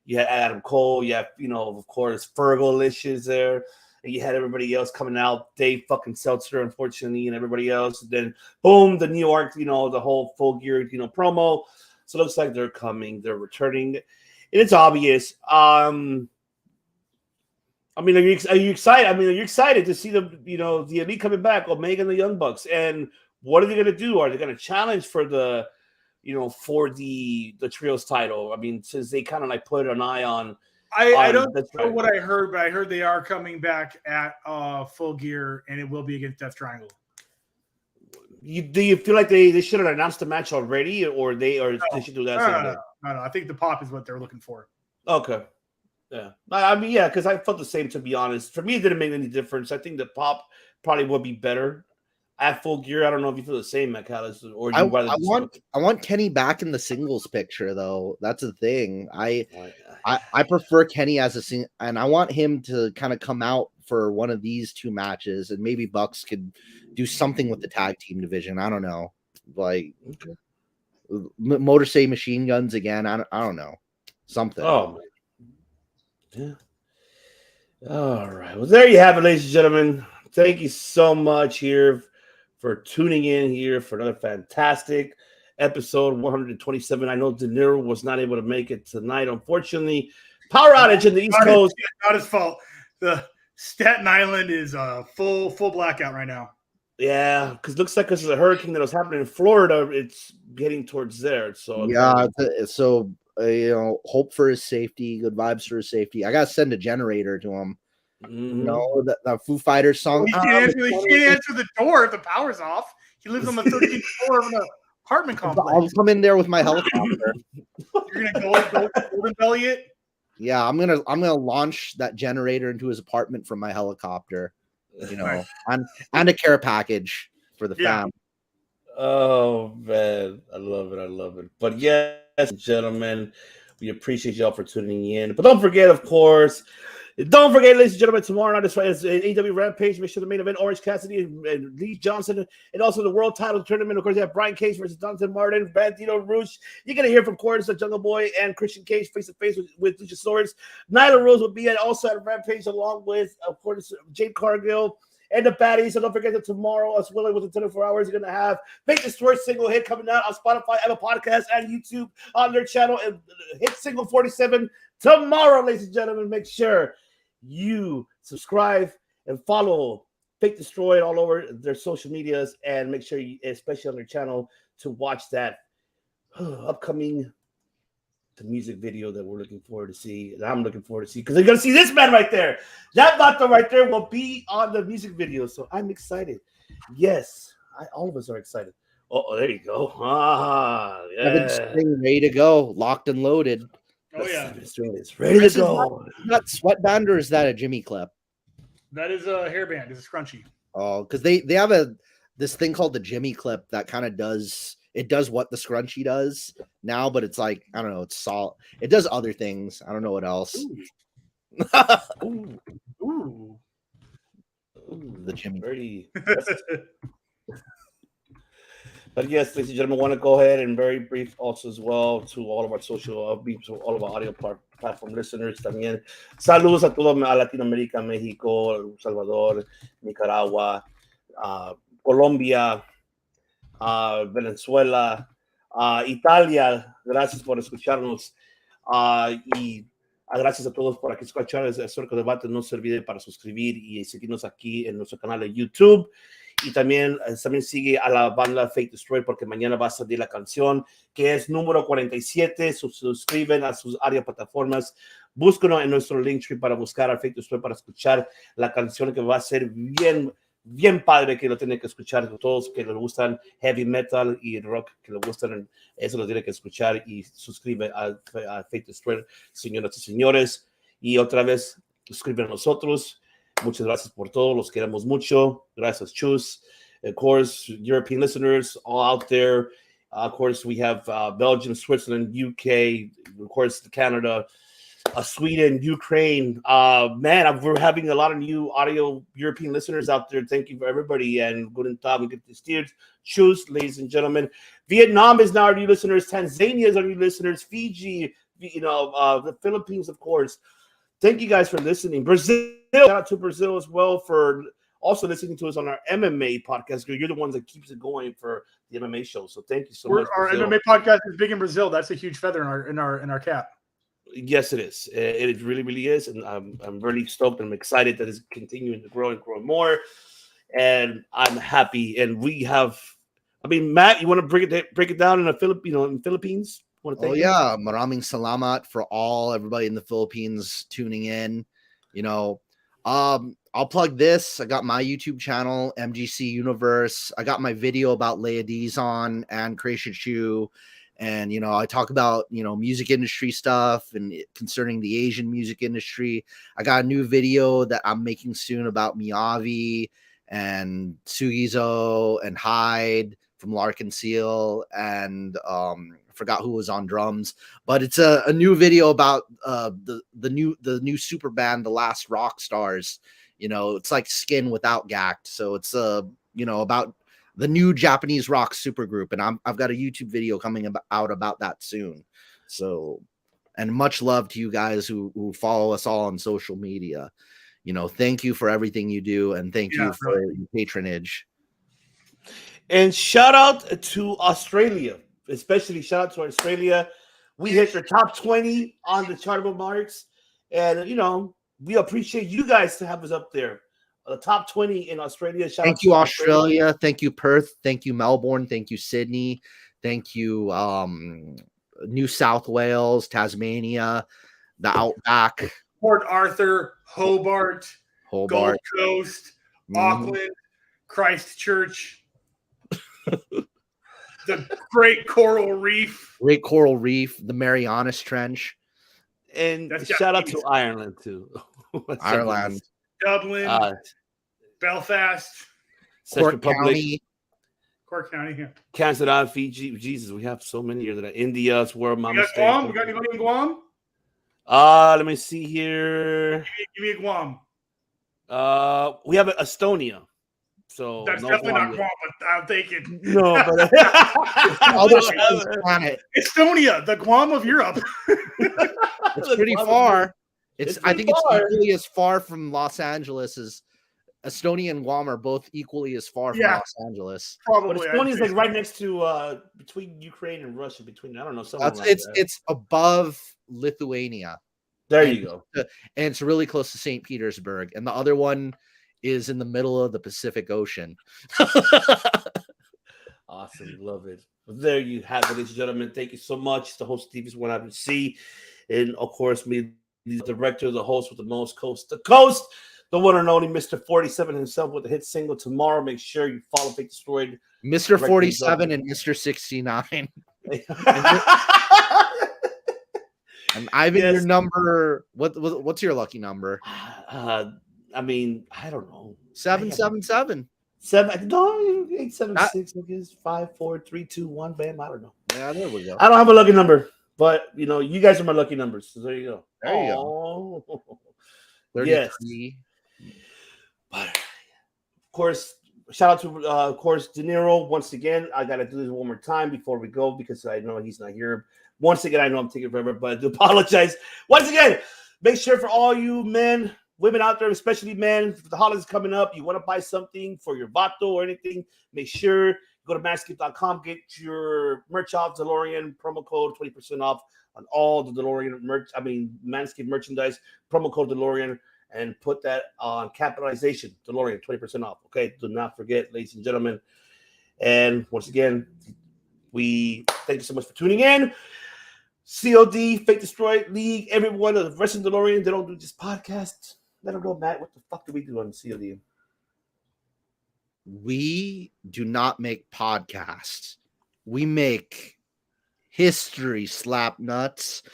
You had Adam Cole. You have, of course, Fergalicious there. And you had everybody else coming out. Dave fucking Seltzer, unfortunately, and everybody else. And then, boom, the New York, the whole Full Gear, promo. So it looks like they're coming. They're returning. And it's obvious. I mean, are you excited? I mean, are you excited to see the Elite coming back, Omega and the Young Bucks? And what are they going to do? Are they going to challenge for the trios title? I mean, since they kind of like put an eye on. I don't know what I heard, but I heard they are coming back at Full Gear, and it will be against Death Triangle. Do you feel like they should have announced the match already, or they should do that? No. I think the pop is what they're looking for. Okay. Yeah. I mean, yeah, because I felt the same, to be honest. For me, it didn't make any difference. I think the pop probably would be better at Full Gear. I don't know if you feel the same, McAllis, or I want Kenny back in the singles picture, though. That's the thing. I prefer Kenny as a and I want him to kind of come out for one of these two matches, and maybe Bucks could do something with the tag team division. I don't know, like Motor City Machine Guns again. I don't know, something. Oh, yeah. All right. Well, there you have it, ladies and gentlemen. Thank you so much here for tuning in here for another fantastic episode 127. I know De Niro was not able to make it tonight, unfortunately. Power outage in the East Coast. Not his fault. The Staten Island is full blackout right now. Yeah, because looks like this is a hurricane that was happening in Florida. It's getting towards there. So hope for his safety. Good vibes for his safety. I gotta send a generator to him. Mm-hmm. That Foo Fighters song. He can't answer the door if the power's off. He lives on the 13th floor of an apartment complex. I'll come in there with my helicopter. You're gonna golden belly it. Yeah, I'm gonna launch that generator into his apartment from my helicopter. And a care package for the fam. Oh man, I love it. But yes, gentlemen, we appreciate y'all for tuning in. But don't forget, of course. Don't forget, ladies and gentlemen, tomorrow night is AEW Rampage. Make sure the main event, Orange Cassidy and Lee Johnson, and also the World Title Tournament. Of course, you have Brian Cage versus Dante Martin, Bandito Rouge. You're going to hear from Cordes, the Jungle Boy, and Christian Cage face-to-face with Luchasaurus. Nyla Rose will be also at Rampage along with, of course, Jade Cargill and the baddies. So don't forget that tomorrow, as well as within 24 hours, you're going to have Fake Destroy single hit coming out on Spotify, Apple Podcasts, and YouTube on their channel. And hit single 47 tomorrow, ladies and gentlemen. Make sure you subscribe and follow Fake Destroyed all over their social medias, and make sure you, especially on their channel, to watch that upcoming music video that we're looking forward to see, and I'm looking forward to see, because they're going to see this man right there. That vato right there will be on the music video, so I'm excited. Yes, all of us are excited. Oh, there you go. Yeah. Ready to go, locked and loaded. Oh yeah, it's ready to go. Is that sweatband or is that a Jimmy clip? That is a hairband. It's a scrunchie. Oh, because they have this thing called the Jimmy clip that kind of does what the scrunchie does now, but it's like, I don't know, it's salt. It does other things. I don't know what else. Ooh. Ooh. The Jimmy. Very. But yes, ladies and gentlemen, I want to go ahead and very brief also as well to all of our to all of our audio platform listeners también. Saludos a toda Latinoamérica, México, El Salvador, Nicaragua, Colombia, Venezuela, Italia. Gracias por escucharnos. Y gracias a todos por aquí escuchar el Histórico Debate. No se olvide para suscribir y seguirnos aquí en nuestro canal de YouTube. Y también sigue a la banda Fate Destroy porque mañana va a salir la canción que es número 47. Suscriben a sus áreas plataformas. Búsquenos en nuestro Linktree para buscar a Fate Destroy para escuchar la canción que va a ser bien padre, que lo tienen que escuchar. Todos que les gustan heavy metal y rock, que les gustan, eso lo tienen que escuchar y suscriben a Fate Destroy, señoras y señores. Y otra vez, suscriben a nosotros. Muchas gracias por todo. Los queremos mucho. Gracias, Chus. Of course, European listeners all out there. Of course, we have Belgium, Switzerland, UK, of course, Canada, Sweden, Ukraine. Man, we're having a lot of new audio European listeners out there. Thank you for everybody. And guten Tag, we get the steers. Chus, ladies and gentlemen. Vietnam is now our new listeners. Tanzania is our new listeners. Fiji, the Philippines, of course. Thank you guys for listening. Brazil, shout out to Brazil as well for also listening to us on our MMA podcast. You're the ones that keeps it going for the MMA show. So thank you so much. Our Brazil. MMA podcast is big in Brazil. That's a huge feather in our cap. Yes, it is. It really, really is, and I'm really stoked. I'm excited that it's continuing to grow and grow more, and I'm happy. And we have, Matt, you want to break it down in Philippines? Oh yeah, maraming salamat for everybody in the Philippines tuning in. I'll plug this. I got my YouTube channel, MGC Universe. I got my video about Leia Dizon and Kreisha Chu. And, I talk about, music industry stuff and concerning the Asian music industry. I got a new video that I'm making soon about Miyavi and Sugizo and Hyde from Larkin Seal and forgot who was on drums, but it's a new video about the new super band, The Last Rock Stars. It's like Skin without Gact. So it's about the new Japanese rock supergroup, and I've got a YouTube video coming out about that soon. So, and much love to you guys who follow us all on social media. Thank you for everything you do, and thank you for your patronage. And shout out to Australia, especially shout out to Australia. We hit the top 20 on the Chartable marks, and we appreciate you guys to have us up there. The top 20 in Australia. Thank you, Australia. Thank you, Perth. Thank you, Melbourne. Thank you, Sydney. Thank you, New South Wales, Tasmania, the Outback, Port Arthur, Hobart, Gold Coast, Auckland, Christchurch, the Great Coral Reef, the Marianas Trench, and shout out to Ireland too. Ireland. Dublin, Belfast, Cork County, yeah. Canada, Fiji. Jesus, we have so many here. India is where my mistake. Guam? We got anybody in Guam? Let me see here. Give me a Guam. We have Estonia. So that's definitely not Guam, but I'll take it. No, but Estonia, the Guam of Europe. It's pretty far. I think it's equally as far from Los Angeles as Estonia and Guam are both equally as far from Los Angeles. Probably. Estonia is like right next to between Ukraine and Russia. I don't know. It's above Lithuania. There you go. And it's really close to St. Petersburg. And the other one is in the middle of the Pacific Ocean. Awesome. Love it. There you have it, ladies and gentlemen. Thank you so much. It's the host, Stevie's 1C. And of course, me, the director, the host with the most coast to coast, the one and only Mr. 47 himself with the hit single tomorrow. Make sure you follow Fate Destroyed. Mr. 47 and Mr. 69. And Ivan, your number, what's your lucky number? I I mean, I don't know. 777. 876. I guess 5, 4, 3, 2, 1. Bam. I don't know. Yeah, there we go. I don't have a lucky number, but you guys are my lucky numbers. So there you go. There you go. 33. Yes. But of course, shout out to of course De Niro once again. I gotta do this one more time before we go because I know he's not here. Once again, I know I'm taking forever, but I do apologize. Once again, make sure for all you men, women out there, especially men, for the holidays coming up, you want to buy something for your vato or anything, make sure you go to manscaped.com, get your merch off, DeLorean, promo code 20% off on all the DeLorean merch, Manscaped merchandise, promo code DeLorean, and put that on capitalization, DeLorean, 20% off. Okay, do not forget, ladies and gentlemen. And once again, we thank you so much for tuning in. COD, Fake Destroy League, everyone, the rest of DeLorean, they don't do just podcasts. Let them know, Matt, what the fuck do we do on COD? We do not make podcasts. We make history, slap nuts.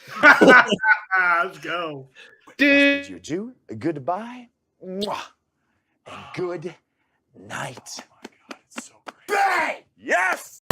Let's go. Did you do? Goodbye. Mwah. And good night. Oh my God, it's so great. Bang! Yes!